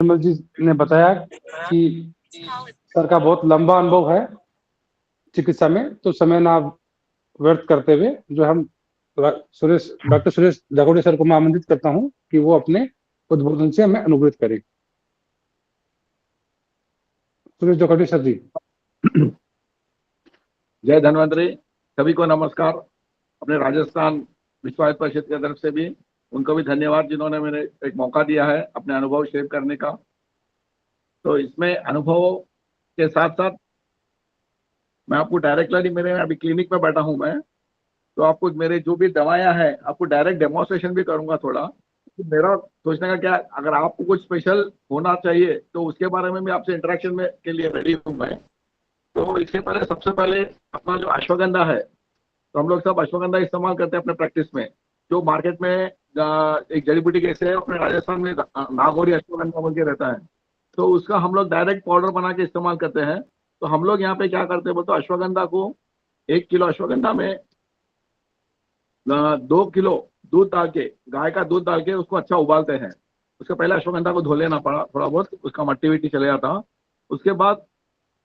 निर्मल जी ने बताया कि सर का बहुत लंबा अनुभव है चिकित्सा में, तो समय ना व्यर्थ करते हुए जो हम डॉक्टर सुरेश जागोड़े सर को मैं आमंत्रित करता हूं कि वो अपने उद्बोधन से हमें अनुग्रहित करें। सुरेश जागोड़े सर जी। जय धन्वंतरी। सभी को नमस्कार। अपने राजस्थान विश्व परिषद की तरफ से भी उनको भी धन्यवाद जिन्होंने मेरे एक मौका दिया है अपने अनुभव शेयर करने का। तो इसमें अनुभव के साथ साथ मैं आपको डायरेक्टली मेरे अभी क्लिनिक में बैठा हूं मैं, तो आपको मेरे जो भी दवाएं हैं आपको डायरेक्ट डेमोन्स्ट्रेशन भी करूंगा थोड़ा। तो मेरा सोचने का क्या, अगर आपको कुछ स्पेशल होना चाहिए तो उसके बारे में भी आपसे इंटरेक्शन में के लिए रेडी हूँ मैं। तो इससे पहले सबसे पहले अपना जो अश्वगंधा है, तो हम लोग सब अश्वगंधा इस्तेमाल करते हैं अपने प्रैक्टिस में। जो मार्केट में एक जड़ी बूटी कैसे है अपने राजस्थान में नागौरी अश्वगंधा बोल के रहता है, तो उसका हम लोग डायरेक्ट पाउडर बना के इस्तेमाल करते हैं। तो हम लोग यहाँ पे क्या करते हैं बोलते, अश्वगंधा को 1 किलो अश्वगंधा में 2 किलो दूध डाल के, गाय का दूध डाल के उसको अच्छा उबालते हैं। उसके पहले अश्वगंधा को धो लेना पड़ा थोड़ा बहुत, उसका मट्टी विट्टी चले जाता। उसके बाद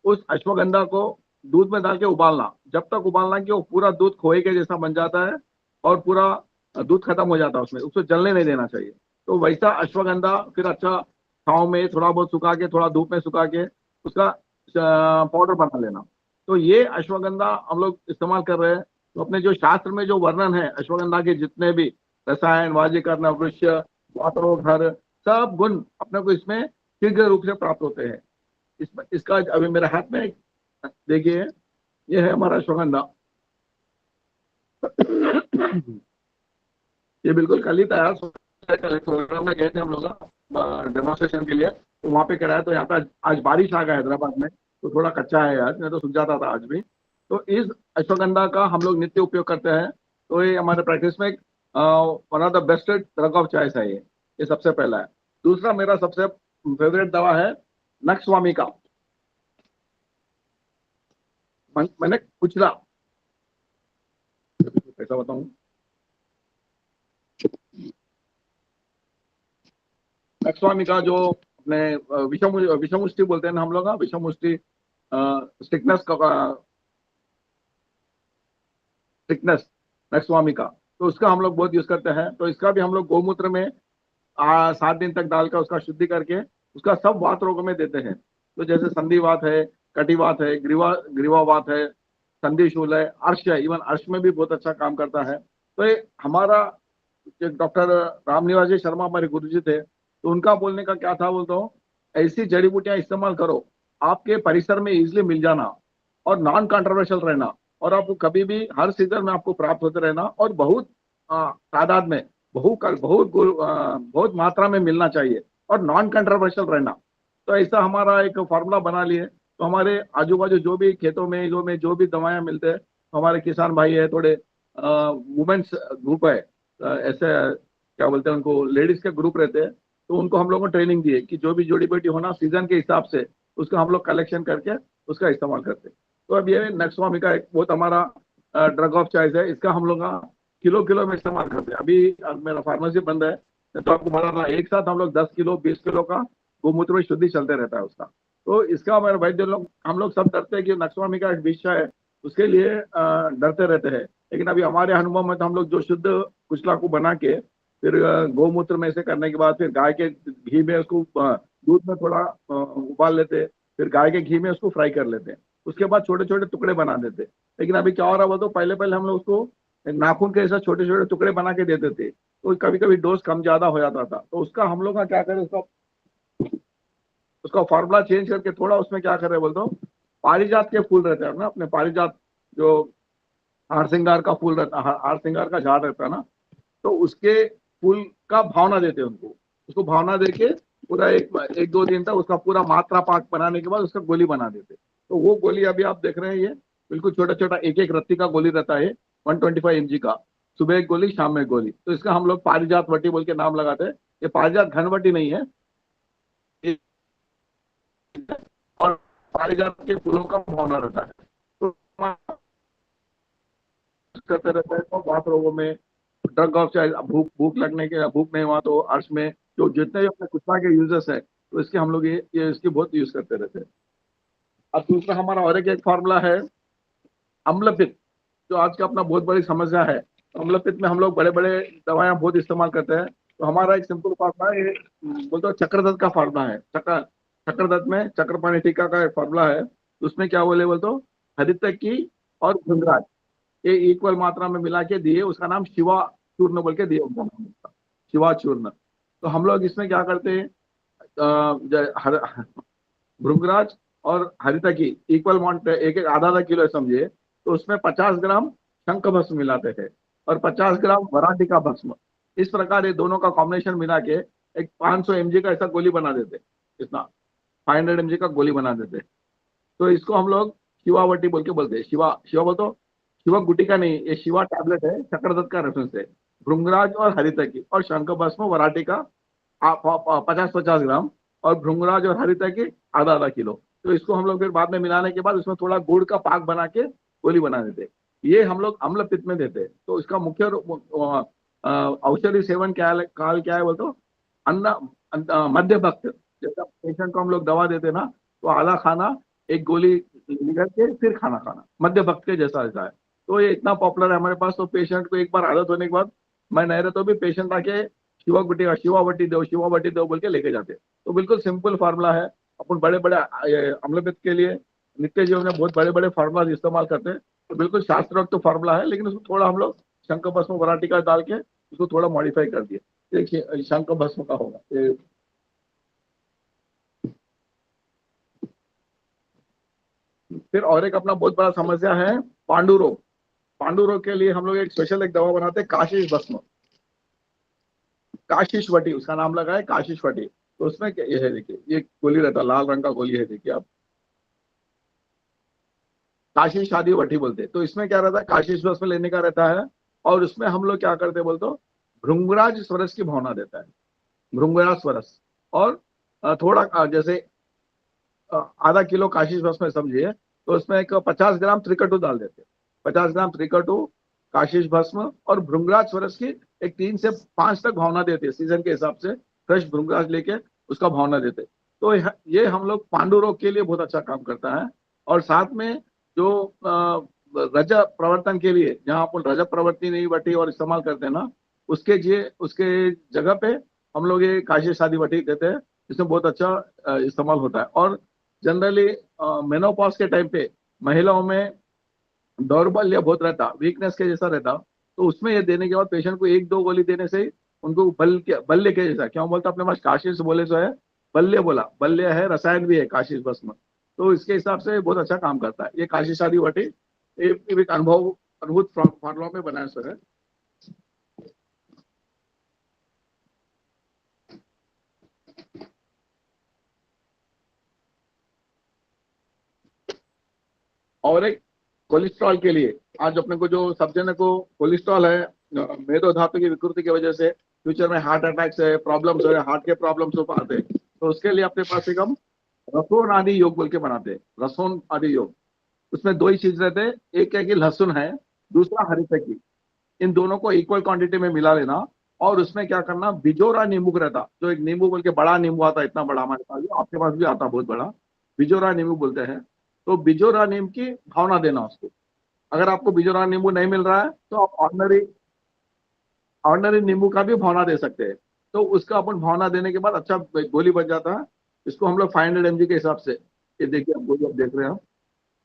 उस अश्वगंधा को दूध में डाल के उबालना, जब तक उबालना कि वो पूरा दूध खोए के जैसा बन जाता है और पूरा दूध खत्म हो जाता है उसमें, उसको जलने नहीं देना चाहिए। तो वैसा अश्वगंधा फिर अच्छा छाँव में थोड़ा बहुत सुखा के, थोड़ा धूप में सुखा के उसका पाउडर बना लेना। तो ये अश्वगंधा हम लोग इस्तेमाल कर रहे हैं। तो अपने जो शास्त्र में जो वर्णन है अश्वगंधा के, जितने भी रसायन, वाजीकरण, वृक्ष, वातरोधर, सब गुण अपने को इसमें शीघ्र रूप से प्राप्त होते हैं। इसका अभी मेरे हाथ में देखिए, ये है हमारा अश्वगंधा। ये बिल्कुल कल ही तैयार, कल प्रोग्राम में गए थे हम लोग डेमोन्स्ट्रेशन के लिए, तो वहाँ पे कराया। तो यहाँ पे आज बारिश आ गया हैदराबाद में, तो थोड़ा कच्चा है आज, नहीं तो सूख जाता था आज भी। तो इस अश्वगंधा का हम लोग नित्य उपयोग करते हैं। तो ये हमारे प्रैक्टिस में one of the best drug of choice है ये सबसे पहला है। दूसरा मेरा सबसे फेवरेट दवा है नक्स्वामी का। मैंने कुचला कैसा बताऊं, नक्स्वामी का जो अपने विषमुष्टि बोलते हैं ना हम लोग, विषमुष्टि स्टिकनेस का थिकनेस नक्स्वामी का, तो उसका हम लोग बहुत यूज करते हैं। तो इसका भी हम लोग गौमूत्र में 7 दिन तक डालकर उसका शुद्धि करके उसका सब वात रोगों में देते हैं। तो जैसे संधिवात है, कटिवात है, ग्रीवावात है, संधिशूल है, अर्श है, इवन अर्श में भी बहुत अच्छा काम करता है। तो ये हमारा डॉक्टर रामनिवास शर्मा हमारे गुरु जी थे, तो उनका बोलने का क्या था बोलता हूँ, ऐसी जड़ी बूटियां इस्तेमाल करो आपके परिसर में इजिली मिल जाना, और नॉन कंट्रोवर्शियल रहना, और आपको कभी भी हर सीजन में आपको प्राप्त होते रहना, और बहुत तादाद में, बहुत मात्रा में मिलना चाहिए, और नॉन कंट्रोवर्शियल रहना। तो ऐसा हमारा एक फॉर्मूला बना लिए। तो हमारे आजू बाजू जो भी खेतों में जो भी दवाएं मिलते हैं, हमारे किसान भाई है, थोड़े वुमेन्स ग्रुप है, ऐसे क्या बोलते हैं उनको, लेडीज के ग्रुप रहते हैं। तो उनको हम लोगों को ट्रेनिंग दी है कि जो भी जोड़ी बेटी होना सीजन के हिसाब से उसका हम लोग कलेक्शन करके उसका इस्तेमाल करते हैं। तो अब ये नक्स्वामी का एक बहुत हमारा ड्रग ऑफ चॉइस है। इसका हम लोग किलो किलो में इस्तेमाल करते हैं। अभी मेरा फार्मेसी बंद है, तो आपको बता रहा, एक साथ हम लोग 10 किलो 20 किलो का गोमूत्र में शुद्धि चलते रहता है उसका। तो इसका मेरे वैद्य लोग, हम लोग सब डरते हैं कि नक्स्वामी का एक विषय है, उसके लिए डरते रहते हैं। लेकिन अभी हमारे अनुभव में तो हम लोग जो शुद्ध कुचला को बना के फिर गौमूत्र में से करने के बाद फिर गाय के घी में उसको दूध में थोड़ा उबाल लेते हैं, फिर गाय के घी में उसको फ्राई कर लेते हैं। उसके बाद छोटे छोटे टुकड़े बना देते। लेकिन अभी क्या हो रहा, वो तो पहले पहले हम लोग उसको नाखून के ऐसा छोटे छोटे टुकड़े बना के देते थे, तो कभी कभी डोज कम ज्यादा हो जाता था। तो उसका हम लोग का क्या करें, उसका उसका फॉर्मूला चेंज करके थोड़ा उसमें क्या कर रहे बोलते हो, पारिजात के फूल रहते हैं ना अपने, पारिजात जो हार श्रृंगार का फूल रहता है, हार श्रृंगार का झाड़ रहता है ना, तो उसके फूल का भावना देते हैं उनको। उसको भावना देके पूरा एक दो दिन तक उसका पूरा मात्रा पाक बनाने के बाद उसका गोली बना देते। तो वो गोली अभी आप देख रहे हैं, ये बिल्कुल छोटा छोटा एक एक रत्ती का गोली रहता है, 125 mg का। सुबह एक गोली, शाम में एक गोली। तो इसका हम लोग पारिजात वटी बोल के नाम लगाते हैं। ये पारिजात घनवटी नहीं है, और पारिजात के फूलों का भावना रहता है। तो करते रहते हैं तो बात रोगों में, ड्रग ऑफ चाहे भूख भूख लगने के, भूख नहीं हुआ तो अर्श में, जो जितने भी अपने कुत्ता के यूजर्स है तो इसके हम लोग ये इसकी बहुत यूज करते रहते हैं। अब दूसरा हमारा और एक फार्मूला है अम्लपित्त, जो आज का अपना बहुत बड़ी समस्या है। तो अम्लपित्त में हम लोग बड़े बड़े दवाएं बहुत इस्तेमाल करते हैं। तो हमारा एक सिंपल फार्मूला है, ये बोलते हो चक्रदत्त का फार्मूला है। चक्रदत्त में चक्रपाणी टीका का एक फार्मूला है। तो उसमें क्या बोले बोलते हो, हरितकी और भृंगराज ये इक्वल मात्रा में मिला के दिए, उसका नाम शिवा चूर्ण बोल के दिए, उनका नाम उसका शिवा चूर्ण। तो हम लोग इसमें क्या करते हैं, भृंगराज और हरिता की इक्वल अमाउंट एक एक आधा आधा किलो है समझिए, तो उसमें 50 ग्राम शंख भस्म मिलाते थे और 50 ग्राम वराठी का भस्म। इस प्रकार ये दोनों का कॉम्बिनेशन मिला के एक 500 mg का ऐसा गोली बना देते, इतना 500 mg का गोली बना देते। तो इसको हम लोग शिवावटी बोल के बोलते हैं। शिवा शिवा बोलते, शिवा गुटिका नहीं, ये शिवा टैबलेट है, चक्रदत्त का रेफरेंस है। भृंगराज और हरिता की और शंख भस्म वराठी का 50-50 ग्राम और भृंगराज और हरिता की आधा आधा किलो। तो इसको हम लोग फिर बाद में मिलाने के बाद उसमें थोड़ा गुड़ का पाक बना के गोली बना देते। ये हम लोग अम्ल पित्त में देते। तो इसका मुख्य औषधि सेवन क्या है, काल क्या है बोलते हो, मध्य भक्त। जैसा पेशेंट को हम लोग दवा देते ना, तो आधा खाना, एक गोली निगल के फिर खाना खाना, मध्य भक्त के जैसा ऐसा है। तो ये इतना पॉपुलर है हमारे पास। तो पेशेंट को एक बार आदत होने के बाद, मैं नहीं रहता तो भी पेशेंट आके शिवावटी दो बोल के लेके जाते। तो बिल्कुल सिंपल फार्मूला है। अपन बड़े बड़े अम्लपित्त के लिए नित्य जीवन में बहुत बड़े बड़े फार्मूला इस्तेमाल करते हैं। तो बिल्कुल शास्त्रोक्त तो फार्मूला है, लेकिन उसको थोड़ा हम लोग शंख भस्म वराठी का डाल के उसको थोड़ा मॉडिफाई कर दिए। देखिए शंख भस्म का होगा फिर और एक अपना बहुत बड़ा समस्या है पांडु रोग। पांडु रोग के लिए हम लोग एक स्पेशल एक दवा बनाते हैं, काशीश भस्म, काशीश वटी उसका नाम लगा है, काशीश वटी। तो उसमें क्या ये है, देखिए ये गोली रहता है, लाल रंग का गोली है, देखिए आप, काशीश शादी वटी बोलते हैं। तो इसमें क्या रहता है, काशीश भस्म लेने का रहता है और उसमें हम लोग क्या करते हैं बोलते हो, भृंगराज स्वरस की भावना देता है, भृंगराज स्वरस। और थोड़ा जैसे आधा किलो काशीश भस्म समझिए, तो उसमें एक 50 ग्राम त्रिकटु डाल देते, 50 ग्राम त्रिकटु, काशीश भस्म और भृंगराज स्वरस की एक 3 से 5 तक भावना देते हैं, सीजन के हिसाब से फ्रेश भृंगराज लेके उसका भावना देते। तो ये हम लोग पांडु रोग के लिए बहुत अच्छा काम करता है। और साथ में जो रज प्रवर्तन के लिए, जहाँ अपन रज प्रवृत्ति नहीं बटी और इस्तेमाल करते हैं ना, उसके जगह पे हम लोग ये काशीश शादी बटी देते हैं, जिसमें बहुत अच्छा इस्तेमाल होता है। और जनरली मेनोपॉज के टाइम पे महिलाओं में दौर्बल्य बहुत रहता, वीकनेस के जैसा रहता, तो उसमें ये देने के बाद पेशेंट को एक दो गोली देने से ही उनको बल्ले के जैसा, क्यों बोलता अपने पास काशीश बोले तो है, बल्ले बोला, बल्ले है, रसायन भी है काशीश भस्म। तो इसके हिसाब से बहुत अच्छा काम करता है ये काशीश आदि वटी। एक अनुभूत फार्मूला में बनाया सर है। और एक कोलेस्ट्रॉल के लिए, आज अपने को जो सब जने को कोलेस्ट्रॉल है, मेदो धातु की विकृति की वजह से फ्यूचर में हार्ट अटैक्स है, प्रॉब्लम्स है, हार्ट के प्रॉब्लम्स हो पाते हैं। तो उसके लिए अपने पास एक हम रसोन आदि योग बोल के बनाते हैं, रसोन आदि योग। उसमें दो ही चीज रहते हैं, एक है कि लहसुन है, दूसरा हरी सब्जी। इन दोनों को इक्वल क्वांटिटी में मिला लेना और उसमें क्या करना, बिजोरा नींबू रहता, जो एक नींबू बोल के बड़ा नींबू आता है, इतना बड़ा हमारे पास भी, आपके पास भी आता बहुत बड़ा, बिजोरा नींबू बोलते हैं। तो बिजोरा नींबू की भावना देना उसको। अगर आपको बिजोरा नींबू नहीं मिल रहा है तो आप ऑर्डनरी ऑर्डनरी नींबू का भी भावना दे सकते हैं। तो उसका अपन भावना देने के बाद अच्छा गोली बन जाता है। इसको हम लोग 500 mg के हिसाब से, ये देखिए आप गोली आप देख रहे हो,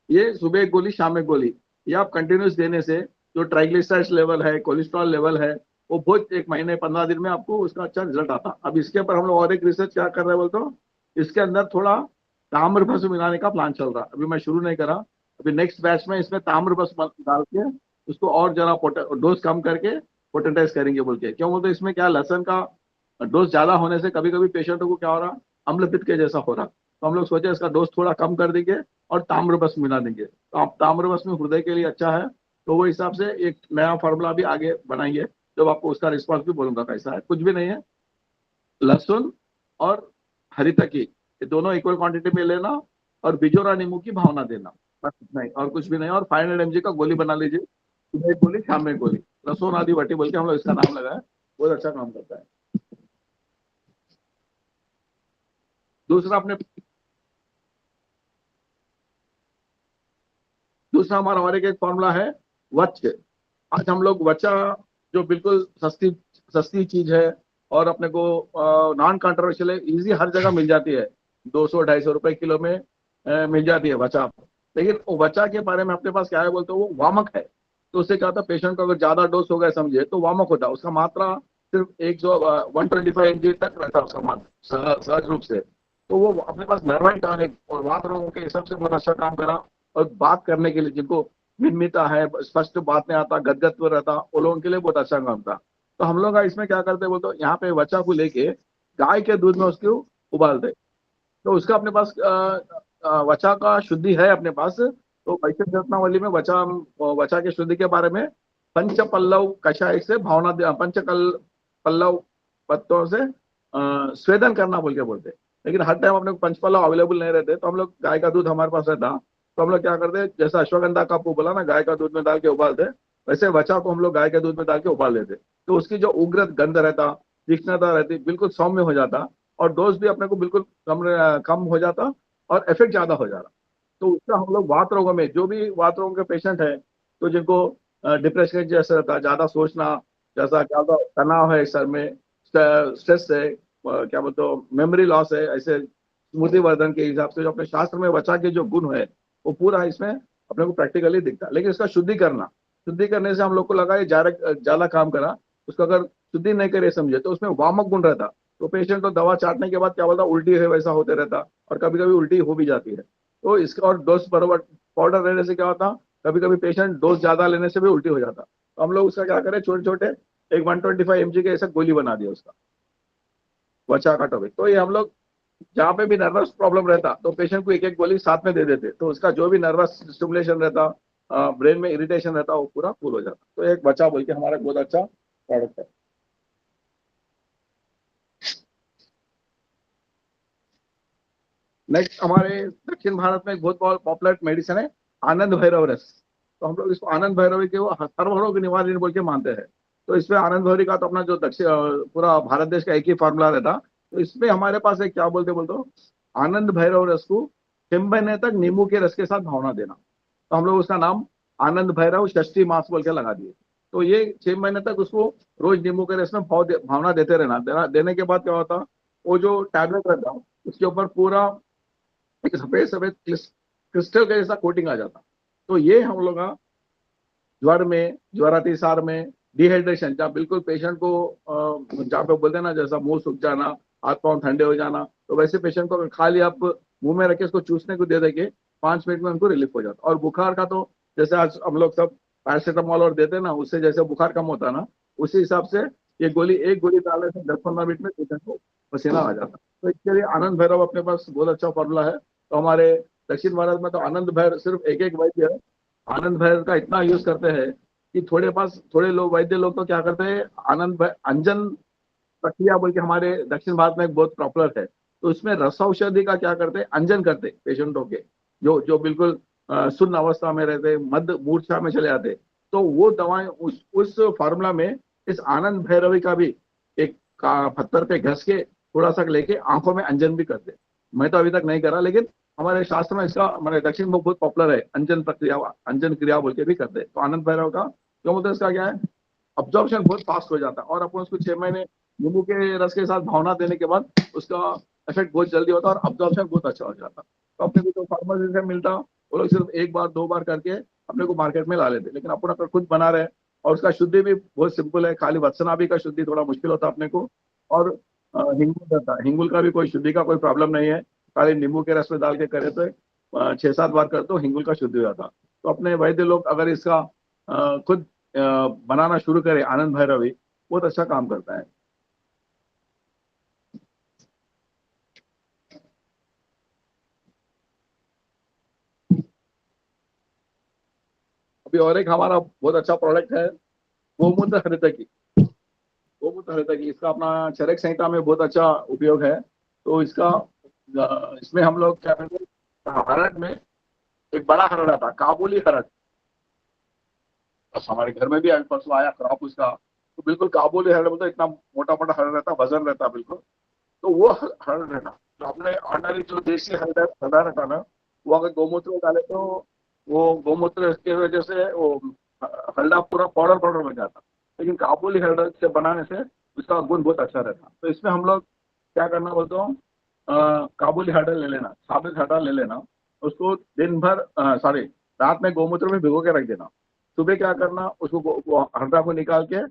ये सुबह एक गोली शाम एक गोली, ये आप कंटिन्यूस देने से जो ट्राइग्लिसराइड्स लेवल है, कोलेस्ट्रॉल लेवल है, वो बहुत एक महीने 15 दिन में आपको उसका अच्छा रिजल्ट आता। अब इसके ऊपर हम लोग और एक रिसर्च क्या कर रहे हैं बोलते हो, इसके अंदर थोड़ा ताम्र भस्म मिलाने का प्लान चल रहा है, अभी मैं शुरू नहीं करा। अभी नेक्स्ट बैच में इसमें ताम्र भस्म डाल के उसको और जरा डोज कम करके पोटेंटाइज करेंगे बोल के। क्यों बोलते इसमें क्या, लहसन का डोज ज्यादा होने से कभी कभी पेशेंटों को क्या हो रहा, अम्लपित्त के जैसा हो रहा। तो हम लोग सोचे इसका डोज थोड़ा कम कर देंगे और ताम्र भस्म मिला देंगे। तो आप ताम्र भस्म हृदय के लिए अच्छा है। तो वो हिसाब से एक नया फार्मूला भी आगे बनाएंगे, जब आपको उसका रिस्पॉन्स भी बोलूंगा कैसा है। कुछ भी नहीं है, लहसुन और हरी तकी ये दोनों इक्वल क्वांटिटी में लेना और बिजोरा नींबू की भावना देना, बस इतना ही, और कुछ भी नहीं। और 500 mg का गोली बना लीजिए, सुबह एक गोली शाम में एक गोली, रसोन आदि वटी बोल के हम लोग इसका नाम लगाया, बहुत अच्छा काम करता है। दूसरा हमारा और एक फॉर्मूला है वच। आज हम लोग वचा, जो बिल्कुल सस्ती सस्ती चीज है और अपने को नॉन कंट्रोवर्शियल है, इजी हर जगह मिल जाती है, 200-250 रुपए किलो में मिल जाती है वचा। लेकिन वो वचा के बारे में अपने पास क्या है बोलते, वो वामक है। तो उससे क्या होता है, पेशेंट को अगर ज्यादा डोज हो गया समझे तो वामक होता है, उसका मात्रा सिर्फ 125 mg तक रहता है उसका मात्रा सहज रूप से। तो वो अपने पास नर्वाइन टॉनिक और वात रोगों के हिसाब से बहुत अच्छा काम करा। और बात करने के लिए, जिनको मिनमिता है, स्पष्ट बात नहीं आता, गदगद रहता, वो लोगों के लिए बहुत अच्छा काम था। तो हम लोग इसमें क्या करते बोलते, यहाँ पे वचा को लेके गाय के दूध में उसको उबालते। तो उसका अपने पास वचा का शुद्धि है अपने पास। तो वैश्य रत्नावली में वचा वचा के शुद्धि के बारे में पंच पल्लव कषाय से पल्लव पत्तों से स्वेदन करना बोल के बोलते। लेकिन हर टाइम अपने को पंच पल्लव अवेलेबल नहीं रहते, तो हम लोग गाय का दूध हमारे पास रहता, तो हम लोग क्या करते, जैसा अश्वगंधा का आपको बोला ना, गाय का दूध में डाल के उबालते, वैसे वचा को हम लोग गाय के दूध में डाल के उबाल देते। तो उसकी जो उग्र गंध रहता, तीक्ष्णता रहती, बिल्कुल सौम्य हो जाता। और डोज भी अपने को बिल्कुल कम हो जाता और इफेक्ट ज्यादा हो जाता। तो उसका हम लोग वात रोगों में, जो भी वात रोगों के पेशेंट है, तो जिनको डिप्रेशन जैसा रहता है, ज्यादा सोचना, जैसा क्या होता, तनाव है सर में, स्ट्रेस है, क्या बोलते हो, मेमोरी लॉस है, ऐसे स्मृति वर्धन के हिसाब से जो अपने शास्त्र में वचा के जो गुण है, वो पूरा इसमें अपने को प्रैक्टिकली दिखता है। लेकिन इसका शुद्धि करने से हम लोग को लगा ये ज्यादा काम करा। उसको अगर शुद्धि नहीं करे समझे तो उसमें वामक गुण रहता। तो पेशेंट को दवा चाटने के बाद क्या बोलता, उल्टी है वैसा होते रहता, और कभी कभी उल्टी हो भी जाती है। तो इसका और डोज बराबर पाउडर लेने से क्या होता, कभी कभी पेशेंट डोज ज्यादा लेने से भी उल्टी हो जाता। तो हम लोग उसका क्या करें, छोटे छोटे एक 125 mg के ऐसा गोली बना दिया उसका वचा का टॉपिक। तो ये हम लोग जहाँ पे भी नर्वस प्रॉब्लम रहता, तो पेशेंट को एक एक गोली साथ में दे देते, तो उसका जो भी नर्वस स्टिमुलेशन रहता, ब्रेन में इरिटेशन रहता, वो पूरा फुल हो जाता। तो एक वचा बोल के हमारा बहुत अच्छा प्रोडक्ट है। नेक्स्ट हमारे दक्षिण भारत में एक बहुत पॉपुलर मेडिसिन है आनंद भैरव रस। तो हम लोग इसको आनंद भैरवी के वो सर्वरोग निवारण बोल के मानते हैं। तो इसमें आनंद भैरवी का तो अपना जो दक्षिण पूरा भारत देश का एक ही फॉर्मूला रहता। तो इसमें हमारे पास एक क्या बोलते बोलते हो, आनंद भैरव रस को 6 महीने तक नींबू के रस के साथ भावना देना। तो हम लोग उसका नाम आनंद भैरव षष्ठी मास बोल के लगा दिए। तो ये 6 महीने तक उसको रोज नींबू के रस में भावना देते रहना। देने के बाद क्या होता, वो जो टैबलेट रहता उसके ऊपर पूरा एक सफेद सफेद क्रिस्टल का जैसा कोटिंग आ जाता। तो ये हम लोग का ज्वर में, ज्वरातिसार में, डिहाइड्रेशन, जहाँ बिल्कुल पेशेंट को जहाँ पे बोलते हैं ना, जैसा मुंह सूख जाना, हाथ पांव ठंडे हो जाना, तो वैसे पेशेंट को खाली आप मुंह में रखे इसको चूसने को दे देंगे, 5 मिनट में उनको रिलीफ हो जाता। और बुखार का तो जैसे आज हम लोग सब पैरासीटामोल और देते हैं ना, उससे जैसे बुखार कम होता है ना, उसी हिसाब से ये गोली, एक गोली डालने से 10-15 मिनट में पेशेंट को पसीना आ जाता। तो इसके लिए आनंद भैरव अपने पास बहुत अच्छा फॉर्मूला है। तो हमारे दक्षिण भारत में तो आनंद भैरव सिर्फ एक एक वैद्य है, आनंद भैरव का इतना यूज करते हैं कि थोड़े लोग, वैद्य लोग तो क्या करते हैं, अंजन प्रक्रिया बोल के हमारे दक्षिण भारत में एक बहुत पॉपुलर है। तो उसमें रस औषधि का क्या करते हैं, अंजन करते पेशेंटों के, जो जो बिल्कुल सुन्न अवस्था में रहते, मध्य मूर्छा में चले जाते। तो वो दवाएं उस फार्मूला में इस आनंद भैरवी का भी एक पत्थर पे घस के थोड़ा सा लेके आंखों में अंजन भी करते। मैं तो अभी तक नहीं करा, लेकिन हमारे शास्त्र में इसका, हमारे दक्षिण में बहुत पॉपुलर है, अंजन प्रक्रिया, अंजन क्रिया बोल के भी करते हैं। तो आनंद भैरव का क्यों बोलते हैं, इसका क्या है, अब्जॉर्प्शन बहुत फास्ट हो जाता है, और अपन उसको 6 महीने नींबू के रस के साथ भावना देने के बाद उसका इफेक्ट बहुत जल्दी होता है और अब्जॉर्प्शन बहुत अच्छा हो जाता है। तो अपने को तो फार्मेसी से मिलता, वो लोग सिर्फ एक बार दो बार करके अपने को मार्केट में ला लेते। लेकिन अपन अगर खुद बना रहे, और उसका शुद्धि भी बहुत सिंपल है, खाली वत्सनाभि का शुद्धि थोड़ा मुश्किल होता है अपने को। और हिंगुल रहता है, हिंगुल का भी कोई शुद्धि का कोई प्रॉब्लम नहीं है, खाली नींबू के रस में डाल के करे तो 6-7 बार कर तो हिंगुल का शुद्धि हो जाता। तो अपने वैद्य लोग अगर इसका खुद बनाना शुरू करे, आनंद भैरवी बहुत अच्छा काम करता है। अभी और एक हमारा बहुत अच्छा प्रोडक्ट है गोमूत्र हरितकी। गोमूत्र हरितकी, इसका अपना चरक संहिता में बहुत अच्छा उपयोग है। तो इसका इसमें हम लोग क्या करते हैं, हरड़ में एक बड़ा हरड़ आता, काबुली हरड़, बस हमारे घर में भी अभी परसों आया क्रॉप उसका। तो बिल्कुल काबुली हरड़ बोलते, इतना मोटा मोटा हरड़ रहता, वजन रहता बिल्कुल। तो वो हरड़ रहना, तो आपने ऑर्डिनरी जो देसी हल्दा हल्दा रहता ना, वो अगर गौमूत्र में डाले तो वो गौमूत्र की वजह से वो हल्दा पूरा पाउडर पाउडर बन जाता। लेकिन काबुली हल्दा से बनाने से उसका गुण बहुत अच्छा रहता। तो इसमें हम लोग क्या करना बोलते हो, काबुली हल्दा ले लेना, साबित हल्दा ले लेना, उसको दिन भर सॉरी रात में गौमूत्र में भिगो के रख देना। सुबह क्या करना, उसको वो हल्दा को निकाल के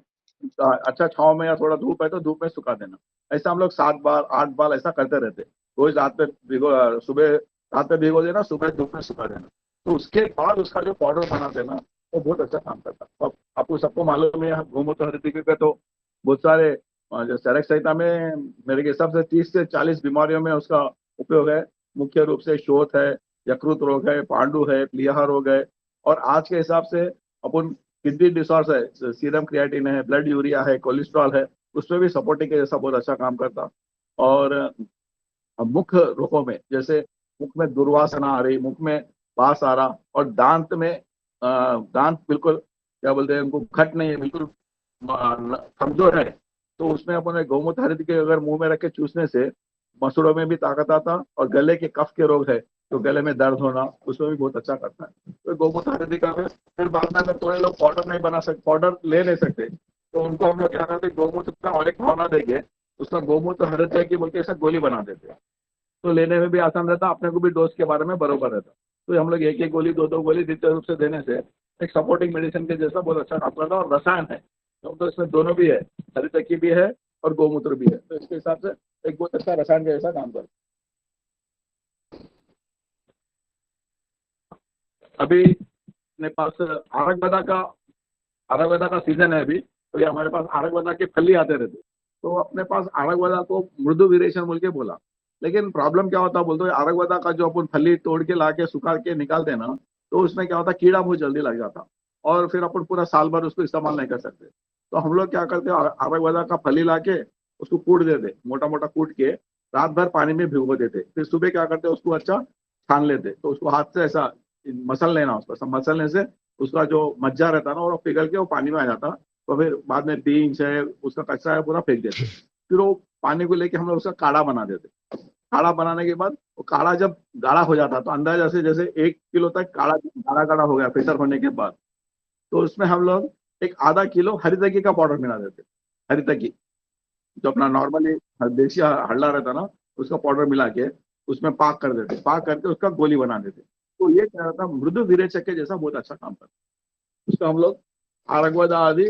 अच्छा छाँव में या थोड़ा धूप है तो धूप में सुखा देना। ऐसा हम लोग 7 बार 8 बार ऐसा करते रहते। रोज रात में भिगो, सुबह रात में भिगो देना, सुबह धूप में सुखा देना। तो उसके बाद उसका जो पाउडर बनाते हैं ना, वो बहुत अच्छा काम करता है। अब आपको सबको मालूम है गौमूत्र हरित पे तो बहुत सारे जो चरक संहिता में मेरे हिसाब से 30 से 40 बीमारियों में उसका उपयोग है। मुख्य रूप से शोथ है, यकृत रोग है, पांडु है, प्लीहा रोग है, और आज के हिसाब से अपन किडनी डिसऑर्डर है, सीरम क्रिएटिन है, ब्लड यूरिया है, कोलेस्ट्रॉल है, उसमें भी सपोर्टिंग के जैसा बहुत अच्छा काम करता। और मुख रोगों में जैसे मुख में दुर्वासना आ रही, मुख में बास आ रहा, और दांत में दांत बिल्कुल क्या बोलते हैं उनको खट नहीं है, बिल्कुल कमजोर है, तो उसमें अपन गौमूत्र हरित के अगर मुंह में रख के चूसने से मसूड़ों में भी ताकत आता, और गले के कफ के रोग है तो गले में दर्द होना उसमें भी बहुत अच्छा करता है। तो गौमूत्र हरित का फिर बाद में अगर थोड़े लोग पाउडर नहीं बना सकते, पाउडर ले नहीं सकते, तो उनको हम लोग क्या करते, गौमूत्र का और एक भावना देंगे, उसका गौमूत्र हरित है कि बोल के ऐसा गोली बना देते हैं। तो लेने में भी आसान रहता, अपने को भी डोज के बारे में बरोबर रहता। तो हम लोग एक एक गोली 2 2 गोली नित्य रूप से देने से एक सपोर्टिंग मेडिसिन के जैसा बहुत अच्छा काम करता है। और रसायन है तो इसमें दोनों भी है, हरितकी भी है और गौमूत्र भी है, तो इसके हिसाब से एक बहुत अच्छा रसायन का जैसा काम करता है। अभी अपने पास आरगवदा का सीजन है अभी, तो ये हमारे पास आरगवदा के फली आते रहते। तो अपने पास आरगवदा को मृदु वीरेशन बोल के बोला, लेकिन प्रॉब्लम क्या होता बोलते हो, आरगवदा का जो अपन फली तोड़ के ला के सुखा के निकालते हैं ना, तो उसमें क्या होता, कीड़ा बहुत जल्दी लग जाता, और फिर अपन पूरा साल भर उसको इस्तेमाल नहीं कर सकते। तो हम लोग क्या करते हैं, आरगवदा का फली ला के उसको कूट देते, मोटा मोटा कूट के रात भर पानी में भिगो देते, फिर सुबह क्या करते उसको अच्छा छान लेते। तो उसको हाथ से ऐसा मसल लेना, उसको सब मसलने से उसका जो मज्जा रहता है ना, वो पिघल के वो पानी में आ जाता। तो फिर बाद में बीन्स है, उसका कचरा है, पूरा फेंक देते। फिर वो पानी को लेके हम लोग उसका काढ़ा बना देते। काढ़ा बनाने के बाद वो काढ़ा जब गाढ़ा हो जाता, तो अंदाजा से जैसे 1 किलो तक काढ़ा गाढ़ा गाढ़ा हो गया फिल्टर होने के बाद, तो उसमें हम लोग एक आधा किलो हरितकी का पाउडर मिला देते। हरितकी जो अपना नॉर्मली देसी हल्ला रहता ना, उसका पाउडर मिला के उसमें पाक कर देते, पाक करके उसका गोली बना देते। तो ये क्या रहता, मृदु विरेचक के जैसा बहुत अच्छा काम करता है। उसका हम लोग आरगवदा आदि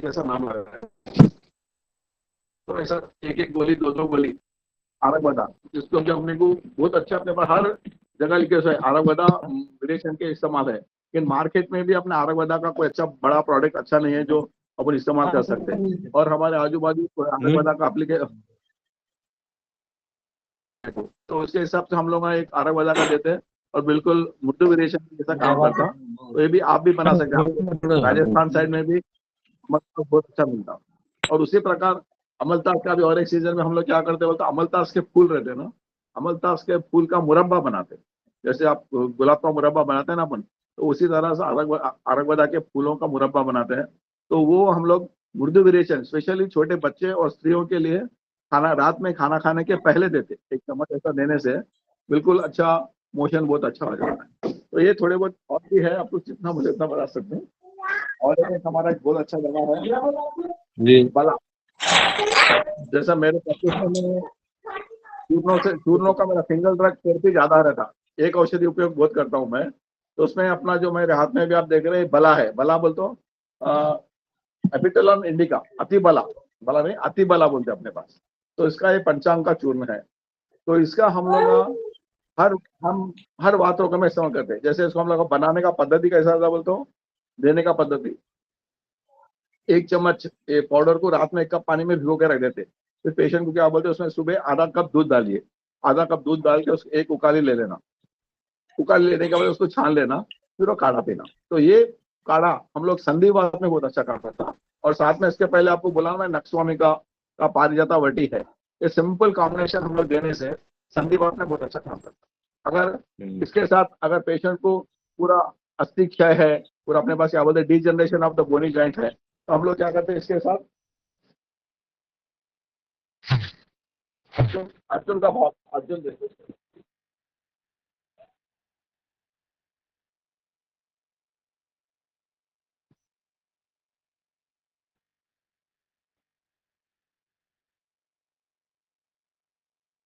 जैसा नाम लगा है। तो ऐसा एक एक गोली 2 2 गोली आरगवदा, जिसको जब अपने को बहुत अच्छा अपने पास हर जगह लिखे हुए आरगवदा विरेचन के इस्तेमाल है, लेकिन मार्केट में भी अपने आरगवदा का कोई अच्छा बड़ा प्रोडक्ट अच्छा नहीं है जो अपन इस्तेमाल कर सकते हैं। और हमारे आजू बाजू आरगवदा का एप्लीकेशन, तो उसके हिसाब से हम लोग एक आरगवदा का देते हैं, और बिल्कुल मुद्दू विरेचन जैसा काम करता। तो ये भी आप भी बना सकते हैं, राजस्थान साइड में भी मतलब बहुत अच्छा मिलता। और उसी प्रकार अमलतास का भी और एक सीजन में हम लोग क्या करते बोलते, अमलतास के फूल रहते हैं ना, अमलतास के फूल का मुरब्बा बनाते हैं। जैसे आप गुलाब का मुरब्बा बनाते हैं ना अपन, तो उसी तरह से आरगवदा के फूलों का मुरब्बा बनाते हैं। तो वो हम लोग मृदु विरेचन स्पेशली छोटे बच्चे और स्त्रियों के लिए खाना रात में खाना खाने के पहले देते, 1 चम्मच ऐसा देने से बिल्कुल अच्छा मोशन बहुत अच्छा हो जाता है। तो ये थोड़े बहुत और भी है, आपको जितना मुझे इतना बता सकते हैं। और एक हमारा एक बहुत अच्छा जगह है जी बला, जैसा मेरे प्रैक्टिस में चूर्णों का मेरा सिंगल ड्रग थेरेपी ज्यादा रहता, एक औषधि उपयोग बहुत करता हूँ मैं। तो उसमें अपना जो मेरे हाथ में भी आप देख रहे हैं बला है, बला बोलते हो एपिटोलम इंडिका, अति बला, बला नहीं अति बला बोलते हैं अपने पास। तो इसका ये पंचांग का चूर्ण है। तो इसका हम लोग हर हम हर बातों का में इस्तेमाल करते हैं। जैसे इसको हम लोग बनाने का पद्धति कैसा था बोलते हो, देने का पद्धति, 1 चम्मच पाउडर को रात में 1 कप पानी में भिगो के रख देते। फिर पेशेंट को क्या बोलते हैं, उसमें सुबह आधा कप दूध डालिए, आधा कप दूध डाल के उसको एक उकाली ले लेना, उकाली लेने के बाद उसको छान लेना, फिर वो काढ़ा पीना। तो ये काढ़ा हम लोग संधिवात में बहुत अच्छा काम करता। और साथ में इसके पहले आपको बोला मैं नक्सवामी का पारिजाता वटी है, ये सिंपल कॉम्बिनेशन हम लोग देने से संधिवात में बहुत अच्छा काम करता। अगर इसके साथ अगर पेशेंट को पूरा अस्थि क्षय है, पूरा अपने पास क्या बोलते हैं degeneration of the bony joint है, तो हम लोग क्या करते हैं इसके साथ अर्जुन अर्जुन का बहुत अर्जुन देखो।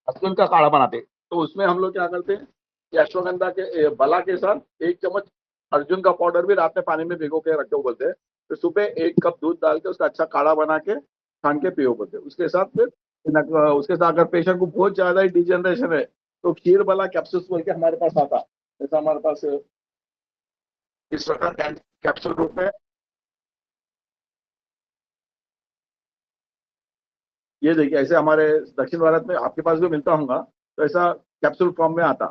अर्जुन का काढ़ा बनाते हैं। तो उसमें हम लोग क्या करते हैं कि अश्वगंधा के बला के साथ 1 चम्मच अर्जुन का पाउडर भी रात में पानी में भिगो के रखो बोलते हैं। तो सुबह 1 कप दूध डाल के उसका अच्छा काढ़ा बना के छान के पियो बोलते हैं। उसके साथ फिर उसके साथ अगर पेशेंट को बहुत ज्यादा ही डिजनरेशन है तो खीर बला कैप्सूल्स बोल के हमारे पास आता। जैसा हमारे पास इस प्रकार कैप्सूल रूप में ये देखिए, ऐसे हमारे दक्षिण भारत में आपके पास भी मिलता होगा। तो ऐसा कैप्सूल फॉर्म में आता।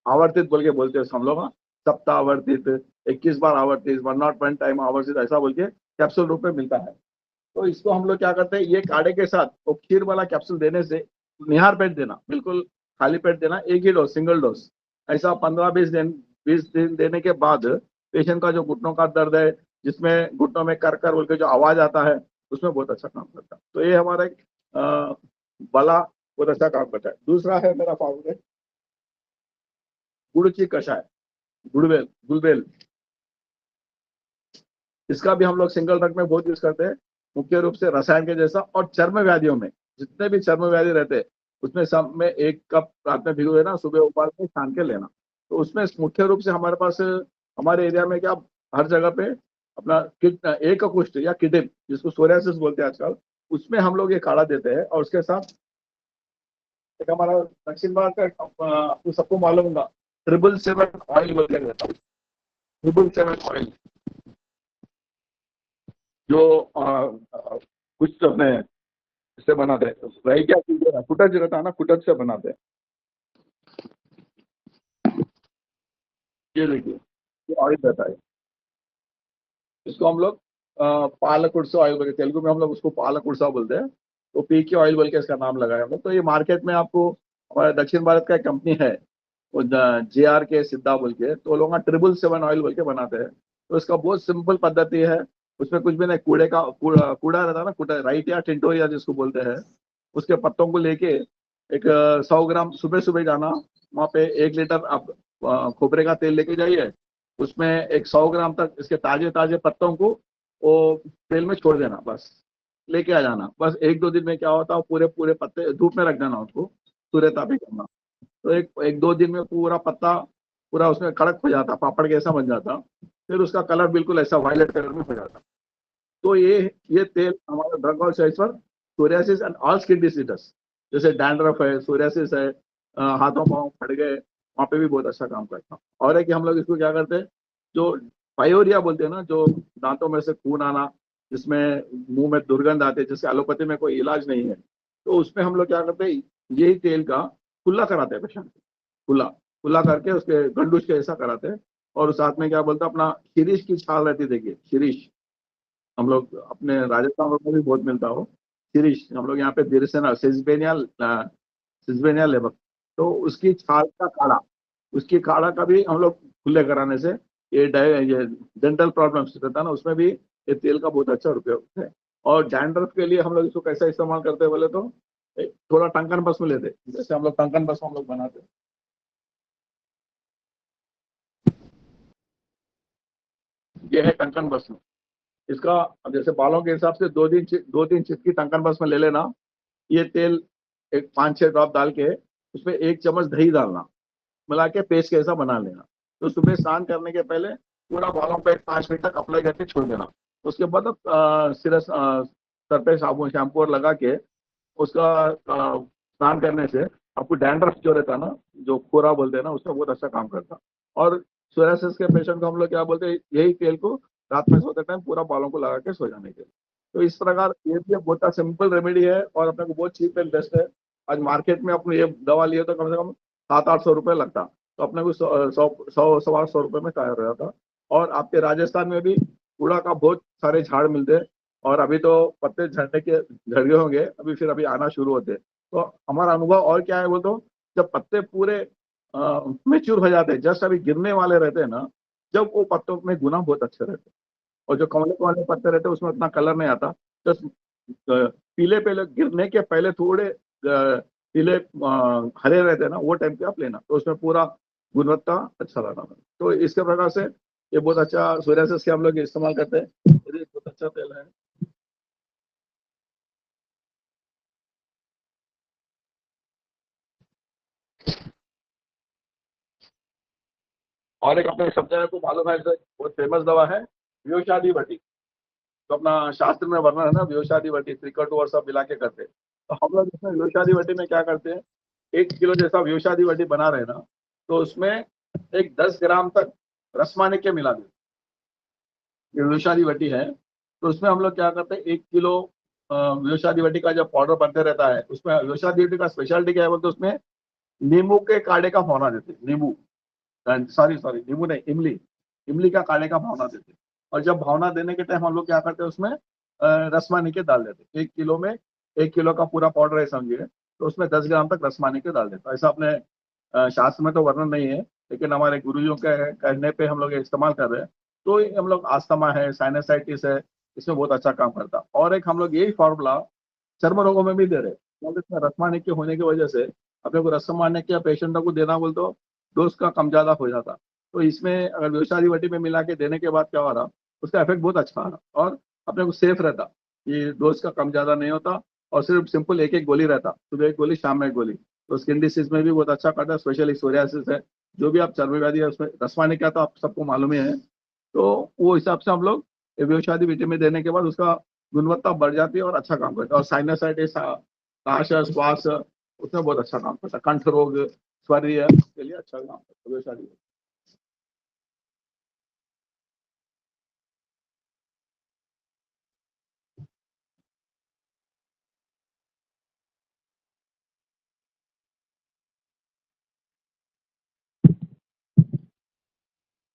आवर्तित बोल के बोलते हैं हम लोग। सप्ताह आवर्तित, 21 बार आवर्तित, 101 टाइम आवर्तित, ऐसा बोल के कैप्सूल रूप में मिलता है। तो इसको हम लोग क्या करते हैं, ये काढ़े के साथ वो खीर वाला कैप्सूल देने से निहार पेट देना, बिल्कुल खाली पेट देना, एक ही डोज, सिंगल डोज। ऐसा 15-20 दिन देने के बाद पेशेंट का जो घुटनों का दर्द है, जिसमें घुटनों में कर कर बोल के जो आवाज आता है, उसमें बहुत अच्छा काम करता है। तो ये हमारा एक बला बहुत अच्छा काम करता है। दूसरा है मेरा फाउंडेशन गुड़ की कषाय, गुड़बेल गुलबेल। इसका भी हम लोग सिंगल ड्रग में बहुत यूज करते हैं, मुख्य रूप से रसायन के जैसा। और चर्म व्याधियों में, जितने भी चर्म व्याधि रहते हैं उसमें सब में 1 कप रात में भिगो देना, सुबह उबाल के छान के लेना। तो उसमें मुख्य रूप से हमारे पास हमारे एरिया में क्या हर जगह पे अपना एक कुष्ठ या किडिन, जिसको सोरियासिस बोलते हैं आजकल, उसमें हम लोग ये काढ़ा देते हैं। और उसके साथ एक हमारा दक्षिण भारत का आपको सबको मालूम होगा, 777 ऑयल बोल के रहता है। 777 ऑयल जो कुछ अपने इससे बनाते हैं, राई क्या कुटज रहता है ना, कुटज से बनाते हैं। ये देखिए, ये ऑयल रहता है। इसको हम लोग पालक उड़सा ऑयल बोलते हैं, तेलुगु में हम लोग उसको पालक उड़सा बोलते हैं। तो पी के ऑयल बोल के इसका नाम लगाया हम लोग। तो ये मार्केट में आपको, हमारे दक्षिण भारत का एक कंपनी है वो JR के सिद्धा बोल के, तो लोग 777 ऑयल बोल के बनाते हैं। तो इसका बहुत सिंपल पद्धति है। उसमें कुछ भी नहीं, कूड़ा रहता है ना, कूड़ा राइट या टिंटोरिया जिसको बोलते हैं, उसके पत्तों को लेके एक 100 ग्राम सुबह सुबह जाना, वहाँ पे 1 लीटर आप खोपरे का तेल लेके जाइए। उसमें एक 100 ग्राम तक इसके ताजे ताजे पत्तों को वो तेल में छोड़ देना, बस लेके आ जाना। बस 1-2 दिन में क्या होता है, पूरे पूरे पत्ते धूप में रख देना, उसको सूर्य तापी करना। तो एक एक दो दिन में पूरा पत्ता पूरा उसमें कड़क हो जाता, पापड़ के ऐसा बन जाता। फिर उसका कलर बिल्कुल ऐसा वायलेट कलर में हो जाता। तो ये तेल हमारा ड्रग और साइज पर psoriasis and all skin diseases, जैसे डैंड्रफ है, सोरियासिस है, हाथों पाँव फट गए, वहाँ पे भी बहुत अच्छा काम करता। और है कि हम लोग इसको क्या करते हैं, जो पायोरिया बोलते हैं ना, जो दांतों में से खून आना, जिसमें मुंह में दुर्गंध आती है, जिसके एलोपैथी में कोई इलाज नहीं है, तो उसमें हम लोग क्या करते हैं, यही तेल का कुल्ला कराते हैं पेशेंट को। कुल्ला कुल्ला करके उसके गंडूस के ऐसा कराते हैं। और साथ में क्या बोलते हैं, अपना शिरीष की छाल रहती है, देखिए शिरीष, हम लोग अपने राजस्थान में भी बहुत मिलता हो शिरीष, हम लोग यहाँ पे दिरसेना सिस्बेनिया सिस्बेनिया लेबक, तो उसकी छाल का काढ़ा, उसकी काढ़ा का भी हम लोग खुले कराने से ये डेंटल प्रॉब्लम्स रहता है ना, उसमें भी ये तेल का बहुत अच्छा उपयोग है। और डैंड्रफ के लिए हम लोग इसको कैसा इस्तेमाल करते हैं बोले तो, थोड़ा टंकन भस्म लेते हैं, जैसे हम लोग टंकन भस्म हम लोग बनाते हैं। ये है टंकन भस्म। इसका जैसे बालों के हिसाब से 2-3 चिटकी टंकन भस्म ले लेना। ये तेल एक 5-6 ड्रॉप डाल के उसमें 1 चम्मच दही डालना, मिला के पेस्ट कैसा बना लेना। तो सुबह स्नान करने के पहले पूरा बालों पे 5 मिनट तक अप्लाई करके छोड़ देना। उसके बाद सर पे साबुन शैम्पू और लगा के उसका स्नान करने से आपको डैंड्रफ जो रहता है ना, जो कोरा बोलते हैं ना, उसमें बहुत अच्छा काम करता। और सोरियासिस के पेशेंट को हम लोग क्या बोलते हैं, यही तेल को रात में सोते टाइम पूरा बालों को लगा के सो जाने के लिए। तो इस प्रकार ये भी एक बहुत सिंपल रेमेडी है और अपने को बहुत चीप एंड बेस्ट है। आज मार्केट में अपने ये दवा लिए तो कम से कम 700-800 रुपये लगता, तो अपने को 100-125 रुपये में तैयार हो जाता। और आपके राजस्थान में भी कूड़ा का बहुत सारे झाड़ मिलते हैं। और अभी तो पत्ते झड़ने के झड़ गए होंगे, अभी फिर अभी आना शुरू होते हैं। तो हमारा अनुभव और क्या है वो, तो जब पत्ते पूरे मेच्योर हो जाते हैं, जस्ट अभी गिरने वाले रहते हैं ना, जब वो पत्तों में गुना बहुत अच्छे रहते हैं। और जो कमले वाले पत्ते रहते हैं उसमें उतना कलर नहीं आता। जस्ट पीले पहले गिरने के पहले थोड़े पीले हरे रहते हैं ना, वो टाइप के आप लेना, तो उसमें पूरा गुणवत्ता अच्छा रहना। तो इसके प्रकार से ये बहुत अच्छा सोरियासिस के हम लोग इस्तेमाल करते हैं, ये बहुत अच्छा तेल है। और एक अपने सब जने को मालूम है, बहुत फेमस दवा है व्योशादी वटी, तो अपना शास्त्र में वर्णन है ना, व्योशादी वटी त्रिकटु और सब मिला के करते हैं। तो हम लोग इसमें व्योशादी वटी में क्या करते हैं, 1 किलो जैसा व्योशादी वटी बना रहे ना, तो उसमें एक 10 ग्राम तक रसमानिक्य मिला देते। ये व्योशादी वटी है, तो उसमें हम लोग क्या करते हैं, 1 किलो व्योशादी वटी का जब पाउडर बनते रहता है, उसमें व्योशादी वटी का स्पेशलिटी क्या है बोलते, उसमें नींबू के काढ़े का भावना देते, नींबू, सॉरी सॉरी नींबू नहीं, इमली, इमली का काढ़े का भावना देते। और जब भावना देने के टाइम हम लोग क्या करते हैं, उसमें रसमानी के डाल देते। 1 किलो में 1 किलो का पूरा पाउडर है समझिए, तो उसमें 10 ग्राम तक रसमानी के डाल देते। ऐसा अपने शास्त्र में तो वर्णन नहीं है, लेकिन हमारे गुरुजियों के कहने पे हम लोग ये इस्तेमाल कर रहे हैं। तो ये हम लोग आस्थमा है, साइनसाइटिस है, इसमें बहुत अच्छा काम करता है। और एक हम लोग यही फॉर्मूला चर्म रोगों में भी दे रहे हैं, क्योंकि इसमें रसमानी के होने की वजह से अपने को रसमानी के पेशेंटों को देना बोल तो डोज का कम ज्यादा हो जाता। तो इसमें अगर व्योशादी वटी में मिला के देने के बाद क्या हो रहा, उसका इफेक्ट बहुत अच्छा आ रहा, और अपने को सेफ रहता, ये डोज का कम ज्यादा नहीं होता, और सिर्फ सिंपल एक एक गोली रहता, सुबह एक गोली शाम में एक गोली। तो स्किन डिसीज में भी बहुत अच्छा करता है, स्पेशली सोरियासिस है, जो भी आप चर्म व्याधि है उसमें रसवानी क्या तो आप सबको मालूम ही है। तो वो हिसाब से हम लोग व्योशादी विटामिन देने के बाद उसका गुणवत्ता बढ़ जाती है और अच्छा काम करता है। और साइनसाइटिस, काश, श्वास, उसमें बहुत अच्छा काम करता है। कंठ रोग, स्वर्य के लिए अच्छा काम करता है व्योशादी।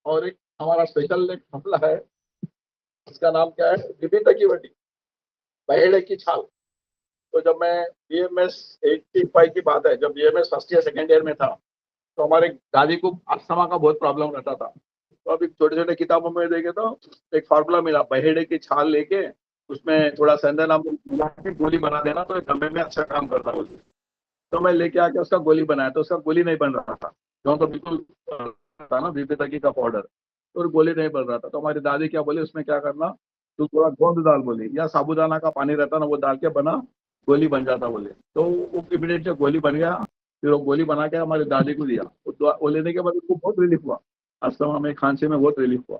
और एक हमारा स्पेशल एक हमला है, इसका नाम क्या है, विभिन्न की वटी, बहेड़े की छाल। तो जब मैं बीएमएस 85 की बात है, जब BMS first year second year में था, तो हमारे दादी को अस्थमा का बहुत प्रॉब्लम रहता था। तो अभी छोटे छोटे किताबों में देखे तो एक फार्मूला मिला, बहेड़े की छाल लेके उसमें थोड़ा संदन अमृत मिला के गोली बना देना, तो एक दमे में अच्छा काम करता बोली। तो मैं लेके आके उसका गोली बनाया, तो उसका गोली नहीं बन रहा था, जो तो बिल्कुल था ना बीपीतकी का पाउडर, तो गोली नहीं बन रहा था। तो हमारी दादी क्या बोली, उसमें क्या करना, तो थोड़ा गोंद दाल बोली, या साबुदाना का पानी रहता ना, वो डाल के बना, गोली बन जाता बोले। तो वो इमीडिएट जब गोली बन गया, फिर वो गोली बना के हमारी दादी को दिया, वो लेने के बाद उसको बहुत रिलीफ हुआ, अस्थमा में, खांसी में बहुत रिलीफ हुआ।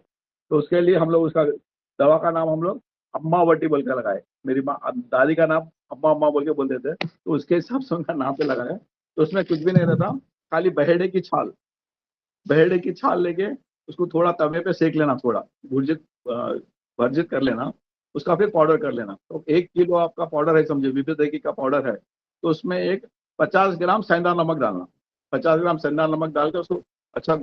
तो उसके लिए हम लोग उसका दवा का नाम हम लोग अम्मा वटी बोल के लगाए। मेरी माँ दादी का नाम अम्मा अम्मा बोल के बोलते थे, तो उसके हिसाब से उनका नाम पे लगाया। तो उसमें कुछ भी नहीं रहता, खाली बहेड़े की छाल, बहेड़े की छाल लेके उसको थोड़ा तवे पे सेक लेना, थोड़ा भुर्जित भर्जित कर लेना, उसका फिर पाउडर कर लेना। तो 1 किलो आपका पाउडर है समझिए, विभिन्न का पाउडर है, तो उसमें एक 50 ग्राम सेंधा नमक डालना, 50 ग्राम सेंधा नमक डाल के उसको अच्छा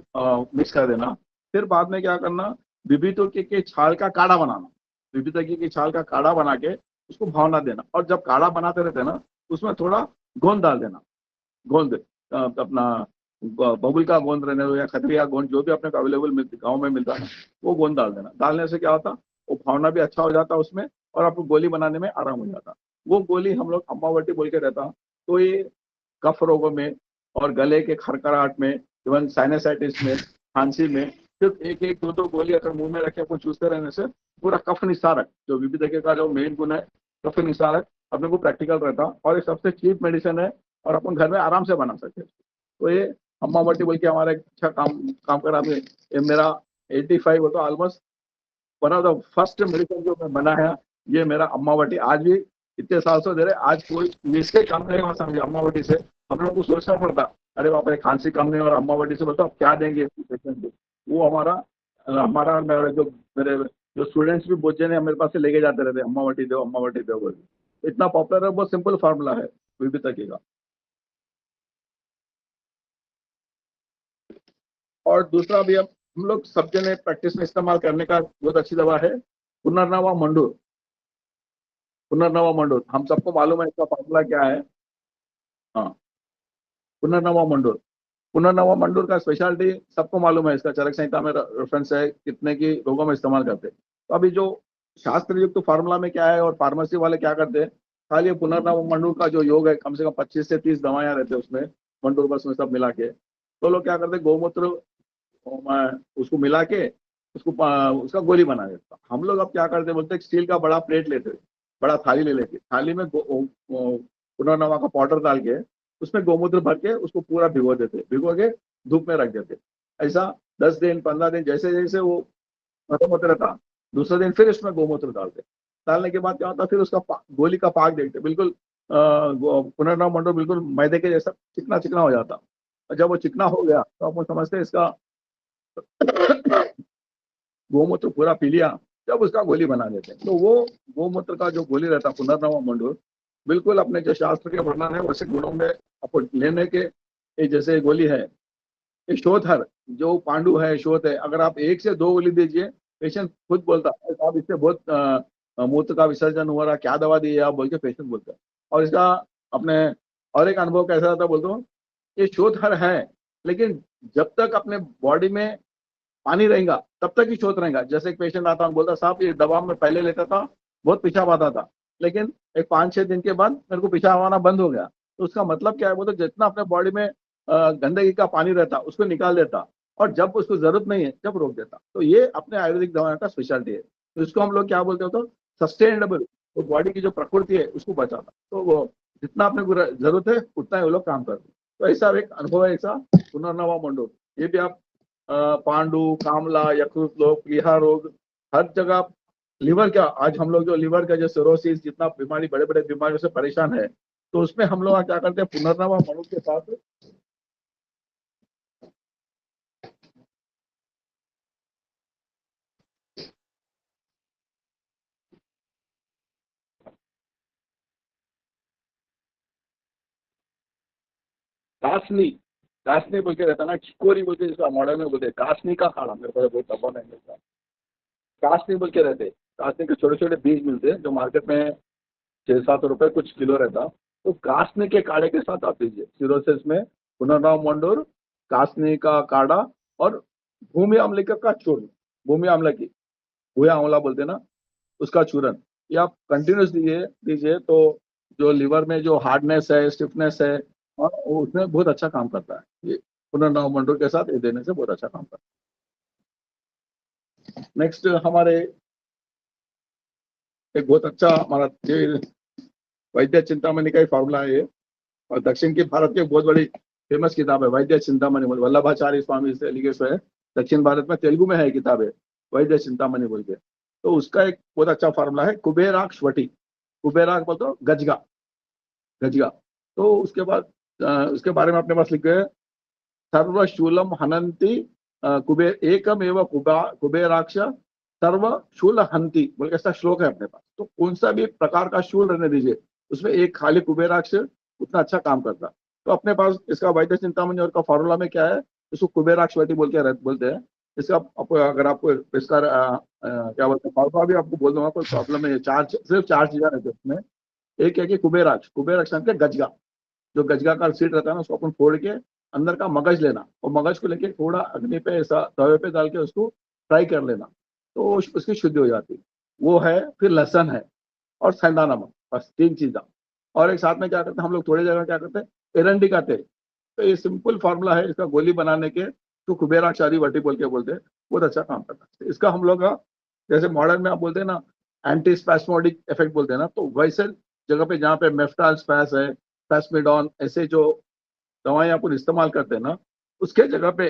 मिक्स कर देना। फिर बाद में क्या करना, विभिन्न के छाल का काढ़ा बनाना, विभिन्न की छाल का काढ़ा बना के उसको भावना देना। और जब काढ़ा बनाते रहते ना, उसमें थोड़ा गोंद डाल देना, गोंद, अपना बबुल का गोंद रहने दो या खतरिया गोंद, जो भी अपने को अवेलेबल गाँव में मिलता है, वो गोंद डाल देना। डालने से क्या होता, वो भावना भी अच्छा हो जाता उसमें, और आपको गोली बनाने में आराम हो जाता। वो गोली हम लोग अम्मावटी बोल के रहता। तो ये कफ रोगों में और गले के खरखराहट में, इवन साइनसाइटिस में, खांसी में, सिर्फ एक एक दो दो गोली अगर मुंह में रखे आपको चूसते रहने से पूरा कफ निस्तारक, जो विभिन्न का जो मेन गुण है कफ निस्तारक, अपने को प्रैक्टिकल रहता, और ये सबसे चीप मेडिसिन है, और अपन घर में आराम से बना सकते हैं। तो ये अम्मा वटी बोल के हमारा एक अच्छा काम काम करा। ये मेरा 85 हो तो almost one of the first medicine जो मैं बना है, ये मेरा अम्मा वटी। आज भी इतने साल से दे रहे, आज कोई इसके कम नहीं हुआ समझे अम्मा वटी से। हम लोग को सोचना पड़ता, अरे बाप रे खांसी कम नहीं, और अम्मा वटी से बताओ क्या देंगे पेशेंट को। वो हमारा हमारा मेरे जो स्टूडेंट्स भी बहुत जने मेरे पास से लेके जाते रहते, अम्मा वटी दो बोल के। इतना पॉपुलर है, बहुत सिंपल फार्मूला है विभिन्न का। और दूसरा भी हम लोग सब जने प्रैक्टिस में इस्तेमाल करने का बहुत अच्छी दवा है, पुनर्नवा मंडूर। पुनर्नवा मंडूर हम सबको मालूम है, इसका फार्मूला क्या है। हाँ, पुनर्नवा मंडूर, पुनर्नवा मंडूर का स्पेशलिटी सबको मालूम है, इसका चरक संहिता में रेफरेंस है, कितने की रोगों में इस्तेमाल करते हैं। तो अभी जो शास्त्र युक्त फार्मूला में क्या है, और फार्मेसी वाले क्या करते हैं, खाली पुनर्नवा मंडूर का जो योग है, कम से कम 25 से 30 दवाइयां रहते हैं उसमें, मंडूर बस में सब मिला के। तो लोग क्या करते, गौमूत्र उसको मिला के उसका गोली बना देता। हम लोग अब क्या करते, बोलते स्टील का बड़ा प्लेट लेते, बड़ा थाली ले लेके, थाली में पुनर्नवा का पाउडर डाल के उसमें गौमूत्र भर के उसको पूरा भिगो देते, भिगो के धूप में रख देते। ऐसा 10 दिन 15 दिन जैसे जैसे वो खत्म होते रहता, दूसरे दिन फिर इसमें गौमूत्र डालते। डालने के बाद क्या होता, फिर उसका गोली का पाक देखते, बिल्कुल पुनर्नवा मंडल बिल्कुल मैदे के जैसा चिकना चिकना हो जाता। और जब वो चिकना हो गया तो आप समझते हैं इसका गोमूत्र पूरा पी लिया, जब उसका गोली बना देते हैं। तो वो गोमूत्र का जो गोली रहता पुनर्नवा मंडूर, बिल्कुल अपने जो शास्त्र के वर्णन है वैसे गुणों में आपको लेने के, ये जैसे गोली है, ये शोधर जो पांडु है, शोध है, अगर आप 1 से 2 गोली दीजिए, पेशेंट खुद बोलता है साहब इससे बहुत मूत्र का विसर्जन हो रहा, क्या दवा दी है आप, बोल के पेशेंट बोलता है। और इसका अपने और एक अनुभव कैसा रहता बोलता हूँ, ये शोधर है, लेकिन जब तक अपने बॉडी में पानी रहेगा तब तक ही शोध रहेगा। जैसे एक पेशेंट आता है बोलता साहब ये दवा मैं पहले लेता था, बहुत पेशाब आता था, लेकिन एक 5-6 दिन के बाद मेरे को पेशाब आना बंद हो गया। तो उसका मतलब क्या है, वो तो जितना अपने बॉडी में गंदगी का पानी रहता उसको निकाल देता, और जब उसको जरूरत नहीं है जब रोक देता। तो ये अपने आयुर्वेदिक दवाओं का स्पेशलिटी है। तो इसको हम लोग क्या बोलते हो, तो सस्टेनेबल, तो बॉडी की जो प्रकृति है उसको बचाता। तो वो जितना अपने को जरूरत है उतना ही वो लोग काम करते। तो ऐसा एक अनुभव है, ऐसा पुनर्नवा मंडूर। ये भी आप पांडु, कामला, यकृत रोग, प्लीहा रोग, हर जगह लिवर का, आज हम लोग जो लिवर का जो सिरोसिस, जितना बीमारी, बड़े बड़े बीमारियों से परेशान है, तो उसमें हम लोग क्या करते हैं, पुनर्नवा मंडूर के साथ कासनी, कासनी बोल के रहता ना, चिकोरी बोल के जिसका मॉडर्न में बोलते हैं, कासनी का खाना मेरे को बहुत पसंद है मिलता है। कासनी बोल के रहते, कासनी के छोटे छोटे बीज मिलते हैं जो मार्केट में 6-7 रुपए कुछ किलो रहता। तो कासनी के काढ़े के साथ आप दीजिए सिरोसिस में, पुनर्नवा मंडूर, कासनी का काढ़ा और भूमि अम्लिका का चूर्ण, भूमि आंवला की, भूया आंवला बोलते हैं ना, उसका चूर्ण, ये आप कंटिन्यूस दीजिए दीजिए तो जो लिवर में जो हार्डनेस है, स्टिफनेस है, और वो उसमें बहुत अच्छा काम करता है। ये पुनर्नवा मंडूर के साथ ये देने से बहुत अच्छा काम करता है। नेक्स्ट हमारे एक बहुत अच्छा हमारा ये वैद्य चिंतामणि का ही फॉर्मूला है ये, और दक्षिण की भारत की एक बहुत बड़ी फेमस किताब है वैद्य चिंतामणि बोल, वल्लभाचार्य स्वामी से लिखे हुए है। दक्षिण भारत में तेलुगु में है किताब है वैद्य चिंतामणि बोल के। तो उसका एक बहुत अच्छा फॉर्मूला है कुबेराक्ष वटी, कुबेराक्ष बोलते हो गजगा, गजगा। तो उसके बाद उसके बारे में अपने पास लिखे है, सर्वशूलम हनंती कुबेर एकम एवं कुबेराक्ष सर्वशूल हंती बोल के ऐसा श्लोक है अपने पास। तो कौन सा भी प्रकार का शूल रहने दीजिए, उसमें एक खाली कुबेराक्ष उतना अच्छा काम करता। तो अपने पास इसका वैद्य चिंतामणि और का फॉर्मूला में क्या है, इसको कुबेराक्ष वटी बोलते हैं। इसका आपको, अगर आपको इसका क्या बोलते हैं फॉर्मूला भी आपको बोल दूंगा, कोई प्रॉब्लम नहीं है। सिर्फ 4 चीजें रहती है उसमें। एक है कि कुबेराक्ष, कुबेराक्ष के गजगा, जो गजगा का सीड रहता है ना, उसको अपन फोड़ के अंदर का मगज लेना, और मगज को लेके थोड़ा अग्नि पे ऐसा तवे पे डाल के उसको फ्राई कर लेना, तो उसकी शुद्धि हो जाती है। वो है। फिर लहसुन है और सेंधा नमक, बस 3 चीज़ें। और एक साथ में क्या करते हैं हम लोग, थोड़ी जगह क्या करते हैं, एरंडी का तेल। तो ये सिंपल फार्मूला है इसका गोली बनाने के, तो कुबेराक्षारी वटी बोल के बोलते हैं, बहुत अच्छा काम करता है इसका। हम लोग का जैसे मॉडर्न में आप बोलते हैं ना एंटी स्पैस्मोडिक इफेक्ट बोलते हैं ना, तो वैसे जगह पे जहाँ पे मेफ्टाल स्पैस है, स्पैस्मिडॉन, ऐसे जो दवाएं अपन इस्तेमाल करते हैं ना, उसके जगह पे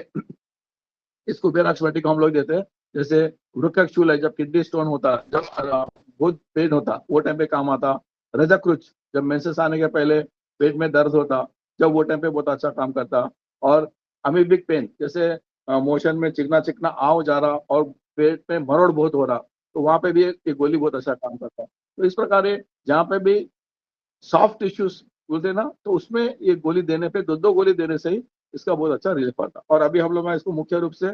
इस कुबेराक्ष वटी को हम लोग देते हैं। जैसे वृक्कशूल है, जब किडनी स्टोन होता, जब बहुत पेन होता, वो टाइम पे काम आता। रजकृच, जब मेंसेस आने के पहले पेट में दर्द होता, जब वो टाइम पे बहुत अच्छा काम करता। और अमीबिक पेन, जैसे मोशन में चिकना चिकना आव जा रहा और पेट में मरोड़ बहुत हो रहा, तो वहां पे भी एक गोली बहुत अच्छा काम करता है। तो इस प्रकार जहाँ पे भी सॉफ्ट टिश्यूज बोलते हैं ना, तो उसमें ये गोली देने पे, 2 गोली देने से ही इसका बहुत अच्छा रिलीफ आता। और अभी हम लोग इसको मुख्य रूप से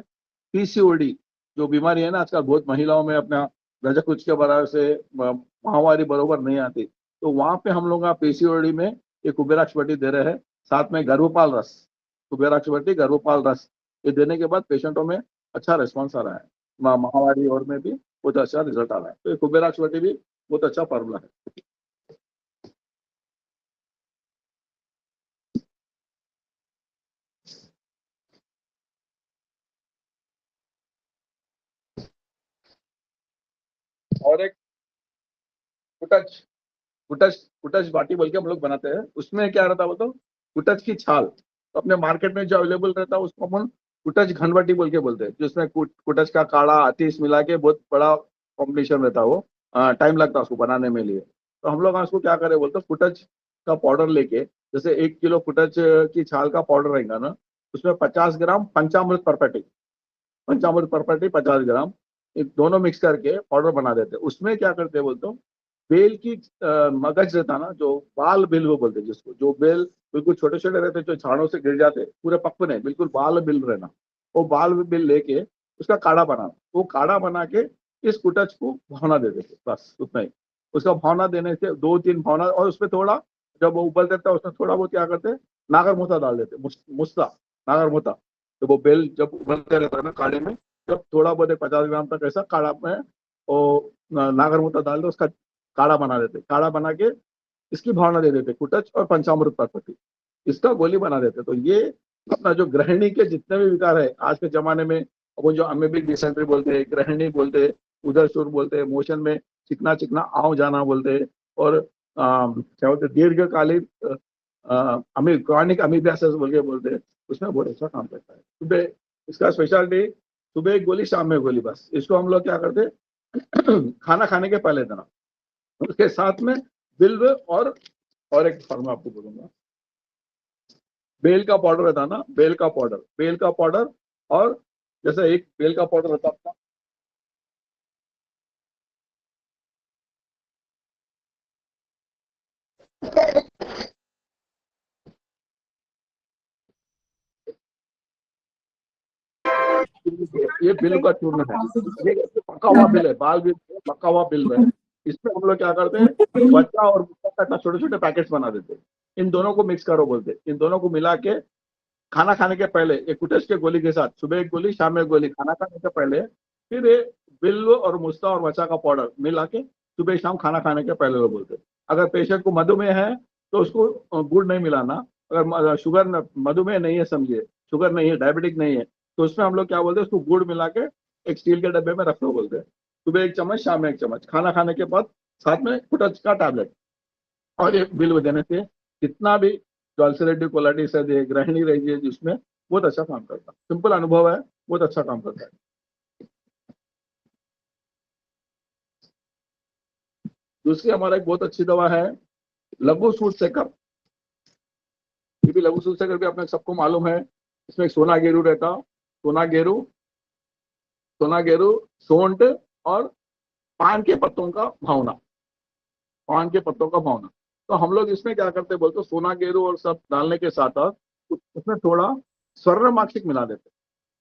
पीसीओडी जो बीमारी है ना, आजकल बहुत महिलाओं में अपना रजकुच के बराबर से माहवारी बरोबर नहीं आती, तो वहां पे हम लोग पीसीओडी में ये कुबेराक्ष वटी दे रहे हैं। साथ में गर्भपाल रस, कुबेराक्ष वटी गर्भपाल रस, ये देने के बाद पेशेंटों में अच्छा रिस्पॉन्स आ रहा है, माहवारी और में भी बहुत अच्छा रिजल्ट आ रहा है। तो ये कुबेराक्ष वटी भी बहुत अच्छा फॉर्मूला है। कुटच कुटच कुटच बाटी बोल के हम लोग बनाते हैं। उसमें क्या रहता है बोलते, कुटच की छाल, तो अपने मार्केट में जो अवेलेबल रहता है उसको अपन कुटच घनवटी बोल के बोलते हैं, जिसमें कुटच का काढ़ा आतिश मिला के बहुत बड़ा कॉम्बिनेशन रहता है। वो टाइम लगता है उसको बनाने में लिए। तो हम लोग उसको क्या करें बोलते, कुटच का पाउडर लेके, जैसे 1 किलो कुटच की छाल का पाउडर रहेगा ना, उसमें 50 ग्राम पंचामृत परपटी, पंचामृत परपटी 50 ग्राम, ये दोनों मिक्स करके पाउडर बना देते हैं। उसमें क्या करते हैं बोलते हो, बेल की मगज रहता ना, जो बाल बिल वो बोलते हैं जिसको, जो बेल बिल्कुल छोटे छोटे रहते, जो झाड़ों से गिर जाते, पूरे पकने, बिल्कुल बाल बिल रहना, वो बाल बिल लेके उसका काढ़ा बनाना। वो काढ़ा बना के इस कुटच को भौना दे देते, बस उतना ही। उसका भौना देने से 2-3 भौना, और उसमें थोड़ा, जब वो उबल देता है उसमें थोड़ा बहुत क्या करते हैं, नागर मोथा डाल देते, मुस्ता, नागर मोथा। तो वो बेल जब उबलते रहता है ना काढ़े में, जब थोड़ा बहुत 50 ग्राम तक ऐसा काढ़ा में वो नागर मोथा डाल दो, उसका काढ़ा बना देते, काढ़ा बना के इसकी भावना दे देते, कुटच और पंचामृत परपटी, इसका गोली बना देते। तो ये अपना जो गृहिणी के जितने भी विकार है आज के जमाने में, वो जो अमेबिक डिसेंट्री बोलते हैं, गृहिणी बोलते हैं, उदर शूर बोलते हैं, मोशन में चिकना चिकना आव जाना बोलते हैं, और क्या बोलते हैं, दीर्घकालीन क्रॉनिक अमीबियासिस बोल के बोलते हैं, उसमें बहुत अच्छा काम करता है। सुबह इसका स्पेशलिटी, सुबह एक गोली शाम में एक गोली, बस। इसको हम लोग क्या करते हैं खाना खाने के पहले देना। उसके साथ में बिल्व और एक फॉर्म आपको बोलूंगा, बेल का पाउडर रहता ना, बेल का पाउडर, बेल का पाउडर, और जैसे एक बेल का पाउडर रहता आपका, ये बिल का चूर्ण है, ये पका हुआ बिल है, बाल बिल है, पका हुआ बिल है। इसमें हम लोग क्या करते हैं, बच्चा और मुक्का का छोटे छोटे पैकेट्स बना देते हैं। इन दोनों को मिक्स करो बोलते हैं, इन दोनों को मिला के खाना खाने के पहले एक कुटच के गोली के साथ, सुबह एक गोली शाम में एक गोली, खाना खाने के पहले, फिर ये बिल्व और मुस्ता और वचा का पाउडर मिला के सुबह शाम खाना खाने के पहले वो बोलते हैं। अगर पेशेंट को मधुमेह है तो उसको गुड़ नहीं मिलाना। अगर शुगर मधुमेह नहीं है, समझिए शुगर नहीं है, डायबिटिक नहीं है, तो उसमें हम लोग क्या बोलते हैं, उसको गुड़ मिला के एक स्टील के डब्बे में रख लो बोलते हैं। सुबह 1 चम्मच, शाम में 1 चम्मच, खाना खाने के बाद साथ में कुटच का टैबलेट, और एक बिल्व देने से जितना भी जो अल्सरेटिव कोलाइटिस है, गृहिणी रही है जिसमें, बहुत अच्छा काम करता है। सिंपल अनुभव है, बहुत अच्छा काम करता है। दूसरी हमारा एक बहुत अच्छी दवा है लघु सूत सेकर। ये भी लघु सूत सेकर भी अपने सबको मालूम है। इसमें एक सोना गेरू रहता, सोना गेरू, सोना गेरू, सोंठ और पान के पत्तों का भावना, पान के पत्तों का भावना। तो हम लोग इसमें क्या करते हैं बोलते, सोना गेरू और सब डालने के साथ साथ उसमें थोड़ा स्वर्णमाक्षिक मिला देते,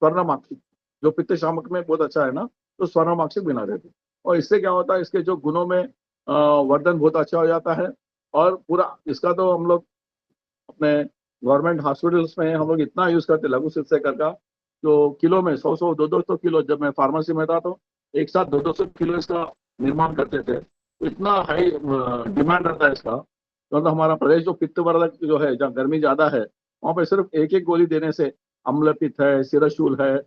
स्वर्णमाक्षिक जो पित्त शामक में बहुत अच्छा है ना, तो स्वर्णमाक्षिक मिला देते। और इससे क्या होता है, इसके जो गुणों में वर्धन बहुत अच्छा हो जाता है। और पूरा इसका तो हम लोग अपने गवर्नमेंट हॉस्पिटल्स में हम लोग इतना यूज करते लघु सेकर का, जो किलो में 100-100, 200-200 किलो, जब मैं फार्मेसी में था तो एक साथ 200-200 किलो इसका निर्माण करते थे। तो इतना हाई डिमांड रहता है इसका। तो मतलब हमारा प्रदेश जो पित्त वर्धक जो है, जहाँ गर्मी ज्यादा है, वहाँ पे सिर्फ एक एक गोली देने से अम्ल पित्त है, सिरशूल है,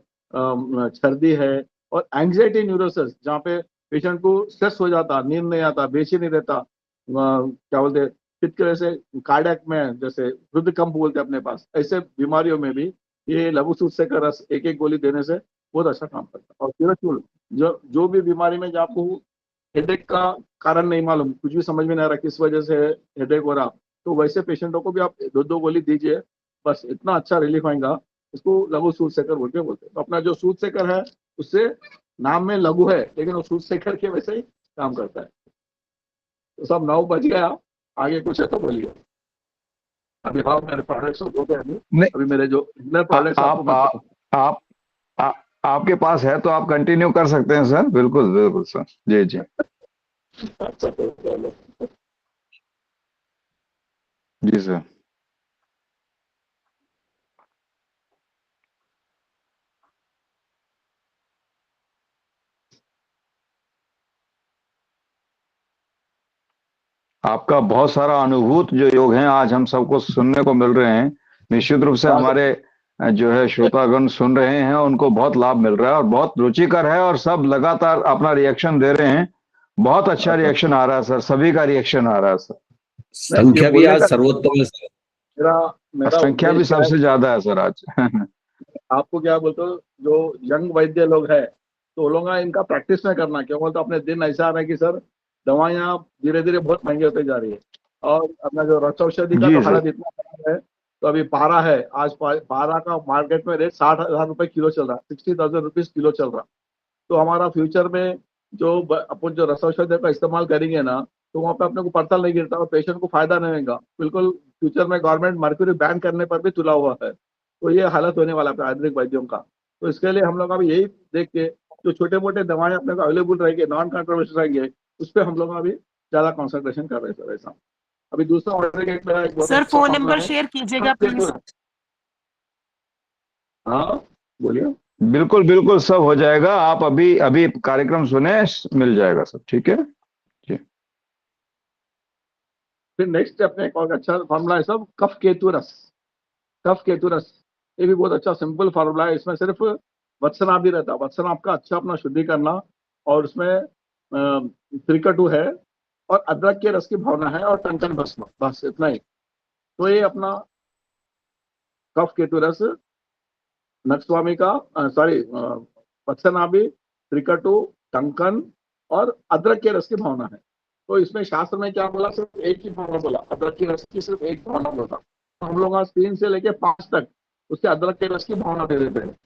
छर्दी है, और एंग्जाइटी न्यूरोसिस, जहाँ पे पेशेंट को स्ट्रेस हो जाता, नींद नहीं आता, बेचैनी रहता, क्या बोलते हैं, पित्त की वजह से कार्डियक में जैसे हृदय कंप बोलते हैं अपने पास, ऐसे बीमारियों में भी ये लघु सूत से का रस एक एक गोली देने से बहुत अच्छा काम करता है। और सिरशूल, जो भी बीमारी में जब आपको हेडेक का कारण नहीं मालूम, कुछ भी समझ में नहीं आ रहा किस वजह से हेडेक हो रहा, तो वैसे पेशेंटों को भी आप 2-2 गोली दीजिए, बस इतना अच्छा रिलीफ आएगा। इसको लघु सूत सेकर बोल के बोलते हैं। तो अपना जो सूत सेकर है, उससे नाम में लघु है, लेकिन वो सूत सेकर के वैसे ही काम करता है। तो सब 9 बज गया, आगे कुछ है तो बोलिए। अभी हाँ, मेरे प्रोडक्ट्स हो गए अभी। नहीं, अभी मेरे जो इंटर प्रोडक्ट्स आपको मैं आप आ, आपके पास है तो आप कंटिन्यू कर सकते हैं सर। बिल्कुल बिल्कुल सर, जी जी अच्छा, तो चलो। जी सर। आपका बहुत सारा अनुभूत जो योग हैं आज हम सबको सुनने को मिल रहे हैं। निश्चित रूप से हमारे जो है श्रोतागण सुन रहे हैं, उनको बहुत लाभ मिल रहा है और बहुत रुचिकर है, और सब लगातार अपना रिएक्शन दे रहे हैं। बहुत अच्छा रिएक्शन आ रहा है सर, सभी का रिएक्शन आ रहा है सर। संख्या भी बोलने आज का सर्वोत्तम है सर। मेरा मेरा संख्या भी उद्देश्य क्या है, सबसे ज्यादा है सर आज। आपको क्या बोलते हो, जो यंग वैद्य लोग हैं तो वो लोग ना इनका प्रैक्टिस में करना, क्यों बोलते अपने दिन ऐसा आ रहा है कि सर दवाइयाँ धीरे धीरे बहुत महंगी होती जा रही है, और अपना जो रस औषधि का जी तो सर। हालत इतना खराब है। तो अभी पारा है, आज पारा का मार्केट में रेट 60,000 रुपए किलो चल रहा है, 60,000 रुपीज किलो चल रहा। तो हमारा फ्यूचर में जो अपन जो रस औषधि का इस्तेमाल करेंगे ना, तो वहाँ पे अपने को पड़ताल नहीं गिरता और पेशेंट को फायदा नहीं होगा बिल्कुल। फ्यूचर में गवर्नमेंट मर्क्यूरी बैन करने पर भी तुला हुआ है। तो ये हालत होने वाला है आयुर्वेदिक वैद्यों का। तो इसके लिए हम लोग अभी यही देख के जो छोटे मोटे दवाएं अपने को अवेलेबल रहेंगे, नॉन कंट्रोवर्शियल रहेंगे, उस पर हम लोग अभी ज्यादा कॉन्सेंट्रेशन कर रहे हैं सर। ऐसा अभी दूसरा ऑर्डर गेट मेरा एक बहुत सर अच्छा फोन मामला नंबर है। शेयर कीजिएगा प्लीज। हाँ बोलिए। बिल्कुल बिल्कुल सब हो जाएगा, आप अभी अभी कार्यक्रम सुने, मिल जाएगा सब, ठीक है। फिर नेक्स्ट अपने एक और अच्छा फार्मूला है सब, कफ केतु रस। कफ केतु रस ये भी बहुत अच्छा सिंपल फार्मूला है। इसमें सिर्फ वत्सनाभ भी रहता है, वत्सनाभ का अच्छा अपना शुद्धि करना, और उसमें त्रिकटु है और अदरक के रस की भावना है और टंकन भस्म, बस इतना ही। तो ये अपना कफ केतु रस नक्स्वामी का सॉरी वत्सनाभि, त्रिकटु, टंकन और अदरक के रस की भावना है। तो इसमें शास्त्र में क्या बोला, सिर्फ एक ही भावना बोला, अदरक के रस की सिर्फ एक भावना बोला। तो हम लोग आज 3 से लेके 5 तक उसके अदरक के रस की भावना दे देते हैं।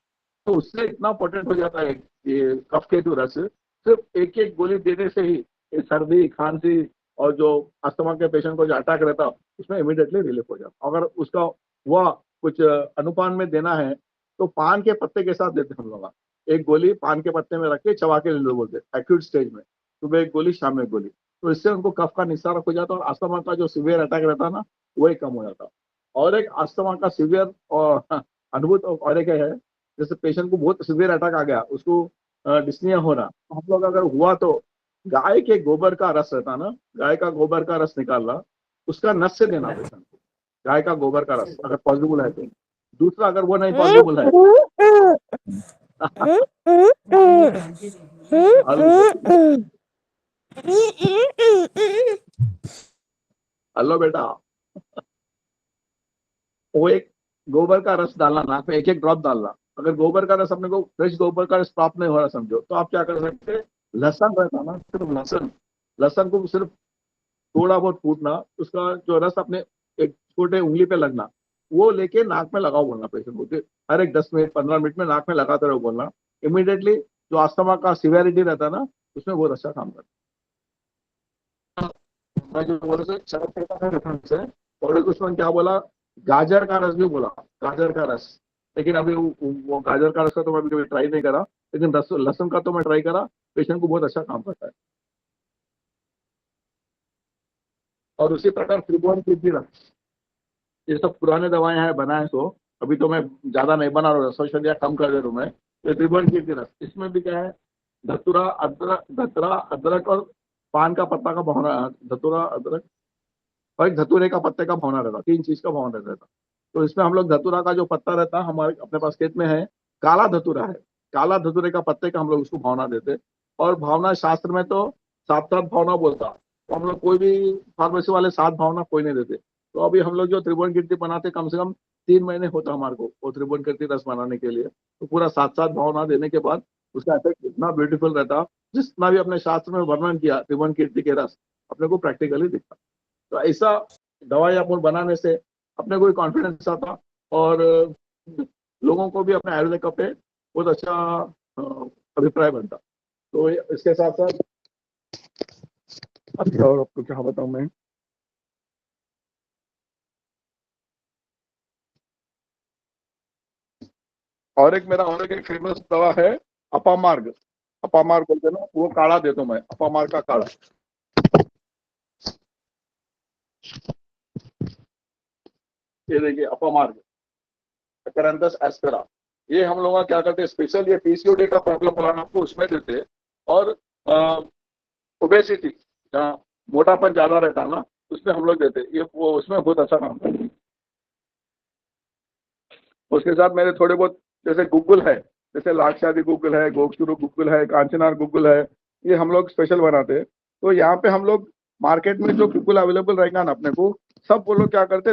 तो उससे इतना पोटेंट हो जाता है ये कफ केतु रस। सिर्फ एक एक गोली देने से ही ये सर्दी, खांसी और जो अस्थमा के पेशेंट को जो अटैक रहता उसमें इमीडिएटली रिलीफ हो जाता। अगर उसका वह कुछ अनुपान में देना है तो पान के पत्ते के साथ देते हम लोग। एक गोली पान के पत्ते में रख के चबा के ले लो बोलते, एक्यूट स्टेज में सुबह एक गोली शाम में एक गोली। तो इससे उनको कफ का निस्तार हो जाता और अस्थमा का जो सीवियर अटैक रहता ना वही कम हो जाता। और एक अस्थमा का सीवियर और अद्भुत और एक है, जैसे पेशेंट को बहुत सीवियर अटैक आ गया, उसको डिस्निया हो रहा, हम लोग अगर हुआ तो गाय के गोबर का रस रहता ना, गाय का गोबर का रस निकालना, उसका नस से देना पेशेंट को, गाय का गोबर का रस अगर पॉसिबल है तो। दूसरा अगर वो नहीं पॉसिबल है हेलो बेटा, वो एक गोबर का रस डालना नाक में, एक एक ड्रॉप डालना। अगर गोबर का रस अपने को फ्रेश गोबर का रस प्राप्त नहीं हो रहा समझो, तो आप क्या कर सकते हैं, लहसुन रहता ना, सिर्फ लहसुन, लहसुन को सिर्फ थोड़ा बहुत फूटना, उसका जो रस अपने एक छोटे उंगली पे लगना, वो लेके नाक में लगाओ बोलना पेशेंट को। हर एक 10 मिनट 15 मिनट में नाक में लगाते रहो बोलना। इमीडिएटली जो अस्थमा का सिवियरिटी रहता है ना उसमें बहुत अच्छा काम करता है। मैं जो बोल रहा था और उसमें क्या बोला, गाजर का रस भी बोला, गाजर का रस। लेकिन अभी वो गाजर का रस का तो मैं अभी कभी ट्राई नहीं करा, लेकिन लहसुन का तो मैं ट्राई करा, पेशेंट को बहुत अच्छा काम करता है। और उसी प्रकार त्रिभुवन कीर्ति रस, ये सब पुराने दवाएं हैं बनाए, तो अभी तो मैं ज्यादा नहीं बना रहा हूँ, औषधियाँ कम कर दे रहा हूँ मैं। तो त्रिभुवन कीर्ति रस, इसमें भी क्या है, धतूरा अदरक और पान का पत्ता का भौना, धतूरा अदरक और एक धतूरे का पत्ते का भौना रहता, 3 चीज का भौना रहता। तो इसमें हम लोग धतूरा का जो पत्ता रहता है हमारे अपने पास खेत में है, काला धतूरा है, काला धतूरे का पत्ते का हम लोग उसको भावना देते। और भावना शास्त्र में तो 7 भावना बोलता, तो हम लोग कोई भी फार्मेसी वाले 7 भावना कोई नहीं देते। तो अभी हम लोग जो त्रिभुवन कीर्ति बनाते कम से कम 3 महीने होता हमारे को वो त्रिभुवन कीर्ति रस बनाने के लिए। तो पूरा 7 भावना देने के बाद उसका इफेक्ट इतना ब्यूटीफुल रहता, जितना भी अपने शास्त्र में वर्णन किया त्रिभुवन कीर्ति के रस अपने को प्रैक्टिकली दिखता। तो ऐसा दवाई अपन बनाने से अपने को भी कॉन्फिडेंस आता और लोगों को भी अपने आयुर्वेद का पे बहुत अच्छा अभिप्राय बनता। तो इसके साथ साथ और आपको क्या बताऊं मैं, और एक मेरा और एक फेमस दवा है अपामार्ग, अपामार्ग बोलते ना, वो काढ़ा देता हूं मैं, अपामार्ग का काढ़ा। ये देखिए अपामार्ग, एकरंथस एस्पेरा, ये हम लोग क्या करते हैं स्पेशल, ये पीसीओडी का प्रॉब्लम बोला आपको उसमें देते हैं। और ओबेसिटी जहाँ मोटापन ज्यादा रहता है ना उसमें हम लोग देते हैं ये, वो उसमें बहुत अच्छा काम करते हैं। उसके साथ मेरे थोड़े बहुत जैसे गुग्गुल है, जैसे लाक्षादी गुग्गुल है, गोक्षुरु गुग्गुल है, कांचनार गुग्गुल है, ये हम लोग स्पेशल बनाते हैं। तो यहाँ पे हम लोग मार्केट में जो गुगल अवेलेबल रहेगा ना अपने को, सब वो लोग क्या करते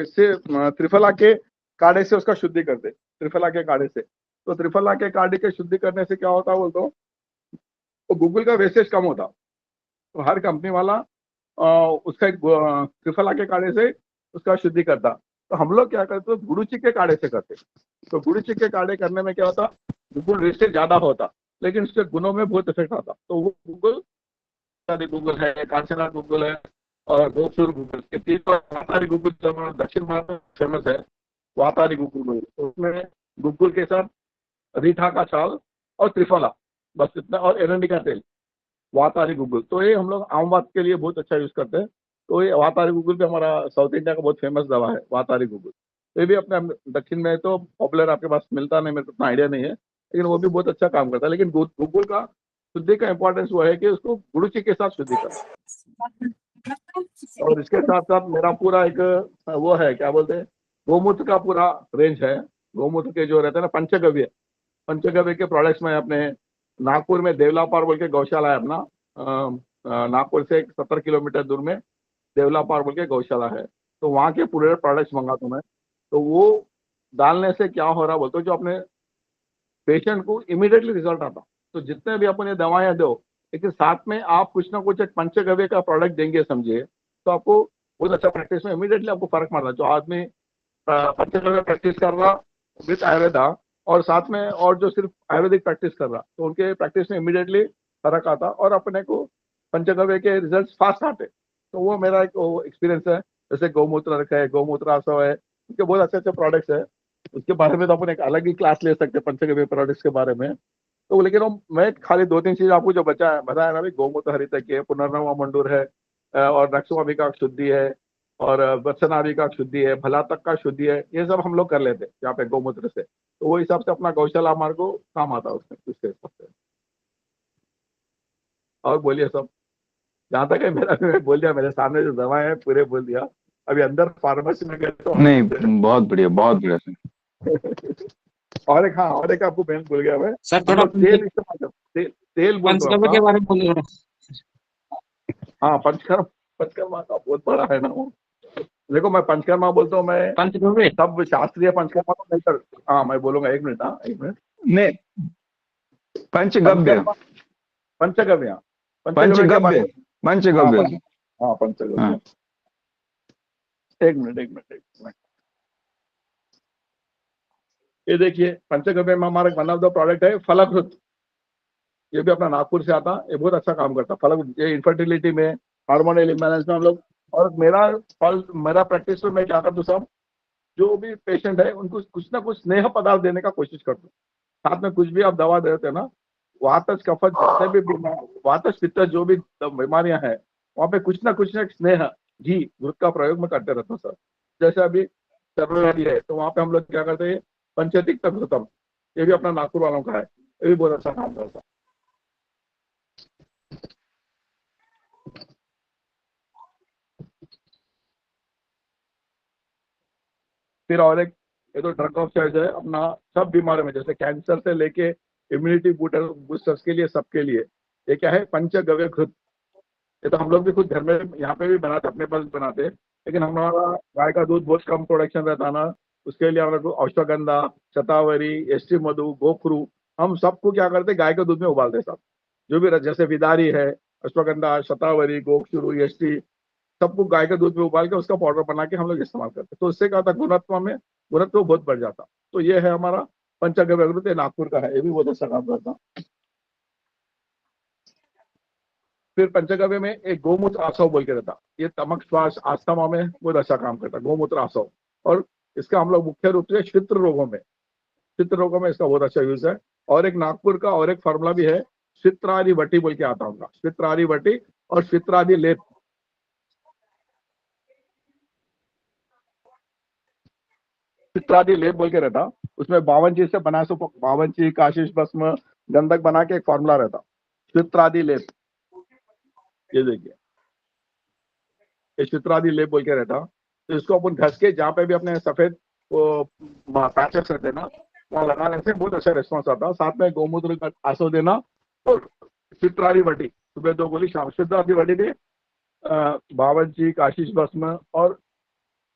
इससे त्रिफला के काढ़े से उसका शुद्धि करते, त्रिफला के काढ़े से। तो त्रिफला के काढ़े के शुद्धि करने से क्या होता है बोलते हो, तो गूगल का वेस्टेज कम होता। तो हर कंपनी वाला उसका त्रिफला के काढ़े से उसका शुद्धि करता। तो हम लोग क्या करते तो गुड़ुची के काढ़े से करते। तो गुड़ुची के काढ़े करने में क्या होता, गूगल वेस्टेज ज्यादा होता लेकिन उसके गुणों में बहुत इफेक्ट आता। तो वो गूगल है, कांचना गूगल है और गोसूर गूगल, ये तीन वातारी गूगल दक्षिण भारत में फेमस है। वातारी गूगल, तो उसमें गूगल के साथ रीठा का छाल और त्रिफला, बस इतना, और एरंडी का तेल, वातारी गूगल। तो ये हम लोग आम बात के लिए बहुत अच्छा यूज करते हैं। तो ये वातारी गूगल भी हमारा साउथ इंडिया का बहुत फेमस दवा है, वातारी गूगल। ये भी अपने दक्षिण में तो पॉपुलर आपके पास मिलता नहीं, मेरे को इतना आइडिया नहीं है, लेकिन वो भी बहुत अच्छा काम करता है। लेकिन गूगल का शुद्धि का इंपॉर्टेंस वो है कि उसको गुड़ुची के साथ शुद्धि करना। और इसके साथ साथ मेरा पूरा एक वो है, क्या बोलते हैं, गोमूत्र का पूरा रेंज है। गोमूत्र के जो रहते हैं ना पंचगव्य, पंचगव्य के प्रोडक्ट्स में अपने नागपुर में देवलापार बोल के गौशाला है अपना, नागपुर से 70 किलोमीटर दूर में देवलापार बोल के गौशाला है। तो वहाँ के पूरे प्रोडक्ट्स मंगाता हूँ मैं। तो वो डालने से क्या हो रहा बोलते, जो अपने पेशेंट को इमीडिएटली रिजल्ट आता। तो जितने भी अपन ये दवाएं दो, लेकिन साथ में आप कुछ ना कुछ एक पंचगव्य का प्रोडक्ट देंगे समझिए, तो आपको बहुत अच्छा प्रैक्टिस में इमीडिएटली आपको फर्क पड़ता है। जो आदमी पंचगव्य प्रैक्टिस कर रहा विथ आयुर्वेदा और साथ में और जो सिर्फ आयुर्वेदिक प्रैक्टिस कर रहा, तो उनके प्रैक्टिस में इमीडिएटली फर्क आता और अपने को पंचगव्य के रिजल्ट फास्ट आते। तो वो मेरा एक एक्सपीरियंस है। जैसे गौमूत्र रखा है, गौमूत्र आसव है, उनके बहुत अच्छे अच्छे प्रोडक्ट्स है। उसके बारे में तो अपन एक अलग ही क्लास ले सकते हैं पंचगव्य प्रोडक्ट्स के बारे में। तो लेकिन मैं खाली 2-3 चीज आपको जो बताया ना भाई, गौमूत्र हरित है, पुनर्नवा मंडूर है, और नक्सुमाभिका शुद्धि है, और वत्सनाभिका शुद्धि है, भलातक का शुद्धि है, ये सब हम लोग कर लेते हैं यहाँ पे गौमूत्र से। तो वो हिसाब से अपना गौशाला हमारे को काम आता है उसमें, उसके हिसाब से। और बोलिए सब, जहाँ तक है मेरा, मैं बोल दिया, मेरे सामने जो दवाएं है पूरे बोल दिया। अभी अंदर फार्मेसी में गए तो नहीं, बहुत बढ़िया, बहुत बढ़िया सर। और एक, हाँ, और एक आपको मैं भूल गया मैं, सर थोड़ा तेल इस्तेमाल करते, तेल बोल दो पंचगव्य के बारे में बोलिए। हाँ, पंचकर्मा का बहुत बड़ा है ना वो। देखो मैं पंचकर्मा बोलता हूँ, मैं पंचगव्य सब शास्त्रीय पंचकर्मा तो नहीं कर, हाँ मैं बोलूंगा, एक मिनट, हाँ एक मिनट। नहीं, पंचगव्य, पंचगव्य, पंचगव्य, पंचगव्य। हाँ पंचगव्य। हाँ। एक मिनट। ये देखिए, पंचगव्य में हमारा वन ऑफ द प्रोडक्ट है फलकृत। ये भी अपना नागपुर से आता, ये बहुत अच्छा काम करता फलकृत। ये इनफर्टिलिटी में, हार्मोनल इम्बैलेंस में हम लोग, और मेरा प्रैक्टिस में मैं क्या करता हूँ, सब जो भी पेशेंट है उनको कुछ ना कुछ स्नेह पदार्थ देने का कोशिश करता हूँ। साथ में कुछ भी आप दवा देते हैं ना, वातज कफज जितने भी वातज पित्त जो भी बीमारियां हैं, वहाँ पे कुछ ना कुछ स्नेह घी दूध का प्रयोग में करते रहता हूँ सर। जैसे अभी सर्वव्याधि है तो वहाँ पे हम लोग क्या करते हैं, पंचतिक्त घृतम, ये भी अपना नागपुर वालों का है, ये भी बहुत अच्छा काम करता है। फिर और एक, ये तो ड्रग ऑफ चॉइस है अपना सब बीमारियों में, जैसे कैंसर से लेके इम्यूनिटी बूस्टर्स के लिए, सबके लिए। ये क्या है, पंचगव्य घृत। ये तो हम लोग भी खुद घर में यहाँ पे भी बनाते, अपने पास बनाते हैं, लेकिन हमारा गाय का दूध बहुत कम प्रोडक्शन रहता है ना, उसके लिए हम लोग अश्वगंधा, शतावरी, एस्टी मधु, गोखरू, हम सबको क्या करते, गाय के दूध में उबालते सब। जो भी जैसे विदारी है, अश्वगंधा, शतावरी, गोखरू, एस्टी, सबको गाय के दूध में उबाल के उसका पाउडर बना के हम लोग इस्तेमाल करते। तो उससे क्या था, गुणत्व बहुत बढ़ जाता। तो ये है हमारा पंचगव्य घृत, नागपुर का है, ये भी बहुत अच्छा काम करता। फिर पंचगव्य में एक गोमूत्र आसव बोल के रहता, ये तमक श्वास आस्थमा में बहुत अच्छा काम करता, गोमूत्र आसव। और इसका हम लोग मुख्य रूप से छिद्र रोगों में इसका बहुत अच्छा यूज है। और एक नागपुर का और एक फार्मूला भी है, श्वित्रादि वटी बोल के आता होगा, श्वित्रादि वटी और श्वित्रादि लेप। श्वित्रादि लेप बोल के रहता, उसमें 52 चीज से बना, 52 चीज, काशीष भस्म, गंधक बना के एक फार्मूला रहता, श्वित्रादि लेप। ये देखिए, ये श्वित्रादि लेप बोल के रहता। तो इसको अपन घस के जहाँ पे भी अपने सफेद पैचेस रहते ना, वहाँ लगाने से बहुत अच्छा रिस्पॉन्स आता। साथ में गौमूत्र का आसो देना और श्वित्रादि वटी, सुबह 2 गोली, शाम शुद्ध आंटीबायोटिक है, बावर्ची, काशीश भस्म और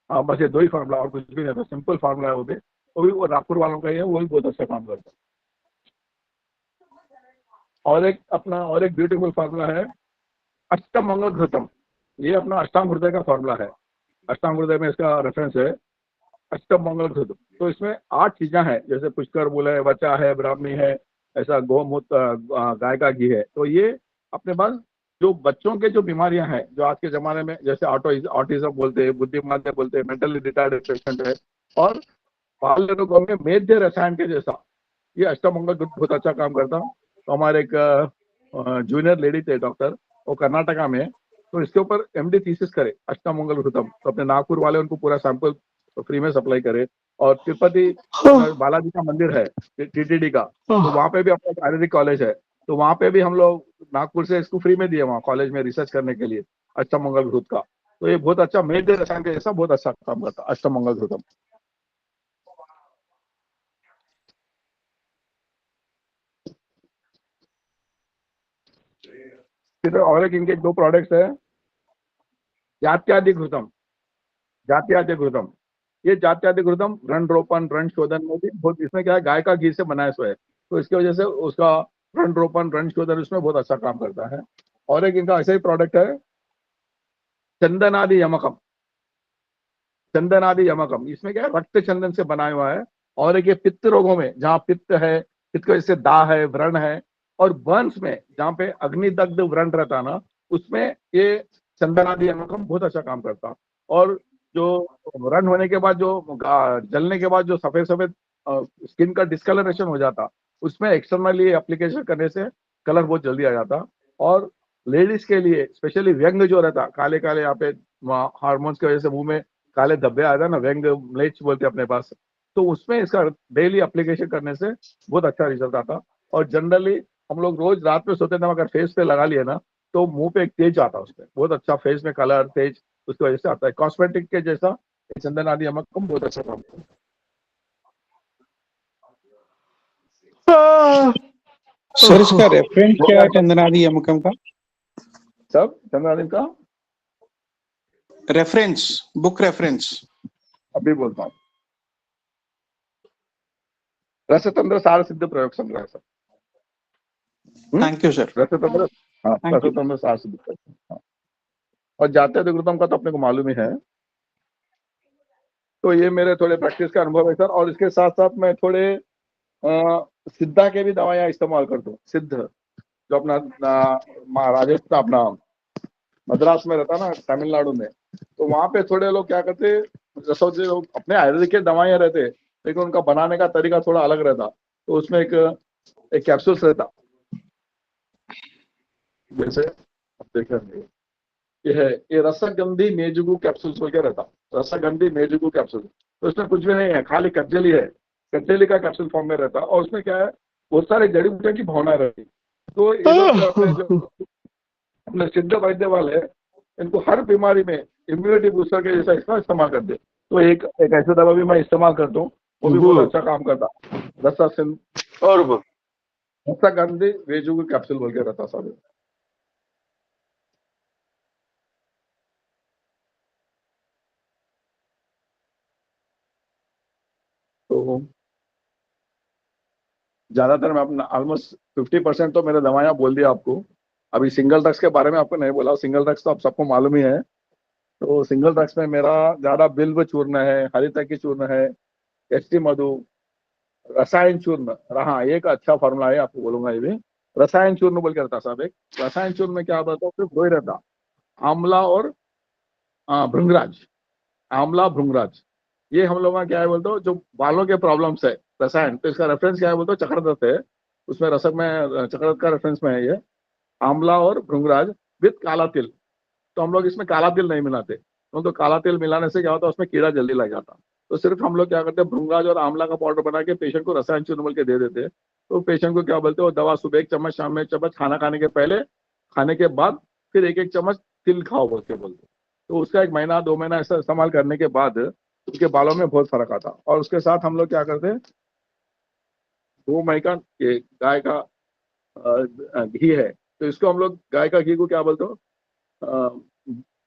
बस ये 2 ही फार्मूला, और कुछ भी नहीं था, सिंपल फार्मूला है वो भी वो रामपुर वालों का ही है, वो भी बहुत अच्छा काम करता है। और एक ब्यूटीफुल फार्मूला है अष्टमंगल घृतम, ये अपना अष्टांग हृदय का फार्मूला है, अष्टांग हृदय में इसका रेफरेंस है अष्टमंगल घृतम। तो इसमें 8 चीजें हैं, जैसे पुष्कर बोला है, वचा है, ब्राह्मी है, ऐसा गौमूत्र, गाय का घी है। तो ये अपने पास जो बच्चों के जो बीमारियां हैं, जो आज के जमाने में जैसे ऑटिज्म बोलते हैं, बुद्धिमांद्य बोलते हैं, मेंटली रिटार्डेड पेशेंट है, और बाल रोगों में मेद्य रसायन के जैसा ये अष्टमंगल घृत बहुत अच्छा काम करता। तो हमारे एक जूनियर लेडी थे डॉक्टर, वो कर्नाटका में, तो इसके ऊपर MD थीसिस करे अष्टमंगल घृतम, तो अपने नागपुर वाले उनको पूरा सैंपल फ्री में सप्लाई करे। और तिरुपति बालाजी का मंदिर है TTD का, तो वहाँ पे भी अपना आयुर्वेदिक कॉलेज है, तो वहाँ पे भी हम लोग नागपुर से इसको फ्री में दिए वहाँ कॉलेज में रिसर्च करने के लिए अष्टमंगल घृत का। तो ये बहुत अच्छा मेद्य रसायन के जैसा बहुत अच्छा काम करता अष्टमंगल घृतम। फिर और एक इनके 2 प्रोडक्ट्स है, जात्यादि घृतम, जात्यादि घृतम। ये जात्यादि घृतम व्रण रोपण, व्रण शोधन में भी बहुत, इसमें क्या है, गाय का घी से बनाया हुआ है, तो इसकी वजह से उसका व्रण रोपण, व्रण शोधन इसमें बहुत अच्छा काम करता है। और एक इनका ऐसा ही प्रोडक्ट है चंदनादि यमकम, चंदनादि यमकम, इसमें क्या है, रक्त चंदन से बनाया हुआ है। और एक ये पित्त रोगों में, जहाँ पित्त है, पित्त की वजह से दाह है, व्रण है, और बर्न्स में जहाँ पे अग्निदग्ध व्रण रहता ना, उसमें ये चंदनादि यमकम बहुत अच्छा काम करता। और जो व्रण होने के बाद जो जलने के बाद जो सफेद सफेद स्किन का डिस्कलरेशन हो जाता, उसमें एक्सटर्नली एप्लीकेशन करने से कलर बहुत जल्दी आ जाता। और लेडीज के लिए स्पेशली व्यंग जो रहता, काले काले यहाँ पे हार्मोन्स की वजह से मुंह में काले धब्बे आ जाए ना, व्यंग म्लेच्छ बोलते हैं अपने पास, तो उसमें इसका डेली एप्लीकेशन करने से बहुत अच्छा रिजल्ट आता। और जनरली हम लोग रोज रात में सोते थे, अगर फेस पे लगा लिए ना, तो मुंह पे एक तेज आता, उसमें बहुत अच्छा फेस में कलर तेज उसकी वजह से आता है, कॉस्मेटिक के जैसा चंदन आदि यमकम बहुत अच्छा काम करता है। सर इसका रेफरेंस क्या है चंदनादि यमकम का? सब चंदन आदि का रेफरेंस, बुक रेफरेंस अभी बोलता हूँ, रसतंत्र सार सिद्ध प्रयोग संग्रह सर। Thank you sir. रसतंत्र, हाँ, Thank you. रसतंत्र सार सिद्ध प्रयोग, हाँ। और जात्यादि घृतम का तो अपने को मालूम ही है। तो ये मेरे थोड़े प्रैक्टिस का अनुभव है सर। और इसके साथ साथ मैं थोड़े सिद्धा के भी दवाइयाँ इस्तेमाल करता हूँ। सिद्ध जो अपना राजस्थान, अपना मद्रास में रहता ना, तमिलनाडु में, तो वहां पे थोड़े लोग क्या करते, रसोई लोग अपने आयुर्वेदिक के दवाइयाँ रहते, लेकिन उनका बनाने का तरीका थोड़ा अलग रहता। तो उसमें एक कैप्सूल्स रहता, जैसे आप देख रहे हैं, ये रसगंधी मेजुगु कैप्सूल्स बोल के रहता, रसगंधी मेजुगु कैप्सूल। तो इसमें कुछ भी नहीं है, खाली कज्जली है, कज्जली का कैप्सूल फॉर्म में रहता। और उसमें क्या है, बहुत सारे जड़ी बूटियों की भावना रहती। तो ये लोग अपने जो अपने सिद्ध वैद्य वाले, इनको हर बीमारी में इम्यूनिटी बूस्टर के जैसा इसका इस्तेमाल करते। तो एक ऐसा दवा भी मैं इस्तेमाल करता हूँ, वो भी बहुत अच्छा काम करता, रसगंधी मेजुगु कैप्सूल बोल के रहता सब। तो ज्यादातर मैं अपना ऑलमोस्ट 50% तो मेरे दवाइयाँ बोल दिया आपको। अभी सिंगल ड्रग्स के बारे में आपको नहीं बोला, सिंगल ड्रग्स तो आप सबको मालूम ही है। तो सिंगल ड्रग्स में मेरा ज्यादा बिल्व चूर्ण है, हरितकी चूर्ण है, एचटी मधु, रसायन चूर्ण रहा, एक अच्छा फॉर्मूला है, आपको बोलूंगा ये भी। रसायन चूर्ण बोल के रहता साहब, एक रसायन चूर्ण में क्या होता है, सिर्फ 2 ही रहता, आंवला और भृंगराज, आंवला भृंगराज। ये हम लोग क्या है बोलते हो, जो बालों के प्रॉब्लम्स है, रसायन, तो इसका रेफरेंस क्या है बोलते हो, चक्रदत्त है, उसमें रसक में चक्रदत्त का रेफरेंस में है ये, आंवला और भृंगराज विद काला तिल। तो हम लोग इसमें काला तिल नहीं मिलाते, तो काला तिल मिलाने से क्या होता है, उसमें कीड़ा जल्दी लग जाता। तो सिर्फ हम लोग क्या करते हैं, भृंगराज और आंवला का पाउडर बना के पेशेंट को रसायन चूर्ण बोल के दे देते हैं। तो पेशेंट को क्या बोलते हैं, वो दवा सुबह 1 चम्मच, शाम में 1 चम्मच, खाना खाने के पहले, खाने के बाद फिर 1-1 चम्मच तिल खाओ बोल के बोलते। तो उसका 1 महीना 2 महीना ऐसा इस्तेमाल करने के बाद उसके बालों में बहुत फर्क आता। और उसके साथ हम लोग क्या करते हैं, 2 मई का गाय का घी है, तो इसको हम लोग गाय का घी को क्या बोलते हो,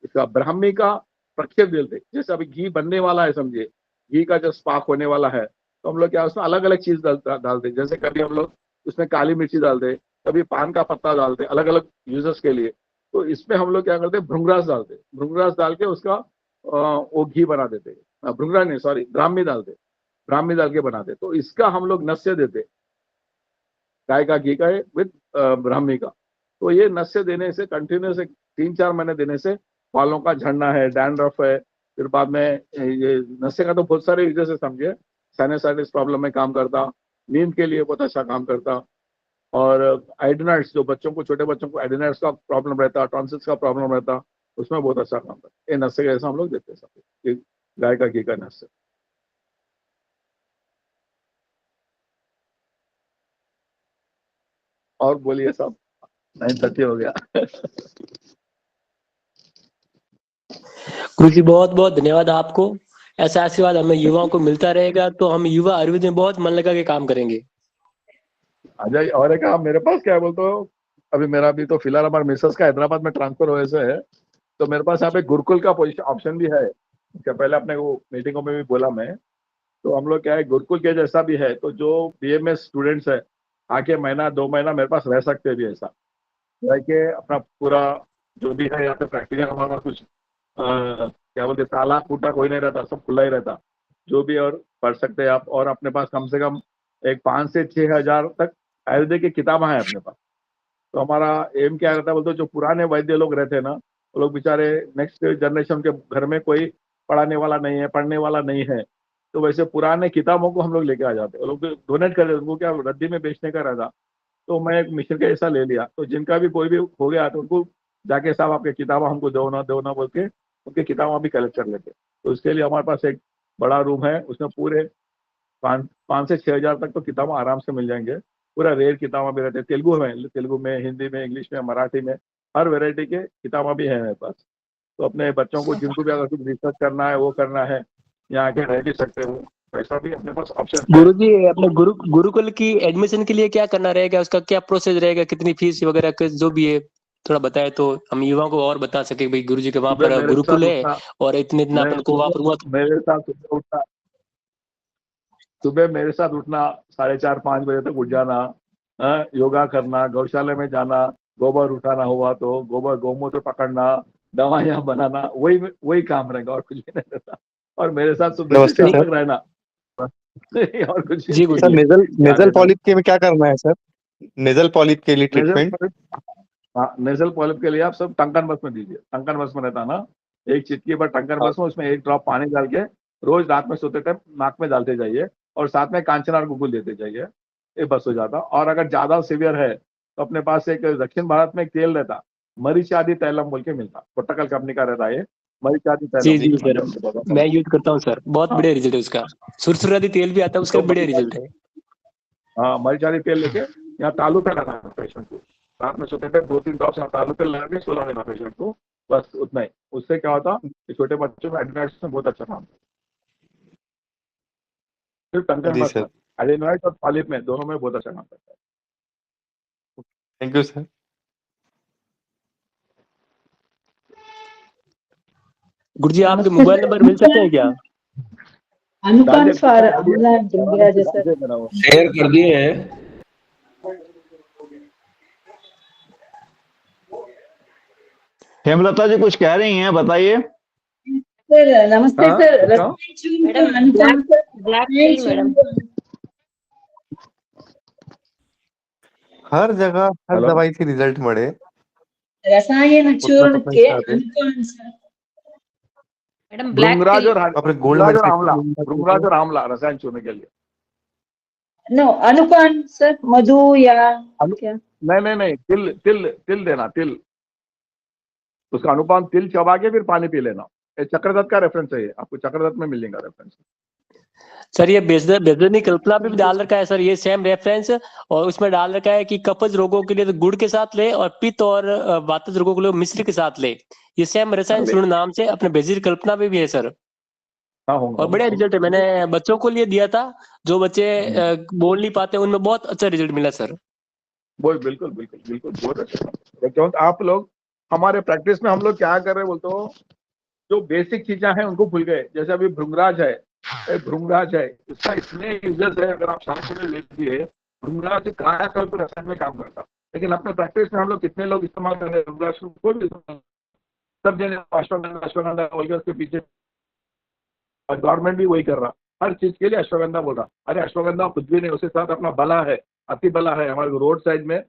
इसका ब्राह्मी का प्रक्षेप बोलते। जैसे अभी घी बनने वाला है, समझिए घी का जब स्पार्क होने वाला है, तो हम लोग क्या उसमें अलग अलग चीज डालते। जैसे कभी हम लोग उसमें काली मिर्ची डालते, कभी पान का पत्ता डालते, अलग अलग यूजर्स के लिए। तो इसमें हम लोग क्या करते, भृंगराज डालते, भृंगराज डाल के उसका वो घी बना देते। भृंगराज नहीं, सॉरी, ब्राह्मी डालते, ब्राह्मी डाल के बनाते। तो इसका हम लोग नस्य देते, गाय का घी का विद ब्राह्मी का। तो ये नस्य देने से कंटिन्यूस 3-4 महीने देने से बालों का झड़ना है, डैंड्रफ है, फिर बाद में ये नस्य का तो बहुत सारे यूजर्स से समझिए। साइनसाइटिस प्रॉब्लम में काम करता, नींद के लिए बहुत अच्छा काम करता, और आइडेनाइड्स, जो बच्चों को, छोटे बच्चों को आइडेनाइड्स का प्रॉब्लम रहता, टॉन्सिल्स का प्रॉब्लम रहता, उसमें बहुत अच्छा काम करता। ये नस्य का ऐसा हम लोग देते हैं सब, ये गाय का घी का नस्य। और बोलिए सब, 9:30 हो गया। गुरु जी बहुत बहुत धन्यवाद आपको। ऐसा आशीर्वाद हमें युवाओं को मिलता रहेगा तो हम युवा आयुर्वेद में बहुत मन लगा के काम करेंगे। अजय, और एक आप मेरे पास क्या बोलते हो, अभी मेरा भी तो फिलहाल हमारे मिसेस का हैदराबाद में ट्रांसफर हुए से है, तो मेरे पास यहाँ पे गुरुकुल का पोजीशन ऑप्शन भी है। क्या पहले अपने को मीटिंगों में भी बोला मैं, तो हम लोग क्या है, गुरुकुल के जैसा भी है, तो जो बीएमएस स्टूडेंट्स है आके महीना 2 महीना मेरे पास रह सकते भी, ऐसा रह के अपना पूरा जो भी है यहाँ पे प्रैक्टिकल हमारा कुछ क्या बोलते, ताला फूटा कोई नहीं रहता, सब खुला ही रहता, जो भी और पढ़ सकते हैं आप। और अपने पास कम से कम एक 5 से 6 हजार तक आयुर्वेद की किताबें हैं अपने पास। तो हमारा एम क्या रहता है बोलते, जो पुराने वैद्य लोग रहते हैं ना, वो लोग बेचारे नेक्स्ट जनरेशन के घर में कोई पढ़ाने वाला नहीं है, पढ़ने वाला नहीं है, तो वैसे पुराने किताबों को हम लोग लेके आ जाते हैं। वो लोग डोनेट कर देते, उनको क्या रद्दी में बेचने का रहता। तो मैं एक मिशन का ऐसा ले लिया, तो जिनका भी कोई भी हो गया तो उनको जाके साहब आपके किताबें हमको दो ना बोल के उनकी किताबें भी कलेक्ट कर लेते। तो इसके लिए हमारे पास एक बड़ा रूम है, उसमें पूरे 5 से 6 हजार तक तो किताबें आराम से मिल जाएंगे। पूरा रेयर किताबें भी रहते हैं, तेलुगु में, हिंदी में, इंग्लिश में, मराठी में, हर वेराइटी के किताबें भी है मेरे पास। तो अपने बच्चों को जिनको भी अगर कुछ रिसर्च करना है, वो करना है, यहाँ आके रह भी सकते हो, वैसा भी अपने पास ऑप्शन। गुरु जी अपने गुरुकुल की एडमिशन के लिए क्या करना रहेगा, उसका क्या प्रोसेस रहेगा, कितनी फीस वगैरह जो भी है थोड़ा बताए तो हम युवाओं को और बता सके भाई गुरु जी के वहां पर गुरुकुल है और इतने इतना अपन को वहां पर हुआ। मेरे साथ सुबह उठना, सुबह मेरे साथ उठना, 4:30-5 बजे तक उठ जाना, योगा करना, गौशाला में जाना, गोबर उठाना हुआ तो गोबर गौमूत्र पकड़ना, दवाइयाँ बनाना, वही काम रहेगा और कुछ भी नहीं रहता। और मेरे साथ सुबह से शाम तक रहना, और कुछ जी सर नेजल पॉलिप के में क्या करना है सर? नेजल पॉलिप के लिए ट्रीटमेंट? नेजल पॉलिप के लिए आप सब टंकन बस में दीजिए। टंकन बस में रहता ना, एक चिटकी पर टंकन बस में, उसमें 1 ड्रॉप पानी डाल के रोज रात में सोते टाइम नाक में डालते जाइए, और साथ में कांचना और गुगुल देते जाइए, ये बस हो जाता। और अगर ज्यादा सीवियर है तो अपने पास एक दक्षिण भारत में एक तेल रहता, मरीचादी तैलम बोल के मिलता, कोट्टकल कंपनी का रहता है मरीचादी जी जी तैलम। सर मैं यूज करता हूँ सर, बहुत बढ़िया रिजल्ट है उसका। सुरसुरादी तेल भी आता है उसका, बढ़िया रिजल्ट है। हाँ, मरीचादी तेल लेके यहाँ तालू पे लगाना पेशेंट को, रात में सोते टाइम 2-3 ड्रॉप्स यहाँ तालू पे लगा के सुला देना पेशेंट को, बस उतना ही। उससे क्या होता कि छोटे बच्चों में एडेनोइड्स में बहुत अच्छा काम, सिर्फ टंकन बस में, एडेनोइड्स और पॉलिप में, दोनों में बहुत अच्छा काम करता है। Thank you sir. गुरु जी आपके मोबाइल नंबर मिल सकते हैं क्या? अनुपान फॉर अमला जैसे शेयर कर दिए हैं। हेमलता जी कुछ कह रही हैं, बताइए। सर नमस्ते sir. Madam black tea madam, हर जगह हर दवाई से रिजल्ट મળે रसायन चूर्ण के अनुपान सर। मैडम ब्लैक भृंगराज टी और भृंगराज और आंवला रसायन चूर्ण के लिए। नो अनुपान सर, मधु या क्या? नहीं, तिल देना, तिल, उसका अनुपान तिल चबा के फिर पानी पी लेना। ये चक्रदत्त का रेफरेंस है, ये आपको चक्रदत्त में मिलेगा रेफरेंस। सर ये बेजनी कल्पना पे भी डाल रखा है सर, ये सेम रेफरेंस, और उसमें डाल रखा है कि कब्ज रोगों के लिए तो गुड़ के साथ ले, और पित्त और वातज रोगों के लिए मिश्री के साथ ले। ये सेम रसायन चूर्ण नाम से अपने बेजनी कल्पना पे भी है सर। और बढ़िया रिजल्ट है, मैंने बच्चों को लिए दिया था, जो बच्चे बोल नहीं पाते उनमें बहुत अच्छा रिजल्ट मिला सर। वो बिल्कुल बिल्कुल बिल्कुल बहुत अच्छा। क्यों आप लोग हमारे प्रैक्टिस में हम लोग क्या कर रहे हैं बोलते हो, जो बेसिक चीजें हैं उनको भूल गए। जैसे अभी भृंगराज है, भृंगराज है, इसका इतने यूजर्स है, अगर आप शास्त्र में देखिए भृंगराज कहाँ कर तो रसायन में काम करता, लेकिन अपने प्रैक्टिस में हम लोग कितने लोग इस्तेमाल कर रहे हैं भृंगराज को, कोई भी सब जने अश्वगंधा अश्वगंधा बोल के उसके पीछे, और गवर्नमेंट भी वही कर रहा, हर चीज के लिए अश्वगंधा बोल रहा। अरे अश्वगंधा कुछ भी नहीं, उसके साथ अपना बला है, अति बला है, हमारे रोड साइड में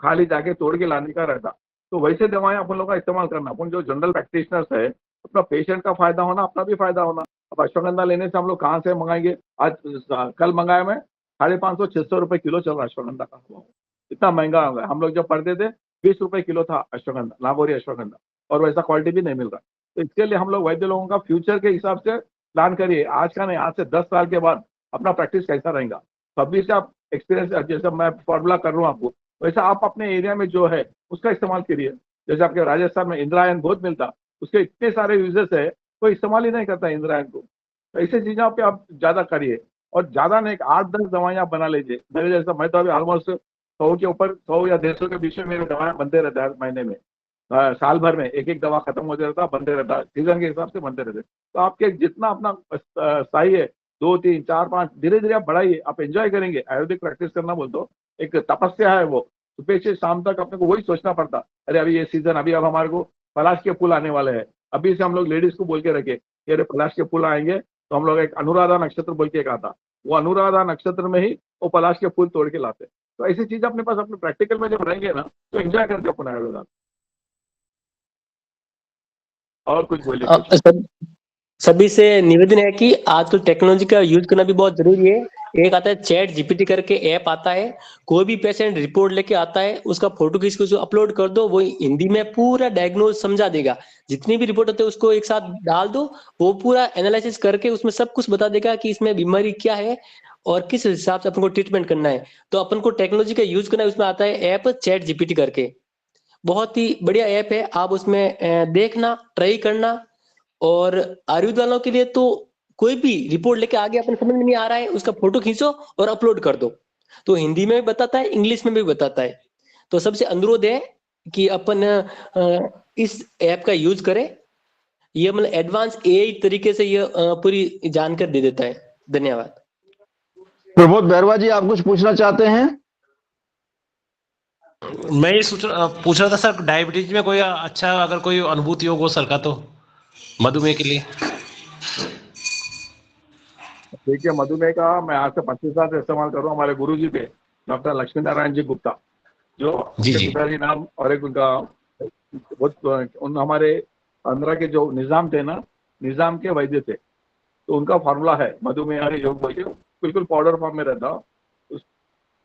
खाली जाके तोड़ के लाने का रहता। तो वैसे दवाएं अपन लोग का इस्तेमाल करना, अपन जो जनरल प्रैक्टिशनर्स है, अपना पेशेंट का फायदा होना, अपना भी फायदा होना। अब अश्वगंधा लेने से हम लोग कहाँ से मंगाएंगे? आज कल मंगाए मैं 550-600 रुपए किलो चल रहा अश्वगंधा का, इतना महंगा हो गया। हम लोग जब पढ़ते थे 20 रुपए किलो था अश्वगंधा, नागौरी अश्वगंधा, और वैसा क्वालिटी भी नहीं मिल रहा। तो इसके लिए हम लोग वैद्य लोगों का फ्यूचर के हिसाब से प्लान करिए, आज का नहीं, आज से 10 साल के बाद अपना प्रैक्टिस कैसा रहेगा। तो अभी से आप एक्सपीरियंस, जैसे मैं फॉर्मूला कर रहा हूँ आपको, वैसा आप अपने एरिया में जो है उसका इस्तेमाल करिए। जैसे आपके राजस्थान में इंद्रायण बहुत मिलता, उसके इतने सारे यूजर्स है, कोई इस्तेमाल ही नहीं करता इंद्रायण को। तो ऐसी चीजों पे आप ज्यादा करिए, और ज्यादा नहीं, 8-10 दवाएं आप बना लीजिए। मेरे जैसा मैं तो अभी ऑलमोस्ट 100 के ऊपर, 100 या 150 के बीच में मेरे दवाएं बनते रहते हैं हर महीने में। साल भर में एक एक दवा खत्म हो जाता, बनते रहता, सीजन के हिसाब से बनते रहते। तो आपके जितना अपना सही है, 2, 3, 4, 5 धीरे धीरे आप बढ़ाइए, आप एंजॉय करेंगे। आयुर्वेदिक प्रैक्टिस करना बोलते हो एक तपस्या है, वो सुबह से शाम तक अपने को वही सोचना पड़ता। अरे अभी ये सीजन, अभी अब हमारे को पलाश के फूल आने वाले हैं, अभी से हम लोग लेडीज को बोल के रखे कि अरे पलाश के फूल आएंगे, तो हम लोग एक अनुराधा नक्षत्र बोल के एक आता, वो अनुराधा नक्षत्र में ही वो पलाश के फूल तोड़ के लाते। तो ऐसी चीज अपने पास अपने प्रैक्टिकल में जब रहेंगे ना, तो एंजॉय करके अपन आयुर्वेदा। और कुछ बोलिए। सभी से निवेदन है कि आजकल टेक्नोलॉजी का यूज करना भी बहुत जरूरी है। एक आता है चैट जीपीटी करके ऐप आता है, कोई भी पेशेंट रिपोर्ट लेके आता है, उसका फोटो खींच के उसको अपलोड कर दो, वो हिंदी में पूरा डायग्नोज समझा देगा। जितनी भी रिपोर्ट होते हैं उसको एक साथ डाल दो, वो पूरा एनालिसिस करके उसमें सब कुछ बता देगा कि इसमें बीमारी क्या है और किस हिसाब से अपन को ट्रीटमेंट करना है। तो अपन को टेक्नोलॉजी का यूज करना है, उसमें आता है ऐप चैट जीपीटी करके, बहुत ही बढ़िया ऐप है। आप उसमें देखना, ट्राई करना। और आयुर्वेद वालों के लिए तो कोई भी रिपोर्ट लेके आगे अपन समझ में नहीं आ रहा है, उसका फोटो खींचो और अपलोड कर दो, तो हिंदी में भी बताता है, इंग्लिश में भी बताता है। तो सबसे अनुरोध है कि अपन इस ऐप का यूज करें। ये मतलब एडवांस एआई तरीके से ये पूरी जानकारी दे देता है। धन्यवाद। प्रमोद बैरवा जी, आप कुछ पूछना चाहते हैं? मैं ये पूछ रहा था सर, डायबिटीज में कोई अच्छा अगर कोई अनुभूति हो सर का, तो मधुमेह के लिए। देखिए मधुमेह का मैं आज से 25 साल से इस्तेमाल कर रहा हूँ। हमारे गुरु जी थे डॉक्टर लक्ष्मी नारायण जी गुप्ता, जो जी। पिताजी नाम, और एक उनका उन हमारे आंध्रा के जो निजाम थे ना, निजाम के वैद्य थे। तो उनका फार्मूला है मधुमेह योग बोल के, बिल्कुल पाउडर फॉर्म में रहता,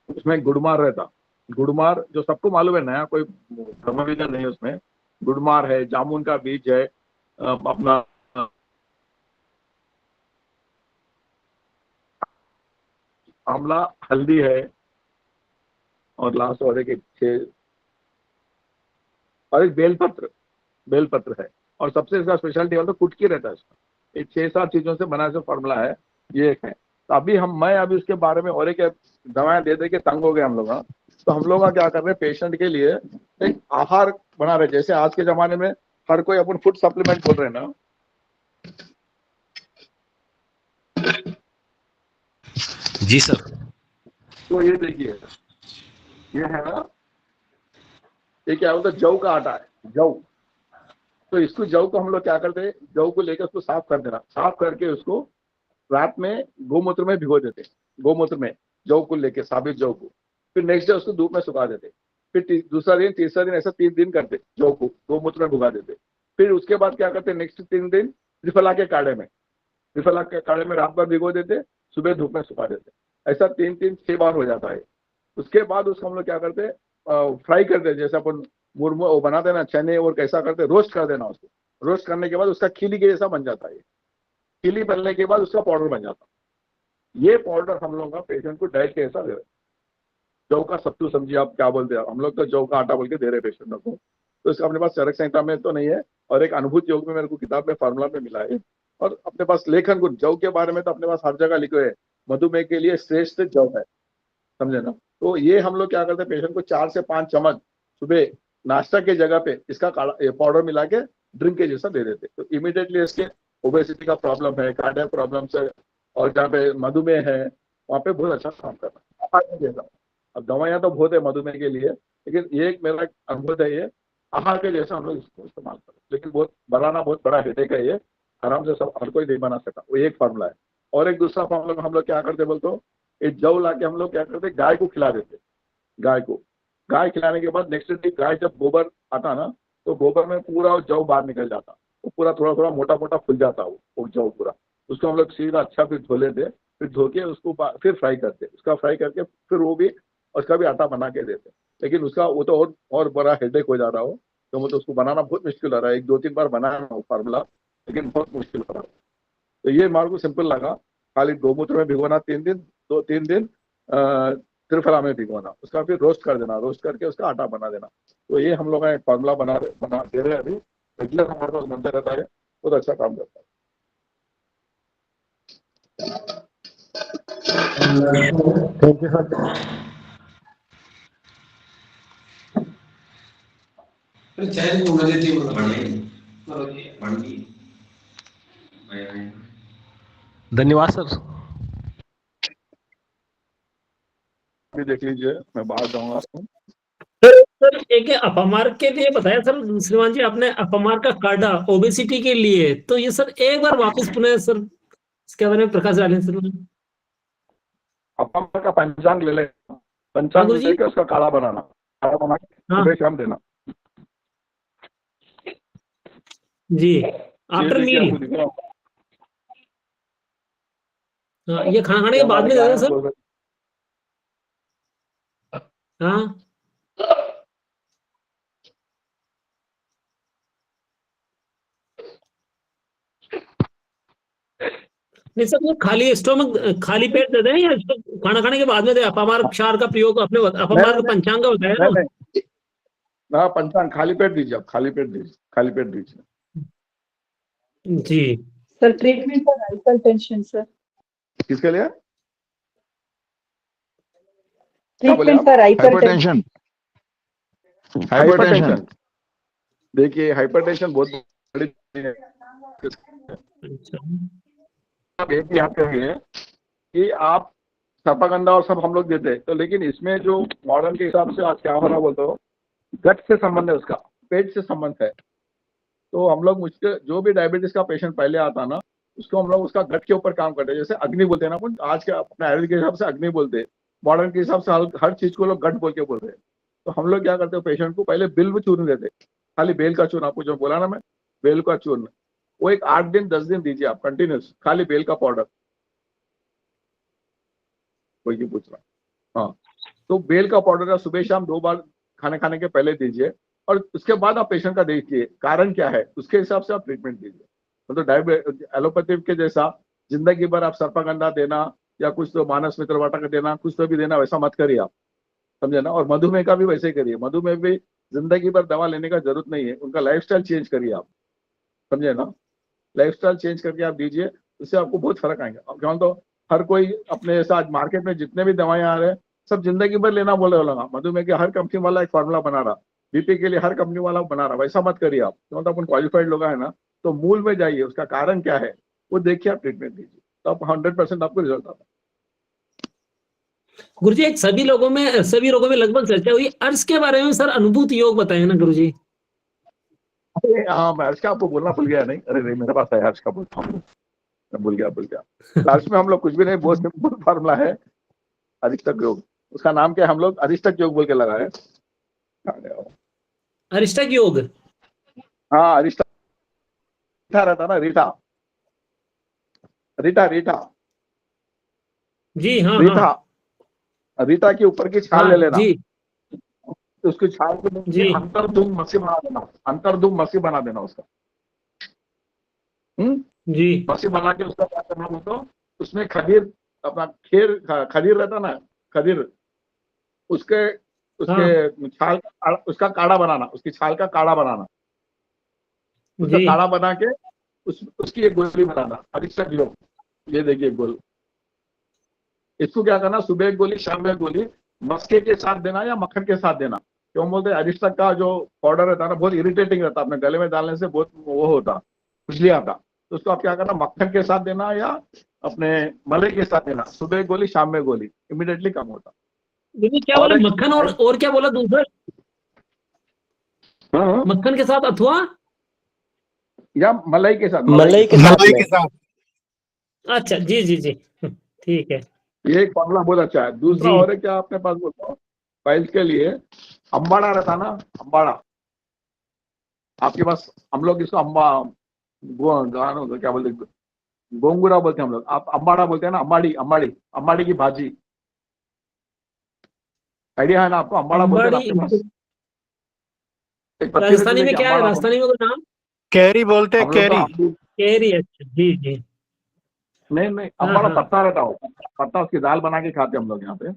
उसमें गुड़मार रहता। गुड़मार जो सबको मालूम है, नया कोई ब्रह्मविद्या नहीं है उसमें। गुड़मार है, जामुन का बीज है, अपना आंवला, हल्दी है, और लास्ट और एक बेलपत्र, बेलपत्र है। और सबसे इसका स्पेशलिटी वाला तो कुटकी रहता है इसका। ये 6-7 चीजों से बना फार्मूला है, ये एक है। तो अभी मैं अभी उसके बारे में और एक दवाएं दे के तंग हो गए हम लोग। तो हम लोग क्या कर रहे हैं, पेशेंट के लिए एक आहार बना रहे। जैसे आज के जमाने में हर कोई अपन फूड सप्लीमेंट बोल रहे हैं ना, जी सर। तो ये देखिए, ये है ना, ये क्या होता है, जौ का आटा है, जौ। तो इसको जौ को हम लोग क्या करते हैं, जौ को लेकर उसको साफ कर देना, साफ करके उसको रात में गोमूत्र में भिगो देते, गोमूत्र में जौ को लेके, साबित जौ को। फिर नेक्स्ट डे उसको धूप में सुखा देते। फिर दूसरा दिन, तीसरा दिन, ऐसा 3 दिन करते, जौ को गोमूत्र में भुगा देते। फिर उसके बाद क्या करते, नेक्स्ट 3 दिन त्रिफला के काढ़े में, त्रिफला के काढ़े में रात भर भिगो देते, सुबह धूप में सुखा देते। ऐसा 3-6 बार हो जाता है। उसके बाद उसको हम लोग क्या करते, फ्राई करते, जैसे अपन मुर्मू वो बना देना चने, और कैसा करते, रोस्ट कर देना उसको। रोस्ट करने के बाद उसका खिली के जैसा बन जाता है। खिली बनने के बाद उसका पाउडर बन जाता है। ये पाउडर हम लोग का पेशेंट को डाइट के ऐसा दे रहे, जौ का सत्तू समझिए आप क्या बोलते हैं, हम लोग तो जौ का आटा बोल के दे रहे पेशेंटों को। तो इसका अपने पास चरक संहिता में तो नहीं है, और एक अनुभूत योग में मेरे को किताब में फार्मूला में मिला है। और अपने पास लेखन को जौ के बारे में तो अपने पास हर जगह लिखे है, मधुमेह के लिए श्रेष्ठ जौ है। समझे ना। तो ये हम लोग क्या करते हैं, पेशेंट को 4 से 5 चम्मच सुबह नाश्ता के जगह पे इसका पाउडर मिला के ड्रिंक के जैसा दे देते। तो इमीडिएटली इसके ओबेसिटी का प्रॉब्लम है, कार्डियक प्रॉब्लम है, और जहाँ पे मधुमेह है वहाँ पे बहुत अच्छा काम कर रहा है। अब दवाइयाँ तो बहुत है मधुमेह के लिए, लेकिन ये एक मेरा अनुभव है, ये आहार के जैसा हम लोग इसको इस्तेमाल करें। लेकिन बनाना बहुत बड़ा हेडेक है, ये आराम से सब हर कोई नहीं बना सका। वो एक फार्मूला है। और एक दूसरा फार्मूला हम लोग क्या करते बोलते हो, एक जव ला के हम लोग क्या करते, गाय को खिला देते। गाय खिलाने के बाद नेक्स्ट डे गाय जब गोबर आता ना, तो गोबर में पूरा जव बाहर निकल जाता, वो पूरा थोड़ा थोड़ा मोटा मोटा फुल जाता वो जव पूरा। उसको हम लोग सीधा अच्छा फिर धो लेते, फिर धो के उसको फिर फ्राई करते, उसका फ्राई करके फिर वो भी उसका भी आटा बना के देते। लेकिन उसका वो तो और बड़ा हेडेक हो जा रहा हो, तो वो तो उसको बनाना बहुत मुश्किल हो रहा है। 1-2-3 बार बनाया वो फार्मूला, लेकिन बहुत मुश्किल हो रहा है। तो ये मार्ग को सिंपल लगा, खाली गोमूत्र में भिगोना 3 दिन, 2-3 दिन त्रिफला में भिगोना, उसका फिर रोस्ट कर देना, रोस्ट करके उसका आटा बना देना। तो ये हम लोग एक फार्मूला बना दे रहे हैं अभी, रेगुलर हमारे पास बनता रहता है, बहुत अच्छा काम करता है। Thank you sir. धन्यवाद सर। अभी देख लीजिए, मैं बाहर जाऊंगा। सर एक अपमार्ग के लिए बताया सर श्रीमान जी आपने, अपमार्ग का काढ़ा ओबेसिटी के लिए, तो ये सर एक बार वापस पुनः सर इसके बारे में प्रकाश डालें सर। अपमार्ग का पंचांग ले लेना, पंचांग लेकर उसका काढ़ा बना के सुबह शाम देना जी, आफ्टर मील। ये खाना खाने के बाद में देना सर। हाँ नहीं सर, वो खाली स्टोमक खाली पेट दे दें या खाना खाने के बाद में दे? अपमार्ग क्षार का प्रयोग अपने अपमार्ग पंचांग का बताया ना, पंचांग खाली पेट दीजिए, आप खाली पेट दीजिए जी। Sir treatment for hypertension sir, किसके लिए? Treatment for hypertension. हाइपरटेंशन देखिए, हाइपरटेंशन बहुत बड़ी है। आप एक याद करिए कि आप सर्पगंधा और सब हम लोग देते हैं, तो लेकिन इसमें जो मॉडर्न के हिसाब से आज क्या हो रहा बोलते हो, गट से संबंध है, उसका पेट से संबंध है। तो हम लोग मुझके जो भी डायबिटीज का पेशेंट पहले आता ना, उसको हम लोग उसका गट के ऊपर काम करते हैं। जैसे अग्नि बोलते हैं ना अपन, आज के अपने आयुर्वेद के हिसाब से अग्नि बोलते हैं, मॉडर्न के हिसाब से हर चीज को लोग गट बोल के बोलते हैं। तो हम लोग क्या करते हैं, पेशेंट को पहले बिल्व चूर्ण देते, खाली बेल का चूर्ण, आपको जो बोला ना मैं, बेल का चूर्ण, वो एक 8 दिन 10 दिन दीजिए आप कंटिन्यूस, खाली बेल का पाउडर। कोई भी पूछ रहा, हाँ, तो बेल का पाउडर सुबह शाम 2 बार खाने के पहले दीजिए, और उसके बाद आप पेशेंट का देखिए कारण क्या है, उसके हिसाब से आप ट्रीटमेंट दीजिए। तो डायबिटीज एलोपैथी के जैसा जिंदगी भर आप सर्पगंधा देना या कुछ तो मानस मित्र वाटा का देना, कुछ तो भी देना, वैसा मत करिए आप, समझे ना। और मधुमेह का भी वैसे ही करिए, मधुमेह भी जिंदगी भर दवा लेने का जरूरत नहीं है, उनका लाइफस्टाइल चेंज करिए आप, समझे ना। लाइफस्टाइल चेंज करके आप दीजिए, उससे आपको बहुत फर्क आएगा। क्यों तो हर कोई अपने साथ मार्केट में जितने भी दवाएं आ रहे हैं सब जिंदगी भर लेना बोले लगा। मधुमेह के हर कंपनी वाला एक फार्मूला बना रहा, बीपी के लिए हर कंपनी वाला बना रहा, वैसा मत करिए आप। क्यों तो अपन क्वालिफाइड लोग है ना, तो मूल में जाइए, उसका कारण क्या है वो देखिए, आप ट्रीटमेंट दीजिए, तो आप 100% आपको रिजल्ट आता है। गुरुजी एक सभी रोगों में लगभग चर्चा हुई, अर्श के बारे में सर अनुभूति योग बताएं ना गुरुजी। अरे हाँ, मैं अर्श का आपको बोलना भूल गया। नहीं, अरे नहीं, मेरे पास है अर्श का, बोलता हूँ, मैं भूल गया। अर्श में हम लोग कुछ भी नहीं, बहुत सिंपल फार्मूला है, अरिष्टक योग, उसका नाम क्या है, हम लोग अरिष्टक योग बोल के लगाए। अरिष्टक योग, हाँ, अरिष्टक रहता ना, रीठा जी, हाँ रीठा के ऊपर की छाल ले लेना जी, उसकी छाल को अंतर्धूम मसी बना देना उसका। जी, मसी बना के उसका क्या करना, तो उसमें खदीर, अपना खदीर रहता ना, खदीर, उसके छाल उसका काढ़ा बनाना, उसकी छाल का काढ़ा बनाना, उसका काढ़ा बना के उसकी एक गोली बनाना, अरिष्टक योग। ये देखिए गोल, इसको क्या करना, सुबह एक गोली शाम में एक गोली मस्के के साथ देना या मक्खन के साथ देना। क्यों बोलते हैं, अरिस्टक का जो पाउडर रहता है ना बहुत इरिटेटिंग रहता है, अपने गले में डालने से बहुत वो होता, खुजली आता। तो उसको आप क्या करना, मक्खन के साथ देना या अपने मलाई के साथ देना, सुबह एक गोली शाम में गोली, इमीडिएटली कम होता। ये क्या बोला, मक्खन और क्या बोला दूसरा? हाँ, मक्खन के साथ अथवा या मलाई के साथ, मलाई के साथ अच्छा जी जी जी ठीक है। ये एक फॉर्मूला बहुत अच्छा है। दूसरा जी। और है क्या अपने पास बोलता हूँ फाइल्स के लिए, अम्बाड़ा रहता ना, अम्बाड़ा आपके पास, हम लोग इसको क्या बोलते, गोंगुरा बोलते हैं हम लोग, आप अम्बाड़ा बोलते हैं ना, अम्बाड़ी अम्बाड़ी अम्बाड़ी की भाजी, आइडिया है ना आपको? अम्बाड़ा बोलते हैं ना आपके पास? एक पत्ती राजस्थानी रहती में है, क्या है, अम्बाड़ा राजस्थानी में कोई नाम? कैरी बोलते हैं, हम लोग कैरी। तो केरी, अच्छा जी जी। नहीं हाँ, अम्बाड़ा हाँ। पत्ता रहता हो, पत्ता उसकी दाल बना के खाते हैं हम लोग यहाँ पे।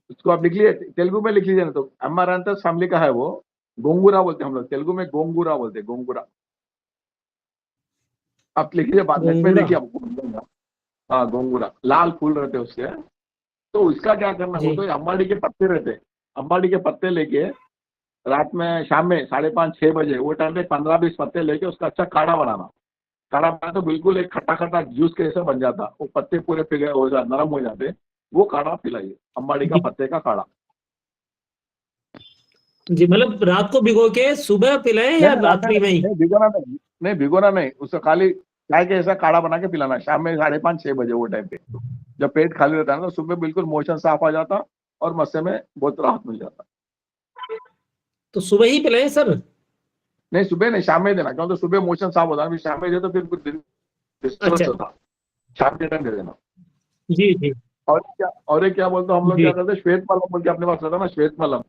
उसको आप लिख लीजिए, तेलुगु में लिख लीजिए ना, तो अम्मारंथस फैमिली का है वो, गोंगुरा बोलते हैं हम लोग, तेलुगु में गोंगुरा बोलते हैं, गोंगुरा। आप लिख लीजिए, बाद नेट में गोंगुरा। देखिए आपको। हाँ गोंगुरा, लाल फूल रहते हैं उसके। तो उसका क्या करना, जी। वो तो अम्बाड़ी के पत्ते रहते हैं, अम्बाड़ी के पत्ते लेके रात में शाम में 5:30-6 बजे वो टाइम पे 15-20 पत्ते लेके उसका अच्छा काढ़ा बनाना। काढ़ा बना तो बिल्कुल एक खट्टा खट्टा जूस के जैसा बन जाता, वो पत्ते पूरे पिघले हो जाते, नरम हो जाते, वो काढ़ा पिलाइए, अम्बाड़ी का जी। पत्ते का काढ़ा। जी, मतलब रात को भिगो के सुबह पिलाएं या रात्रि में ही? नहीं भिगोना नहीं, नहीं भिगोना नहीं, उसको खाली चाय के जैसा काढ़ा बना के पिलाना शाम में 5:30-6 बजे वो टाइम पे, जब पेट खाली रहता है ना, तो सुबह बिल्कुल मोशन साफ आ जाता और मस्से में बहुत राहत मिल जाता। तो सुबह ही पिलाएं सर? नहीं सुबह नहीं, शाम में देना, क्यों तो सुबह मोशन साफ होता है, फिर शाम में दे तो फिर कुछ दिन डिस्टर्ब अच्छा। होता, शाम के टाइम दे देना। जी जी और एक क्या बोलते हैं हम लोग, जी। क्या करते हैं, श्वेत मलम बोल के अपने पास रहता है ना, श्वेत मलम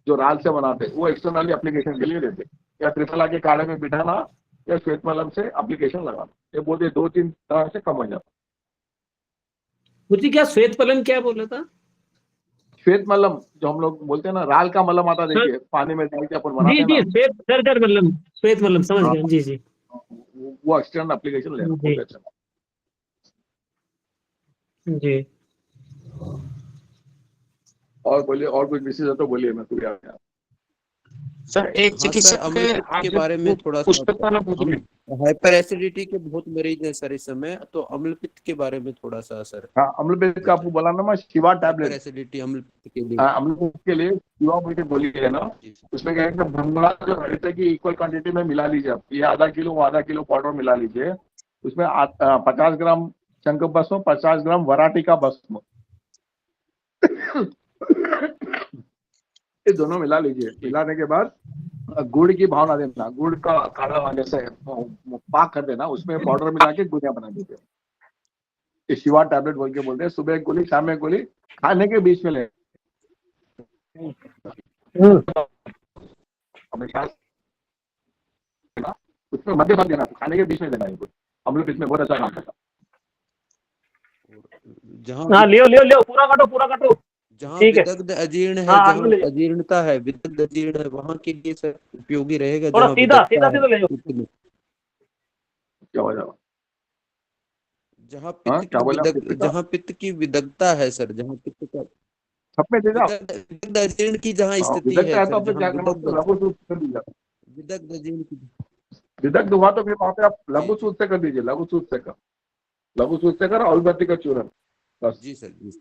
जो राल से बनाते हैं, वो एक्सटर्नली एप्लीकेशन के लिए देते, या त्रिफला के काढ़े में बिठाना या श्वेत मलम से एप्लीकेशन लगाना, ये बोलते 2-3 तरह से कम हो जाता। मुझे क्या श्वेत पलन क्या बोला था? श्वेत मलम जो हम लोग बोलते हैं ना, राल का मलम आता, देखिए पानी में डाल के अपन बनाते जी हैं जी, ना, श्वेत सर मतलब श्वेत मतलब समझ हाँ, गया। जी जी वो एक्सटर्नल एप्लीकेशन लेना जी बहुत अच्छा। जी। और बोलिए, और कुछ विशेष है तो बोलिए, मैं पूरी आ गया। सर एक चिकित्सक के बारे में थोड़ा सा, हाइपर एसिडिटी के बहुत मरीज हैं सर इस समय, तो अम्ल पित्त के बारे में थोड़ा सा सर। हाँ अम्ल पित्त का आपको बोला ना मैं, शिवा टैबलेट एसिडिटी अम्ल पित्त के लिए। हाँ, अम्ल पित्त के लिए शिवा बोल के गोली है ना, उसमें क्या है कि भंगड़ा जो रहता है कि इक्वल क्वांटिटी में मिला लीजिए आप, ये आधा किलो वो आधा किलो पाउडर मिला लीजिए, उसमें 50 ग्राम शंख भस्म, 50 ग्राम वराटी का भस्म ये दोनों मिला लीजिए। मिलाने के बाद गुड़ की भावना देना, गुड़ का काढ़ा जैसे पाक कर देना, उसमें पाउडर मिला के गुड़िया बना दीजिए। ये शिवा टैबलेट बोल के बोलते हैं, सुबह एक गोली शाम में एक गोली, खाने के बीच में ले हमेशा, उसमें मध्य भाग देना, खाने के बीच में देना, अम्ल पित्त में बहुत अच्छा काम करता। हाँ लियो पूरा काटो। जहाँ ठीक है। विदग्ध अजीर्ण है, हाँ, जहाँ आगे ले जाओ। अजीर्णता है, विदग्ध अजीर्ण है, वहाँ के लिए सर उपयोगी रहेगा। थोड़ा जहाँ सीधा विदग्धता है, ले जाओ। क्या हो जाएगा? जहाँ हाँ, पित्त क्या की बोले आप? जहाँ पित्त की विदग्धता है सर, जहाँ पित्त का सब में दे जाओ। विदग्ध अजीर्ण की जहाँ स्थिति विदग्ध है है तो सर, आपने क्या जहाँ करना, लघु सूत्र से कर दीजिए। विदग्ध अजीर्ण की। विदग्ध हुआ तो फिर वहां पे आप लघु सूत्र से कर दीजिए, लघु सूत्र से कर औषधि का चूर्ण बस। जी सर जी।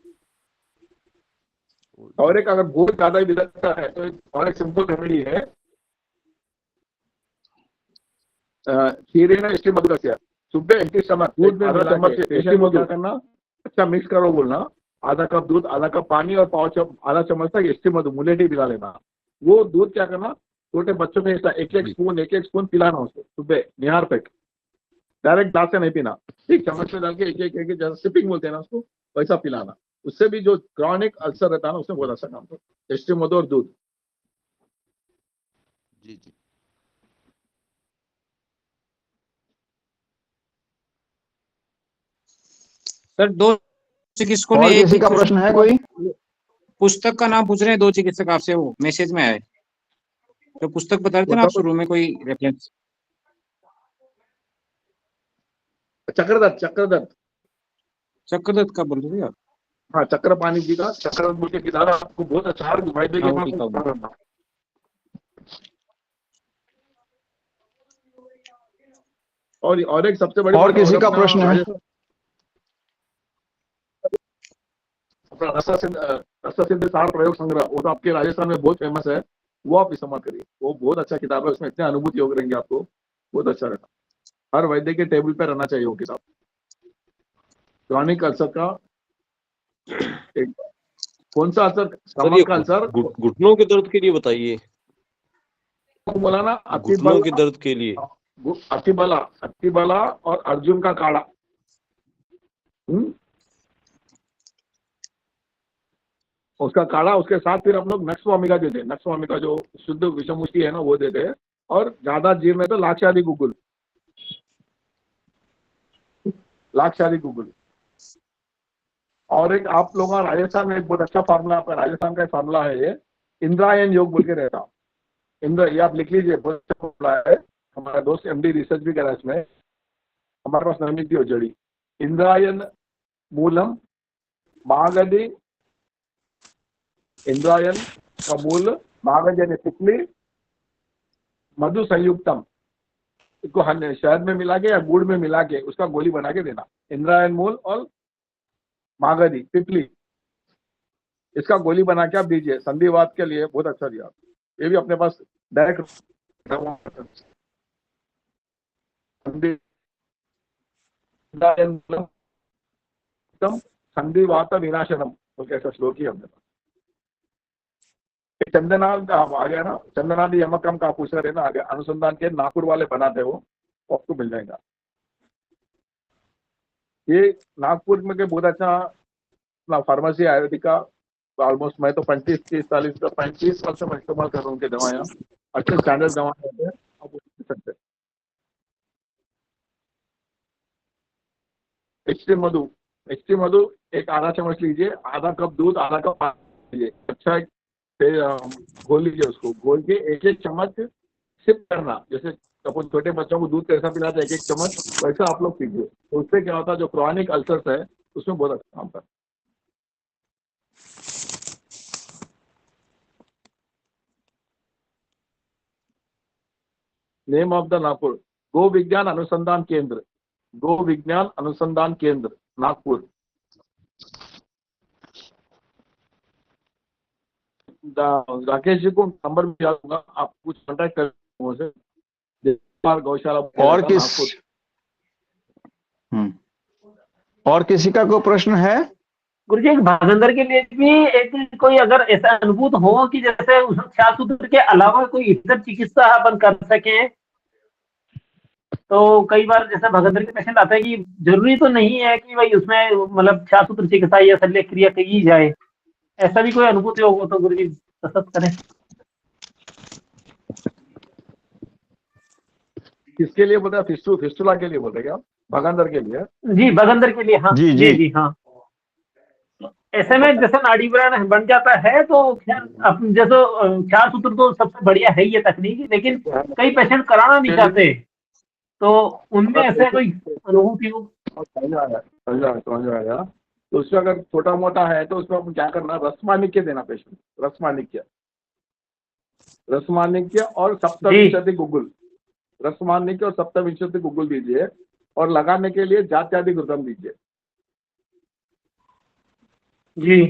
और एक अगर बहुत ज्यादा विदग्धता है तो और एक सिंपल रेमेडी है, खीरे में स्टीम मधु रखिए, सुबह एंटी स्टमक दूध में आधा चम्मच स्टीम मधु क्या करना, अच्छा मिक्स करो बोलना, आधा कप दूध आधा कप पानी और आधा चम्मच तक स्टीम मधु मुलेठी पिला लेना। वो दूध क्या करना, छोटे बच्चों में एक एक स्पून पिलाना उसको सुबह निहार पेट, डायरेक्ट ग्लास से नहीं पीना, एक चम्मच में डाल के एक जैसा सिपिंग बोलते हैं ना उसको, वैसा पिलाना। उससे भी जो क्रॉनिक अल्सर रहता है ना, उसमें बहुत अच्छा काम करता है स्टीम मधु और दूध। जी जी। सर दो चिकित्सकों और ने एक किसी ही का प्रश्न है कोई? पुस्तक का नाम पूछ रहे हैं दो चिकित्सक आपसे, वो मैसेज में आए तो पुस्तक बता रहे थे ना आप शुरू में, कोई रेफरेंस? चक्रदत्त चक्रदत्त का बोल रहे हो आप? हाँ, चक्रपाणी जी का, चक्रदत्त बोल के किताब है, आपको बहुत अच्छा है, वैद्य के हाँ, वो मार्ग किताब में पढ़ना। और एक सबसे बड़ी और बात, किसी का अपना प्रश्न है? राजस्थान अपना रस सिद्ध सार प्रयोग संग्रह, वो तो आपके राजस्थान में बहुत फेमस है, वो आप इस्तेमाल करिए, वो बहुत अच्छा किताब है, उसमें इतने अनुभूति योग रहेंगे आपको, बहुत अच्छा रहता। हर वैद्य के टेबल पे रहना चाहिए वो किताब। क्रॉनिक अल्सर का एक, कौन सा अल्सर? सर ये स्टमक का अल्सर, घुटनों के दर्द के लिए बताइए, बोला ना, घुटनों के दर्द के लिए। अतिबला और अर्जुन का काढ़ा। उसका काढ़ा, उसके साथ फिर हम लोग नक्सवामिका देते हैं, नक्सवामिका जो शुद्ध विषमुष्टि है ना, वो देते हैं। और ज्यादा जीव में तो लाक्षादि गुगुल, लाक्षादि गुगुल। और एक आप लोगों का राजस्थान में एक बहुत अच्छा फार्मूला, आपका राजस्थान का फार्मूला है ये, इंद्रायन योग बोल के रहता। इंद्र, ये आप लिख लीजिए, बहुत अच्छा फार्मूला है। हमारा दोस्त एमडी रिसर्च भी करा इसमें, हमारे पास नवनीति हो जड़ी। इंद्रायन मूलम मागधि, इंद्रायन का मूल मागध यानी तितली, मधु संयुक्तम, इसको शहद में मिला के या गुड़ में मिला के उसका गोली बना के देना। इंद्रायन मूल और मागधी तितली, इसका गोली बना के आप दीजिए, संधिवात के लिए बहुत अच्छा दिया। ये भी अपने पास डायरेक्ट संधिवात विनाशनम तो कैसा श्लोक ही अपने पास। चंदनाल आ गया ना, चंदनाल यमकम का पूछ रहे ना, आ गया। अनुसंधान के नागपुर वाले बनाते हो, आपको मिल जाएगा। ये नागपुर में के बहुत अच्छा फार्मेसी आयुर्वेदिक का, ऑलमोस्ट मैं तो 35 वर्ष से मैं इस्तेमाल कर रहा हूँ उनकी दवाएं, अच्छे स्टैंडर्ड दवा होते हैं, आप उसको सकते हैं। एचटी मधु एक आधा चम्मच लीजिए, आधा कप दूध, आधा कप पानी लीजिए, अच्छा घोल लीजिए, उसको घोल के एक एक चम्मच सिप करना। जैसे अपन छोटे बच्चों को दूध कैसा पिलाते हैं, एक एक चम्मच, वैसा आप लोग पीजिए। तो उससे क्या होता है, जो क्रॉनिक अल्सर्स है उसमें बहुत अच्छा काम करता है। नेम ऑफ द नागपुर, गो विज्ञान अनुसंधान केंद्र, गो विज्ञान अनुसंधान केंद्र नागपुर। राकेश जी को नंबर भी याद होगा, आप कुछ कॉन्टेक्ट कर गौशाला। और किसी का कोई प्रश्न है? गुरुजी, एक भागंदर के लिए भी एक कोई अगर ऐसा अनुभूत हो कि जैसे ख्याल सूत्र के अलावा कोई इतर चिकित्सा अपन कर सके, तो कई बार जैसे भगंदर के पेशेंट आते हैं कि जरूरी तो नहीं है कि भाई उसमें मतलब ख्याल सूत्र चिकित्सा या शल्य क्रिया की जाए, ऐसा भी कोई अनुभूति हो तो गुरुजी प्रस्तुत करें। किसके लिए बोल रहे हैं? फिस्टुला के लिए बोल रहे हैं क्या? भगंदर के लिए? जी, भगंदर के लिए। हाँ जी हाँ। ऐसे में जैसे नाड़ी व्रण बन जाता है तो जैसे ख्याल सूत्र तो सबसे बढ़िया है ये तकनीक, लेकिन कई पेशेंट कराना नहीं चाहते, तो उनमें ऐसे कोई अनुभूति हो? समझ आया। तो उसमें अगर छोटा मोटा है तो उसमें अपन क्या करना, रसमानिक्य देना पेशेंट, रसमानिक्य और सप्तविंशति गुगुल, रसमानिक्य और सप्तविंशति गुगुल दीजिए, और लगाने के लिए जात्यादि घृतम दीजिए जी।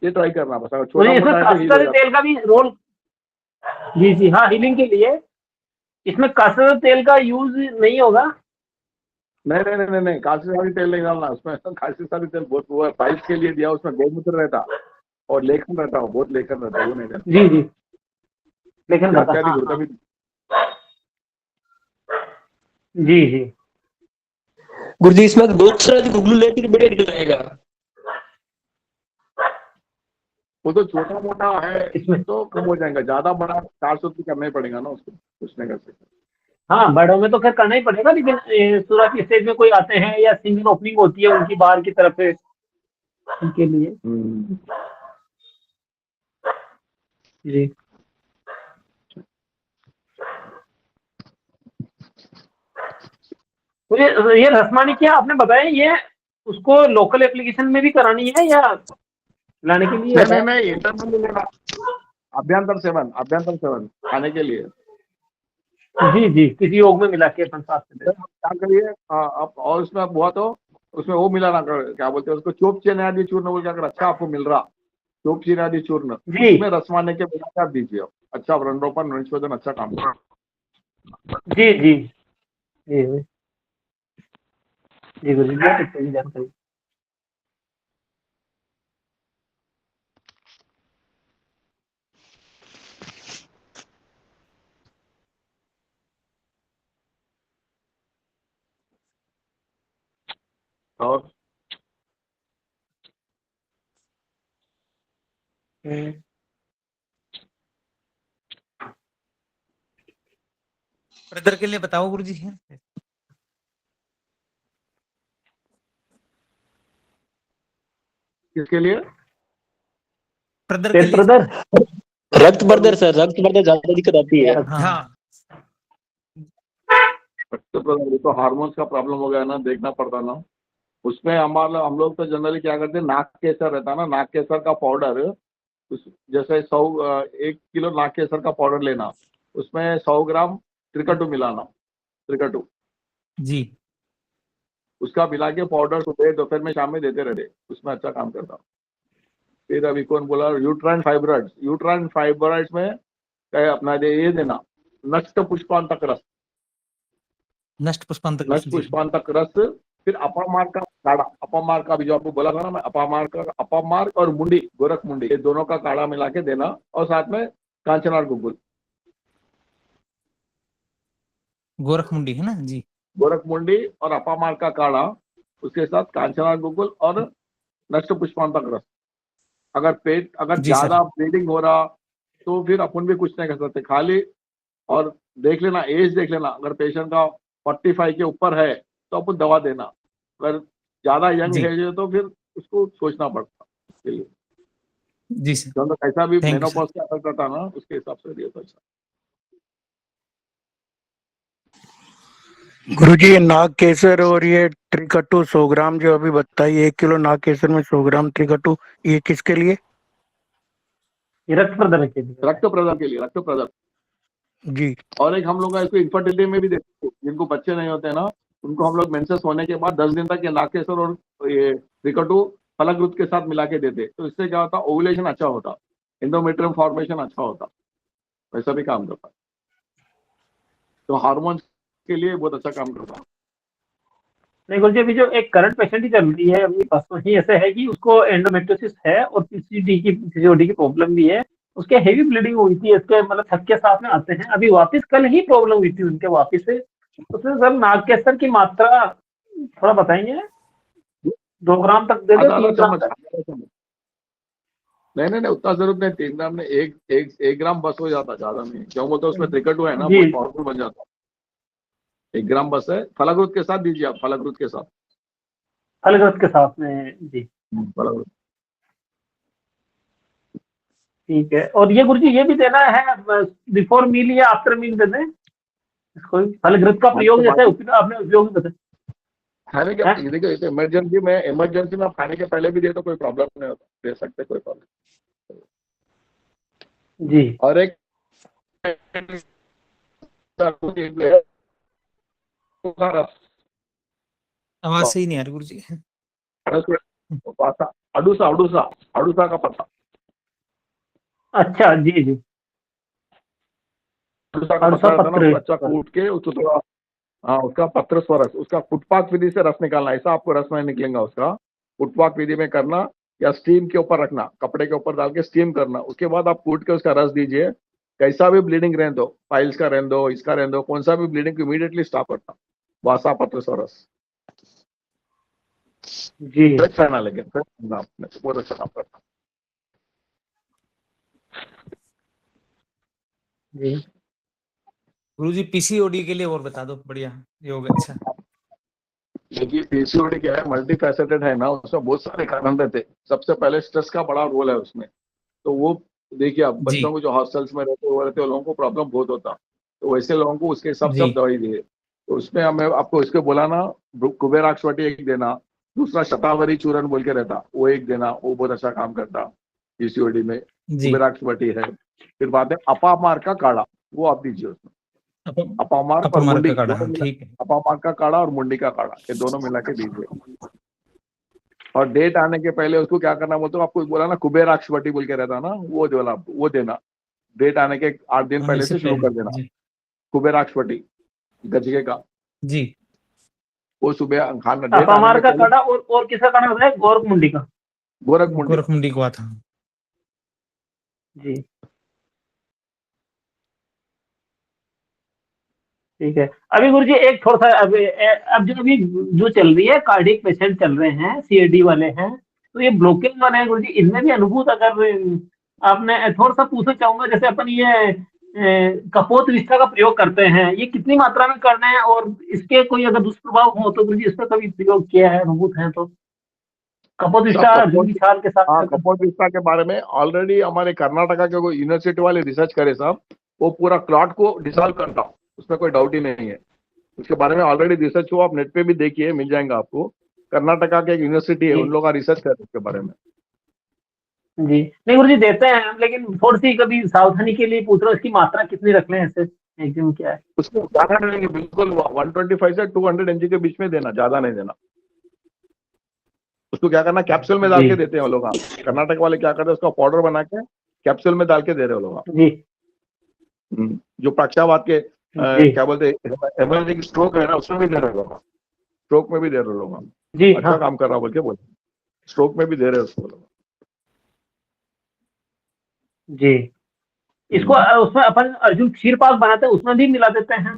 ये ट्राई करना बस। अगर छोटा मोटा है कस्तूरी तेल का भी रोल? जी हाँ, हीलिंग के लिए इसमें कस्तूरी तेल का यूज नहीं होगा? नहीं, कांसी तेल नहीं डालना उसमें। कांसी तेल बहुत वो पाइप के लिए दिया, उसमें गोमूत्र रहता और लेखन रहता, बहुत लेखन रहता है, वो नहीं देना। जी लेखन रहता। हाँ। जी गुरुजी, इसमें दूसरा गुगलू लेकर बढ़िया निकल जाएगा। वो तो छोटा मोटा है इसमें तो कम हो जाएगा, ज्यादा बड़ा 400 करना ही पड़ेगा ना उसको, कुछ नहीं कर सकते। हाँ, बड़ों में तो खैर करना ही पड़ेगा, लेकिन शुरुआती स्टेज में कोई आते हैं या सिंगल ओपनिंग होती है उनकी बाहर की तरफ से, उनके लिए जी। तो ये रसमानी क्या आपने बताया, ये उसको लोकल एप्लीकेशन में भी करानी है या लाने के लिए? नहीं इंटरनल लेना, अभ्यंतर सेवन खाने के लिए। जी किसी योग में मिला के अपन साथ में क्या करिए आप, और उसमें आप हुआ तो उसमें वो मिलाना, क्या बोलते हैं उसको, चोप चेन आदि चूर्ण बोल के अगर अच्छा आपको मिल रहा, चोप चेन आदि चूर्ण उसमें रसवाने के बिना आप दीजिए, अच्छा व्रणरोपण निष्पादन अच्छा काम कर। जी जी गुरु जी बहुत अच्छी जानकारी। और ब्रदर के लिए बताओ गुरु जी। किसके लिए? ब्रदर के लिए। रक्त ब्रदर सर, रक्त ब्रदर ज्यादा दिक्कत आती है। हाँ तो हार्मोन्स का प्रॉब्लम हो गया ना, देखना पड़ता ना उसमें। हम लोग तो जनरली क्या करते हैं, नाक केसर रहता है ना, नाक केसर का पाउडर, जैसे 1 किलो नाक केसर का पाउडर लेना, उसमें 100 ग्राम त्रिकटु मिलाना, त्रिकटु जी, उसका मिला के पाउडर सुबह दोपहर में शाम में देते रहते, उसमें अच्छा काम करता। फिर अभी कौन बोला, यूट्राइन फाइब्रॉइड्स में अपना ये देना, नष्ट पुष्पांतक रस, नष्ट पुष्पांतक रस। फिर अपामार का काढ़ा, अपामार का भी जो आपको बोला था ना मैं, अपामार और मुंडी, गोरख मुंडी, ये दोनों का काढ़ा मिला के देना, और साथ में कांचनार गुग्गुल, गोरख मुंडी है ना जी, गोरख मुंडी और अपामार का काढ़ा, उसके साथ कांचनार गुग्गुल और नष्ट पुष्पांतक रस। अगर ज्यादा ब्लीडिंग हो रहा तो फिर अपन भी कुछ नहीं कर सकते, खाली और देख लेना, एज देख लेना, अगर पेशेंट का 45 के ऊपर है तो अपन दवा देना, अगर ज्यादा यंग है तो फिर उसको सोचना पड़ता इसके लिए। जी सर, तो ऐसा भी मेनोपॉज का असर करता ना, उसके हिसाब से दिया था। गुरुजी नाग केसर और ये त्रिकटु 100 ग्राम जो अभी बताई, 1 किलो नाग केसर में 100 ग्राम त्रिकटु, ये किसके लिए? रक्त प्रदान के लिए, रक्त प्रदान जी। और एक हम लोग इसको इन्फर्टिलिटी में भी देखते हैं, जिनको बच्चे नहीं होते ना, उनको हम लोग मेंसेस होने के बाद 10 दिन तक ये नाग केसर और ये त्रिकटु फलग्रुत के साथ मिला के देते, तो इससे क्या होता, ओवुलेशन अच्छा होता, एंडोमेट्रियम फॉर्मेशन अच्छा होता, वैसा भी काम करता। तो हार्मोन के लिए बहुत अच्छा काम करता। नहीं गुरु जी, अभी जो एक करंट पेशेंट ही चल रही है अभी परसों ही ऐसे है कि उसको एंडोमेट्रियोसिस है और पीसीओडी की प्रॉब्लम भी है, उसके हेवी ब्लीडिंग हुई थी, इसके मतलब थक के साथ में आते हैं, अभी वापस कल ही प्रॉब्लम हुई थी उनके वापस से। उसमें सर नाग केसर की मात्रा थोड़ा बताएंगे? 2 ग्राम तक दे दो, 3 ग्राम तक? नहीं उतना जरूरत नहीं, 3 ग्राम में 1 ग्राम बस हो जाता, ज्यादा नहीं, क्यों बोलते उसमें त्रिकटु है ना, बहुत पावरफुल बन जाता, 1 ग्राम बस है। फलग्रुत के साथ दीजिए आप, फलग्रुत के साथ में जी, फलग्रुत। ठीक है। और ये गुरुजी ये भी देना है बिफोर मील या आफ्टर मील दे दें इसको, फलग्रुत का प्रयोग जैसे आपने उपयोग बताया खाने के, देखो इमरजेंसी में आप खाने के पहले भी दे तो कोई प्रॉब्लम नहीं होता, दे सकते, कोई प्रॉब्लम जी। और एक आवाज सही नहीं आ रही गुरुजी। अडूसा का पत्ता, अच्छा जी अडूसा का पत्ता अच्छा कूट के उसको थोड़ा, हाँ उसका पत्र स्वरस, उसका फुटपाक विधि से रस निकालना, ऐसा आपको रस नहीं निकलेगा उसका, फुटपाक विधि में करना, या स्टीम के ऊपर रखना, कपड़े के ऊपर डाल के स्टीम करना, उसके बाद आप कूट के उसका रस दीजिए। कैसा भी ब्लीडिंग रहने दो, पाइल्स का रहने दो, इसका रहने दो, कौन सा भी ब्लीडिंग इमीडिएटली स्टॉप करना, वासा पत्र स्वरस जी। अच्छा, लेकिन बहुत अच्छा काम करता जी। गुरुजी पीसीओडी के लिए और बता दो, बढ़िया योग। अच्छा, देखिए पीसीओडी क्या है, मल्टी फैसेटेड है ना, उसमें बहुत सारे कारण रहते हैं। सबसे पहले स्ट्रेस का बड़ा रोल है उसमें, तो वो देखिए आप बच्चों को जो हॉस्टल्स में रहते हैं लोगों को प्रॉब्लम बहुत होता, तो वैसे लोगों को उसके हिसाब से आप दवाई दिए। तो उसमें हमें आपको इसके बोला ना, कुबेराक्स वाटी एक देना, दूसरा शतावरी चूर्ण बोल के रहता, वो एक देना, वो बहुत अच्छा काम करता पीसीओडी में। जी कुबेराक्ष वटी है। फिर बाद में अपामार का काढ़ा, वो आप दीजिए उसमें। अपामार और अपमार्ग मुंडी का काढ़ा, दोनों मिला, ठीक है। अपामार का काढ़ा और मुंडी का काढ़ा, ये दोनों मिला के दीजिए। और डेट आने के पहले उसको क्या करना बोलते हो, आपको बोला ना कुबेराक्ष वटी बोल के रहता ना, वो देना। डेट आने के 8 दिन पहले से शुरू कर देना। जी कुबेराक्ष वटी गजगे का, जी। वो सुबह खाना। डेट आने अपामार के का पहले काढ़ा और किसका काढ़ा होता है? गोरख मुंडी का। गोरख मुंडी। गोरखमुंडी को था। जी ठीक है। अभी गुरु जी एक थोड़ा सा अब जो अभी जो चल रही है, कार्डियक पेशेंट चल रहे हैं, सीएडी वाले हैं, तो ये ब्लॉकिंग वाले हैं गुरु जी, इनमें भी अनुभूत अगर आपने थोड़ा सा पूछना चाहूंगा, जैसे अपन ये कपोत विष्ठा का प्रयोग करते हैं, ये कितनी मात्रा में करना है और इसके कोई अगर दुष्प्रभाव हो तो गुरु जी इसका कभी प्रयोग किया है, अनुभूत है तो? कपोत विष्ठा अर्जुन की छाल के साथ। हाँ, कपोत विष्ठा के बारे में ऑलरेडी हमारे कर्नाटका के कोई यूनिवर्सिटी वाले रिसर्च करे साहब, वो पूरा क्लॉट को डिसॉल्व करता, उसमें कोई डाउट ही नहीं है। उसके बारे में ऑलरेडी रिसर्च हुआ, आप नेट पे भी देखिए, मिल जाएगा आपको। कर्नाटका के एक यूनिवर्सिटी है, उन लोगों का रिसर्च करे उसके बारे में। जी नहीं गुरु जी देते हैं हम, लेकिन थोड़ी सी कभी सावधानी के लिए पूछ रहा हूँ, इसकी मात्रा कितनी रख लें ऐसे एकदम क्या है? उसको ज्यादा नहीं देंगे, बिल्कुल 125 से 200 mg के बीच में देना, ज्यादा नहीं देना। उसको क्या करना, कैप्सूल में डाल के देते हैं वो लोग। कर्नाटक वाले क्या करते हैं, उसका पाउडर बना के कैप्सूल में डाल के दे रहे हो लोग। जी जो पक्षाघात के क्या बोलते हैं, हेमोरेजिक स्ट्रोक है ना, उसमें भी दे रहे लोग, स्ट्रोक में भी दे रहे लोग। जी अच्छा हाँ। काम कर रहा बोल के बोलते, स्ट्रोक में भी दे रहे उसको लोग। जी इसको उसमें अपन अर्जुन क्षीर पाक बनाते हैं, उसमें भी मिला देते हैं?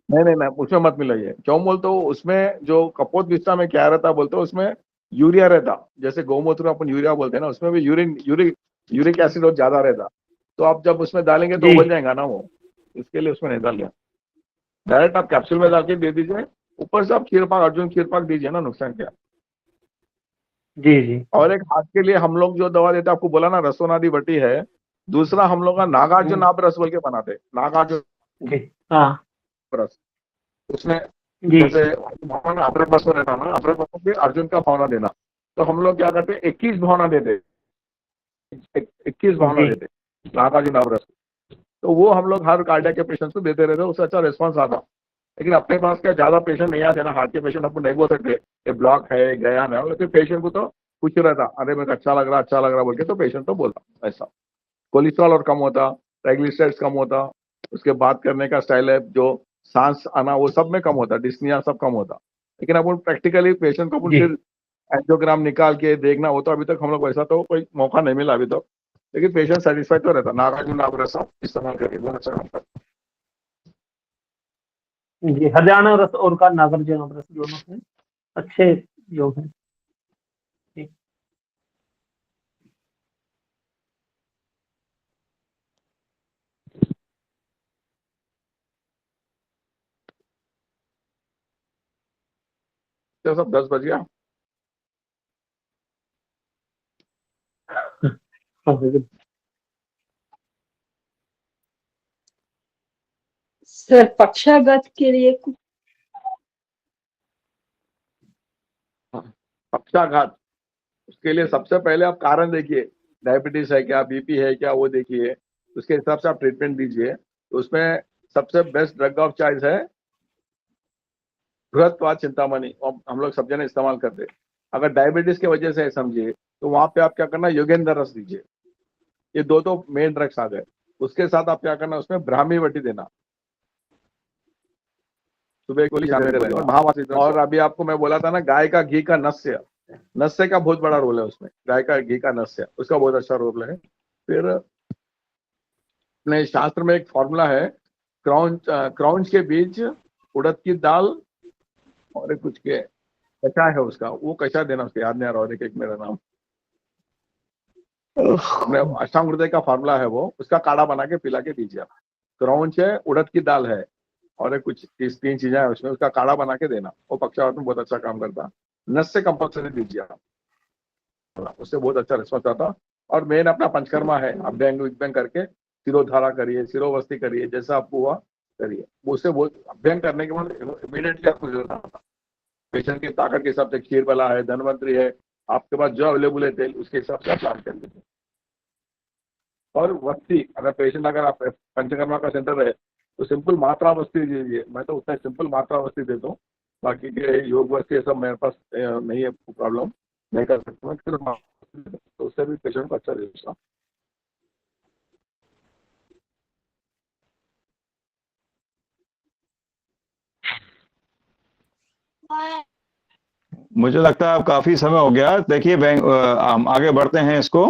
नहीं, उसमें मत मिलाइए। क्यों बोलते हो, उसमें जो कपोत विष्ठा में क्या रहता बोलते हो, उसमें यूरिया रहता, जैसे गौमूत्र में अपन यूरिया बोलते हैं ना, उसमें भी यूरिक एसिड और ज्यादा रहता। तो आप जब उसमें डालेंगे तो बन जाएगा ना वो, इसके लिए उसमें नहीं डालिए। डायरेक्ट आप कैप्सूल में डाल के दे दीजिए, ऊपर से आप खीर पाक, अर्जुन खीर पाक दीजिए ना, नुकसान क्या। जी जी। और एक हाथ के लिए हम लोग जो दवा देते हैं, आपको बोला ना रसोनादी बटी है। दूसरा हम लोग का नागार्जुन आप रस बोल के बनाते, नागार्जुन हाँ रस। उसमें जैसे अदरक रस रहता ना, अदरक रस के अर्जुन का भावना देना। तो हम लोग क्या करते, 21 भावना देते, 21 भावना देते नागार्जुन आप रस। तो वो हम लोग हर कार्डियक के पेशेंट को देते रहते, उससे अच्छा रिस्पॉन्स आता। लेकिन अपने पास क्या ज्यादा पेशेंट नहीं आते ना, हार्ट के पेशेंट अपन नहीं बोल सकते ये ब्लॉक है, गया ना, लेकिन पेशेंट को तो कुछ रहता, अरे मेरे को अच्छा लग रहा बोल के, तो पेशेंट तो बोलता ऐसा। कोलेस्ट्रॉल और कम होता, ट्राइग्लिसराइड्स कम होता, उसके बात करने का स्टाइल है, जो सांस आना वो सब में कम होता, डिस्निया सब कम होता। लेकिन अपन प्रैक्टिकली पेशेंट को अपन फिर एंजियोग्राम निकाल के देखना हो, तो अभी तक हम लोग वैसा तो कोई मौका नहीं मिला अभी तक। लेकिन पेशेंट सेटिस्फाइड तो रहता, नागार्जुन आप रस इस्तेमाल करके बहुत अच्छा काम करता। जी हरियाणा रस और का नागार्जुन रस दोनों में अच्छे योग हैं। तो सब 10 बज गया। सर पक्षाघात के लिए पक्षाघात, उसके लिए सबसे पहले आप कारण देखिए, डायबिटीज है क्या, बीपी है क्या, वो देखिए, उसके हिसाब से आप ट्रीटमेंट दीजिए। तो उसमें सबसे बेस्ट ड्रग ऑफ चॉइस है बृहत्वा चिंतामणि, हम लोग सब जने इस्तेमाल करते। अगर डायबिटीज की वजह से समझिए, तो वहां पे आप क्या करना, योगेंद्र रस दीजिए। ये दो तो मेन ड्रग्स आ गए। उसके साथ आप क्या करना, उसमें ब्राह्मी वटी देना, सुबह गोली शाम में देना, और महावासी। और अभी आपको मैं बोला था ना, गाय का घी का नस्य का बहुत बड़ा रोल है उसमें, गाय का घी का नस्य, उसका बहुत अच्छा रोल है। फिर अपने शास्त्र में एक फॉर्मूला है, क्रॉन्च के बीज, उड़द की दाल और कुछ के कचा है उसका, वो कचा देना, उसके याद नहीं आ रहा, और एक मेरा नाम अष्टांग हृदय का फार्मूला है वो, उसका काढ़ा बना के पिला के दीजिए। क्रॉन्च है, उड़द की दाल है, और कुछ 3 चीजें है उसमें, उसका काढ़ा बना के देना, वो पक्षाघात में बहुत अच्छा काम करता। नस्य कंपल्सरी दीजिए आप, उससे बहुत अच्छा रिस्पॉन्स आता। और मेन अपना पंचकर्मा है, अभ्यंग विभ्यंग करके सिरोधारा करिए, सिरोवस्ती करिए, जैसा आपको हुआ करिए। उससे बहुत अभ्यंग करने के बाद इमीडिएटली आपको रिजल्ट आता। पेशेंट की ताकत के हिसाब से खीर वाला है, धनवंतरी है, आपके पास जो अवेलेबल है तेल उसके हिसाब से आप प्लान कर लीजिए। और वस्ती, अगर पेशेंट अगर आप पंचकर्मा का सेंटर है तो सिंपल मात्रा वस्ती दीजिए। मैं तो उतना सिंपल मात्रा वस्ती देता हूँ, बाकी के योग वस्ती ये सब मेरे पास नहीं है, प्रॉब्लम नहीं कर सकता मैं, तो उससे भी पेशेंट को अच्छा रहेगा। मुझे लगता है अब काफी समय हो गया। देखिए हम आगे बढ़ते हैं इसको।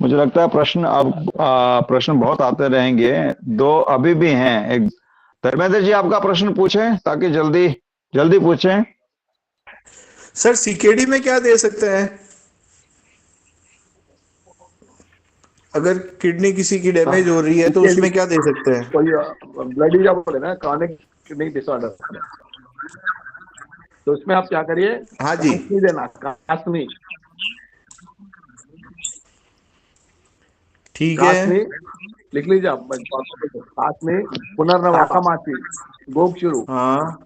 मुझे लगता है प्रश्न बहुत आते रहेंगे। दो अभी भी हैं। एक धर्मेंद्र जी आपका प्रश्न पूछें ताकि जल्दी पूछें। सर सीकेडी में क्या दे सकते हैं अगर किडनी किसी की डैमेज हो रही है तो उसमें क्या दे सकते हैं? कोई ब्लडी जब बोले ना क्रॉनिक किडनी डिसऑर्डर, तो उसमें आप क्या करिए, हाँ जी देना कास्मी, ठीक है, लिख लीजिए आप, कास्मी, पुनर्नवामासी, गोक्षुरु, हाँ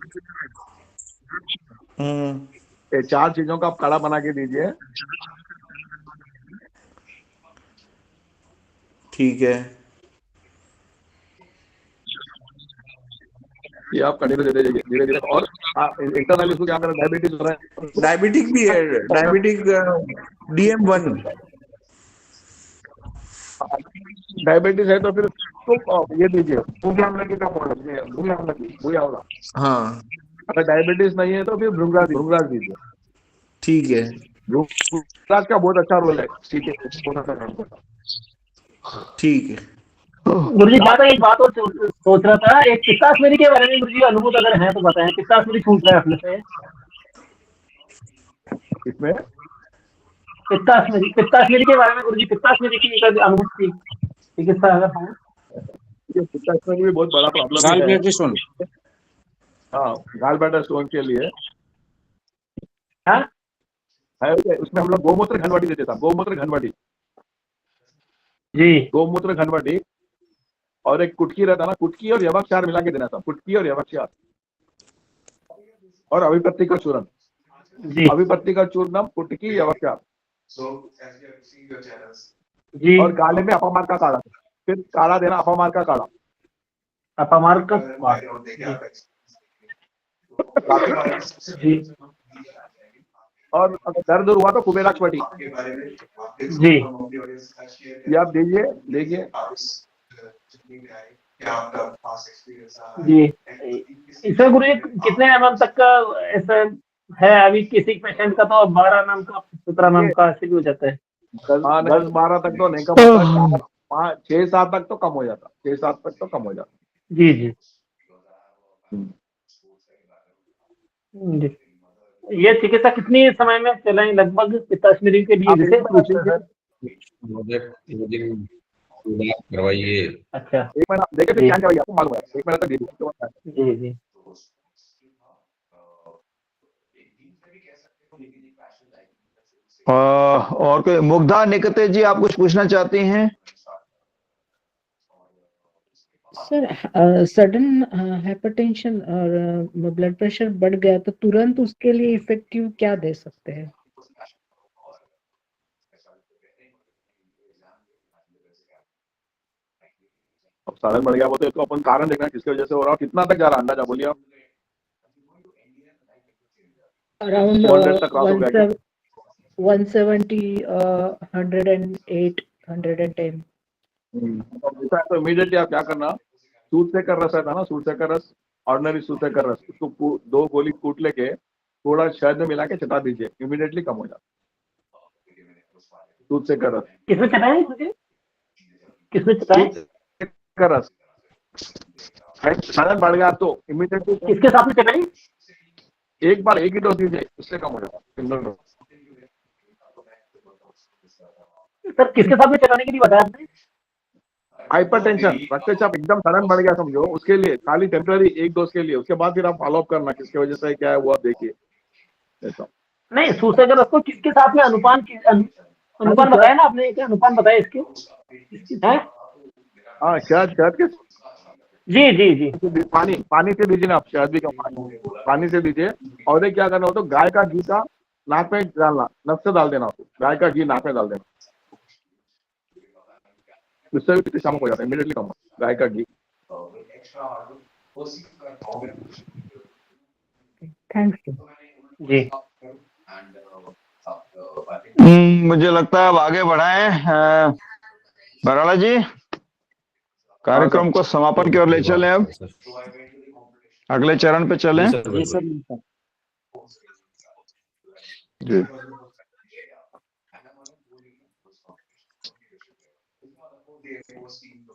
ये 4 चीजों का आप काढ़ा बना के दीजिए। ठीक है, ये आप कंटिन्यू दे दीजिए धीरे धीरे। और इंटरनली उसको क्या करें, डायबिटीज हो रहा है, डायबिटिक भी है, डायबिटिक DM1 डायबिटीज है तो फिर तो ये दीजिए भूंगला आंवला का पौडर, भूंगला आंवला, हाँ अगर डायबिटीज नहीं है तो फिर भृंगराज दीजिए। ठीक है, भृंगराज का बहुत अच्छा रोल है, ठीक है। ठीक है गुरुजी मैं तो एक बात और सोच रहा था, एक पित्ताश्मेरी के बारे में गुरुजी अनुभूत अगर है तो बताएं। पित्ताश्मेरी छूट रहा है अपने से, इसमें पित्ताश्मेरी के बारे में गुरुजी, पित्ताश्मेरी की अनुभूत थी चिकित्सा अगर है। पित्ताश्मेरी भी बहुत बड़ा प्रॉब्लम है। हाँ, गाल ब्लैडर स्टोन के लिए है, उसमें हम लोग गोमूत्र घनवटी देते थे, गोमूत्र घनवटी जी, गोमूत्र घनवटी, और एक कुटकी रहता ना, कुटकी और यवक्षार मिला के देना था, कुटकी और यवक्षार, और अभिपत्ति का चूर्ण, अभिपत्ति का चूर्ण, कुटकी, यवक्षार जी, और गाले में अपमार का काढ़ा, फिर काढ़ा देना, अपमार का काढ़ा, अपमार का जी, और अगर दर्द हुआ तो कुबेराक्ष वटी जी, ये आप दीजिए, देखिए जी। इसमें गुरुजी कितने MM तक का ऐसा है? अभी किसी पेशेंट का तो 12 नाम का 17 नाम का ऐसे भी हो जाता है। 10-12 तक तो नहीं कम होता, 6-7 तक तो कम हो जाता, 6-7 तक तो कम हो जाता। जी जी जी। ये चिकित्सा कितनी समय में चलाएं लगभग पित्ताश्मेरी के लिए? करवाइए। अच्छा, 1 महीना देखिए, फिर क्या करवाइए, आपको मालूम है 1 महीना तक दीजिए। जी जी। और कोई मुग्धा निकते जी आप कुछ पूछना चाहती हैं? सर सडन हाइपरटेंशन और ब्लड प्रेशर बढ़ गया तो तुरंत उसके लिए इफेक्टिव क्या दे सकते हैं? अब साधन बढ़ गया बोलते तो अपन कारण देखना किसकी वजह से हो रहा है, कितना तक जा रहा है अंदाजा बोलिए आप। अराउंड 170, 108, 110। तो इमीडिएटली आप क्या करना, सूद से कर रस रहता ना, सूद से कर रस, ऑर्डिनरी सूद से कर रस, उसको 2 गोली कूट लेके थोड़ा शहद में मिला के चटा दीजिए, इमीडिएटली कम हो जाता सूद से कर रस। किसमें चटाएं? किसमें चटाएं? कर रस साधन बढ़ गया तो इमीडिएटली किसके साथ में चटाएं? एक बार एक ही डोज दीजिए, उससे कम हो जाता, सिंगल डोज। सर किसके साथ में चटाने के लिए बताया आपने? हाइपरटेंशन, रक्तचाप एकदम सडन बढ़ गया समझो, उसके लिए खाली टेम्पररी एक डोज के लिए, उसके बाद फिर आप फॉलोअप करना किसकी वजह से क्या है वो आप देखिए। ऐसा नहीं, सूचक रस को किसके साथ में अनुपान बताया ना आपने, क्या अनुपान बताया इसके? हैं? हाँ, शहद के जी जी जी पानी पानी से दीजिए ना आप, शहद भी कम पानी से दीजिए। और ये क्या करना हो तो गाय का घी का नाक में डालना, नक से डाल देना उसको, गाय का घी नाक में डाल देना, उससे भी शाम हो जाता है इमीडिएटली कम, गाय का घी। थैंक्स जी। मुझे लगता है अब आगे बढ़ाएं। बराला जी, कार्यक्रम को समापन की ओर ले चलें, अब अगले चरण पे चलें। जी सर। जी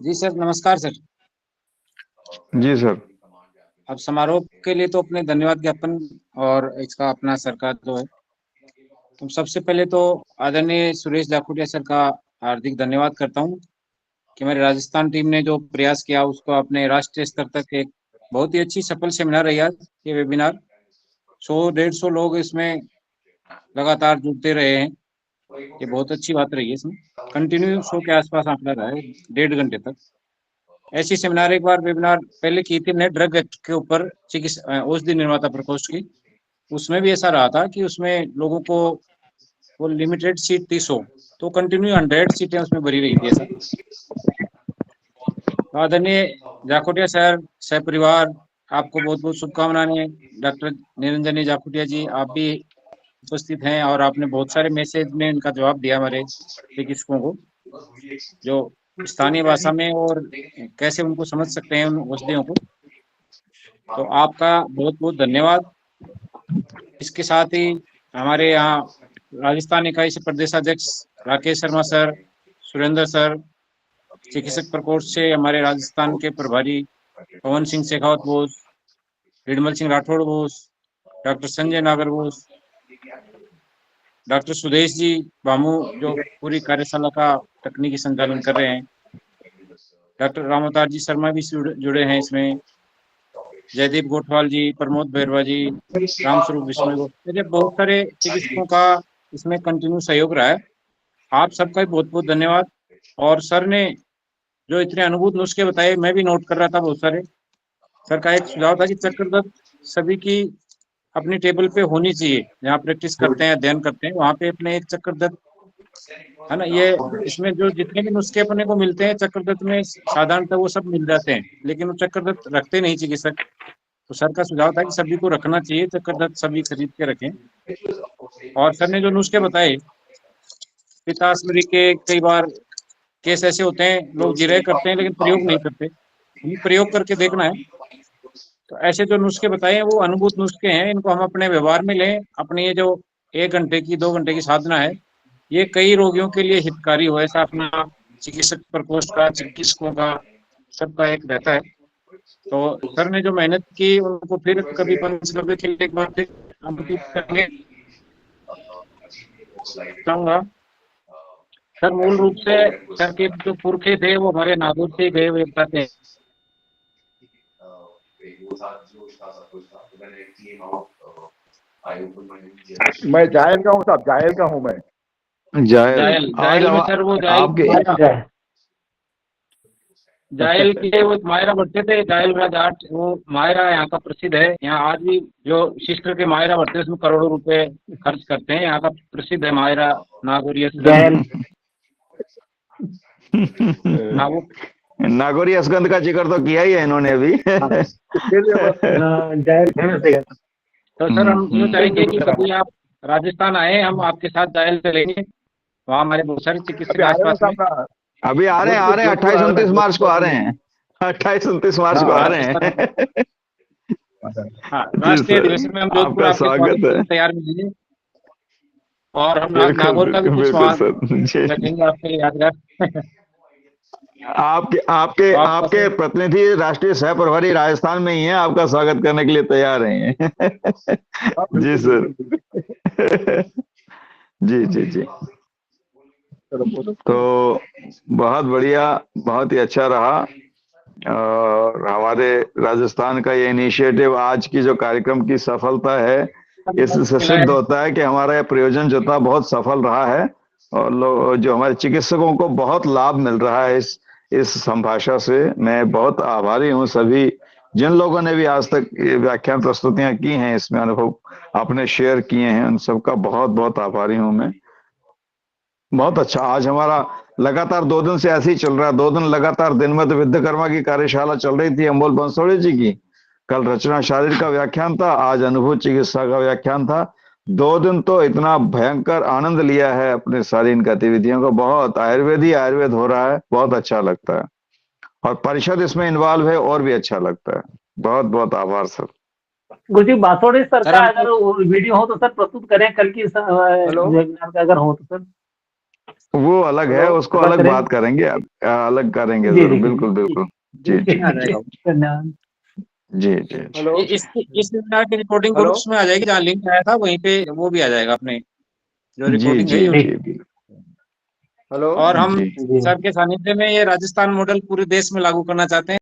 जी सर, नमस्कार सर। जी सर। अब समारोह के लिए तो अपने धन्यवाद ज्ञापन और इसका अपना सरकार जो है, तो सबसे पहले तो आदरणीय सुरेश जाखोटिया सर का हार्दिक धन्यवाद करता हूं कि हमारी राजस्थान टीम ने जो प्रयास किया उसको अपने राष्ट्रीय स्तर तक एक बहुत ही अच्छी सफल सेमिनार रही आज ये वेबिनार। 100-150 लोग इसमें लगातार जुड़ते रहे हैं, ये बहुत अच्छी बात रही है। इसमें कंटिन्यू 100 के आसपास आंकड़ा रहा है 1.5 घंटे तक। ऐसी सेमिनार एक बार वेबिनार पहले की थी नए ड्रग एक्ट के ऊपर, चिकित्सा औषधि निर्माता प्रकोष्ठ की, उसमें भी ऐसा रहा था कि उसमें लोगों को वो लिमिटेड सीट थी 100, तो कंटिन्यू 100 सीटें उसमें भरी रही थी। ऐसा आदरणीय जाखोटिया सर, सह परिवार, आपको बहुत बहुत शुभकामनाएं। डॉक्टर निरंजनी जाखोटिया जी, आप भी उपस्थित हैं और आपने बहुत सारे मैसेज में इनका जवाब दिया हमारे चिकित्सकों को, जो स्थानीय भाषा में और कैसे उनको समझ सकते हैं उन औषधियों को। तो आपका बहुत बहुत धन्यवाद। इसके साथ ही हमारे यहाँ राजस्थान इकाई से प्रदेशाध्यक्ष राकेश शर्मा सर, सुरेंद्र सर, चिकित्सक प्रकोष्ठ से हमारे राजस्थान के प्रभारी पवन सिंह शेखावत बोस, निर्मल सिंह राठौड़ बोस, डॉक्टर संजय नागर बोस, डॉक्टर सुदेश जी भामू जो पूरी कार्यशाला का तकनीकी संचालन कर रहे हैं, डॉक्टर रामअवतार जी शर्मा भी जुड़े हैं इसमें, जयदीप गोठवाल जी, प्रमोद बैरवा जी, रामस्वरूप विश्नोई, बहुत सारे चिकित्सकों का इसमें कंटिन्यू सहयोग रहा है। आप सबका भी बहुत बहुत धन्यवाद। और सर ने जो इतने अनुभूत नुस्खे बताए, मैं भी नोट कर रहा था बहुत सारे। सर का एक सुझाव था कि चक्कर दर्द सभी की अपनी टेबल पे होनी चाहिए, जहाँ प्रैक्टिस करते हैं, अध्ययन करते हैं, वहाँ पे अपने एक चक्कर दर्द है ना, ये इसमें जो जितने भी नुस्खे अपने को मिलते हैं चक्कर दर्द में साधारणतः वो सब मिल जाते हैं, लेकिन वो चक्कर दर्द रखते नहीं चिकित्सक। तो सर का सुझाव था कि सभी को रखना चाहिए, चक्कर दर्द सभी खरीद के रखें। और सर ने जो नुस्खे बताए, पित्ताश्वरी के कई बार केस ऐसे होते हैं, लोग जिरह करते हैं लेकिन प्रयोग नहीं करते, प्रयोग करके देखना है। तो ऐसे जो नुस्खे बताए हैं वो अनुभूत नुस्खे हैं, इनको हम अपने व्यवहार में लें। अपने ये जो 1 घंटे की 2 घंटे की साधना है, ये कई रोगियों के लिए हितकारी हो, ऐसा अपना चिकित्सक प्रकोष्ठ का, चिकित्सकों का, सबका एक रहता है। तो सर ने जो मेहनत की उनको फिर कभी पंचगव्य के लिए एक बार फिर अंकित करेंगे चाहूंगा। सर मूल रूप से सर के जो पुरखे थे वो हमारे नागौर से गए हुए बताते हैं। मैं जायल का हूँ साहब, जायल का हूँ मैं। जायल में सर वो जायल के वो मायरा बढ़ते थे, जायल राज 8, वो मायरा यहाँ का प्रसिद्ध है। यहाँ आज भी जो शिष्ट के मायरा बढ़ते हैं उसमें करोड़ों रुपए खर्च करते हैं, यहाँ का प्रसिद्ध है मायरा नागौरी जायल। नागौरी असगंध का जिक्र तो किया ही है इन्होंने अभी। तो सर हम यूँ चाहेंगे कि कभी आप राजस्थान आए, हम आपके साथ जायल चलेंगे, वहाँ हमारे बहुत सारे चिकित्सक आसपास में अभी आ रहे हैं 28-29 मार्च को आ रहे हैं, 28-29 मार्च को आ रहे हैं। राष्ट्रीय अधिवेशन में हम जोधपुर आपके स्वागत है, तैयार मिलेंगे। और हम नागौर का भी कुछ रखेंगे आपके लिए यादगार। आपके प्रतिनिधि राष्ट्रीय सह प्रभारी राजस्थान में ही हैं, आपका स्वागत करने के लिए तैयार हैं। जी सर। जी जी जी। तो बहुत बढ़िया, बहुत ही अच्छा रहा। और हमारे राजस्थान का ये इनिशिएटिव, आज की जो कार्यक्रम की सफलता है, इससे सिद्ध होता है कि हमारा ये प्रयोजन जो था बहुत सफल रहा है और जो हमारे चिकित्सकों को बहुत लाभ मिल रहा है इस संभाषा से। मैं बहुत आभारी हूँ सभी जिन लोगों ने भी आज तक ये व्याख्यान प्रस्तुतियां की हैं, इसमें अनुभव आपने शेयर किए हैं, उन सबका बहुत बहुत आभारी हूं मैं। बहुत अच्छा, आज हमारा लगातार 2 दिन से ऐसे ही चल रहा है। 2 दिन लगातार दिनमत विद्याकर्मा की कार्यशाला चल रही थी अमोल बंसोड़े जी की। कल रचना शारीर का व्याख्यान था, आज अनुभव चिकित्सा का व्याख्यान था। 2 दिन तो इतना भयंकर आनंद लिया है अपने सारी इन गतिविधियों को। बहुत आयुर्वेद हो रहा है, बहुत अच्छा लगता है, और परिषद इसमें इन्वॉल्व है और भी अच्छा लगता है। बहुत बहुत आभार सर। गुरुजी बासोड़े सर का अगर वीडियो हो तो सर प्रस्तुत करें कल की वेबिनार का, अगर हो तो सर। वो अलग है, उसको अलग बात करेंगे, अलग करेंगे जरूर, बिल्कुल बिल्कुल। जी जी धन्यवाद। जी जी। इस वेबिनार की रिकॉर्डिंग ग्रुप्स में आ जाएगी, जहाँ लिंक आया था वहीं पे वो भी आ जाएगा अपने जो रिकॉर्डिंग है जी। और हम सर के सानिध्य में ये राजस्थान मॉडल पूरे देश में लागू करना चाहते हैं।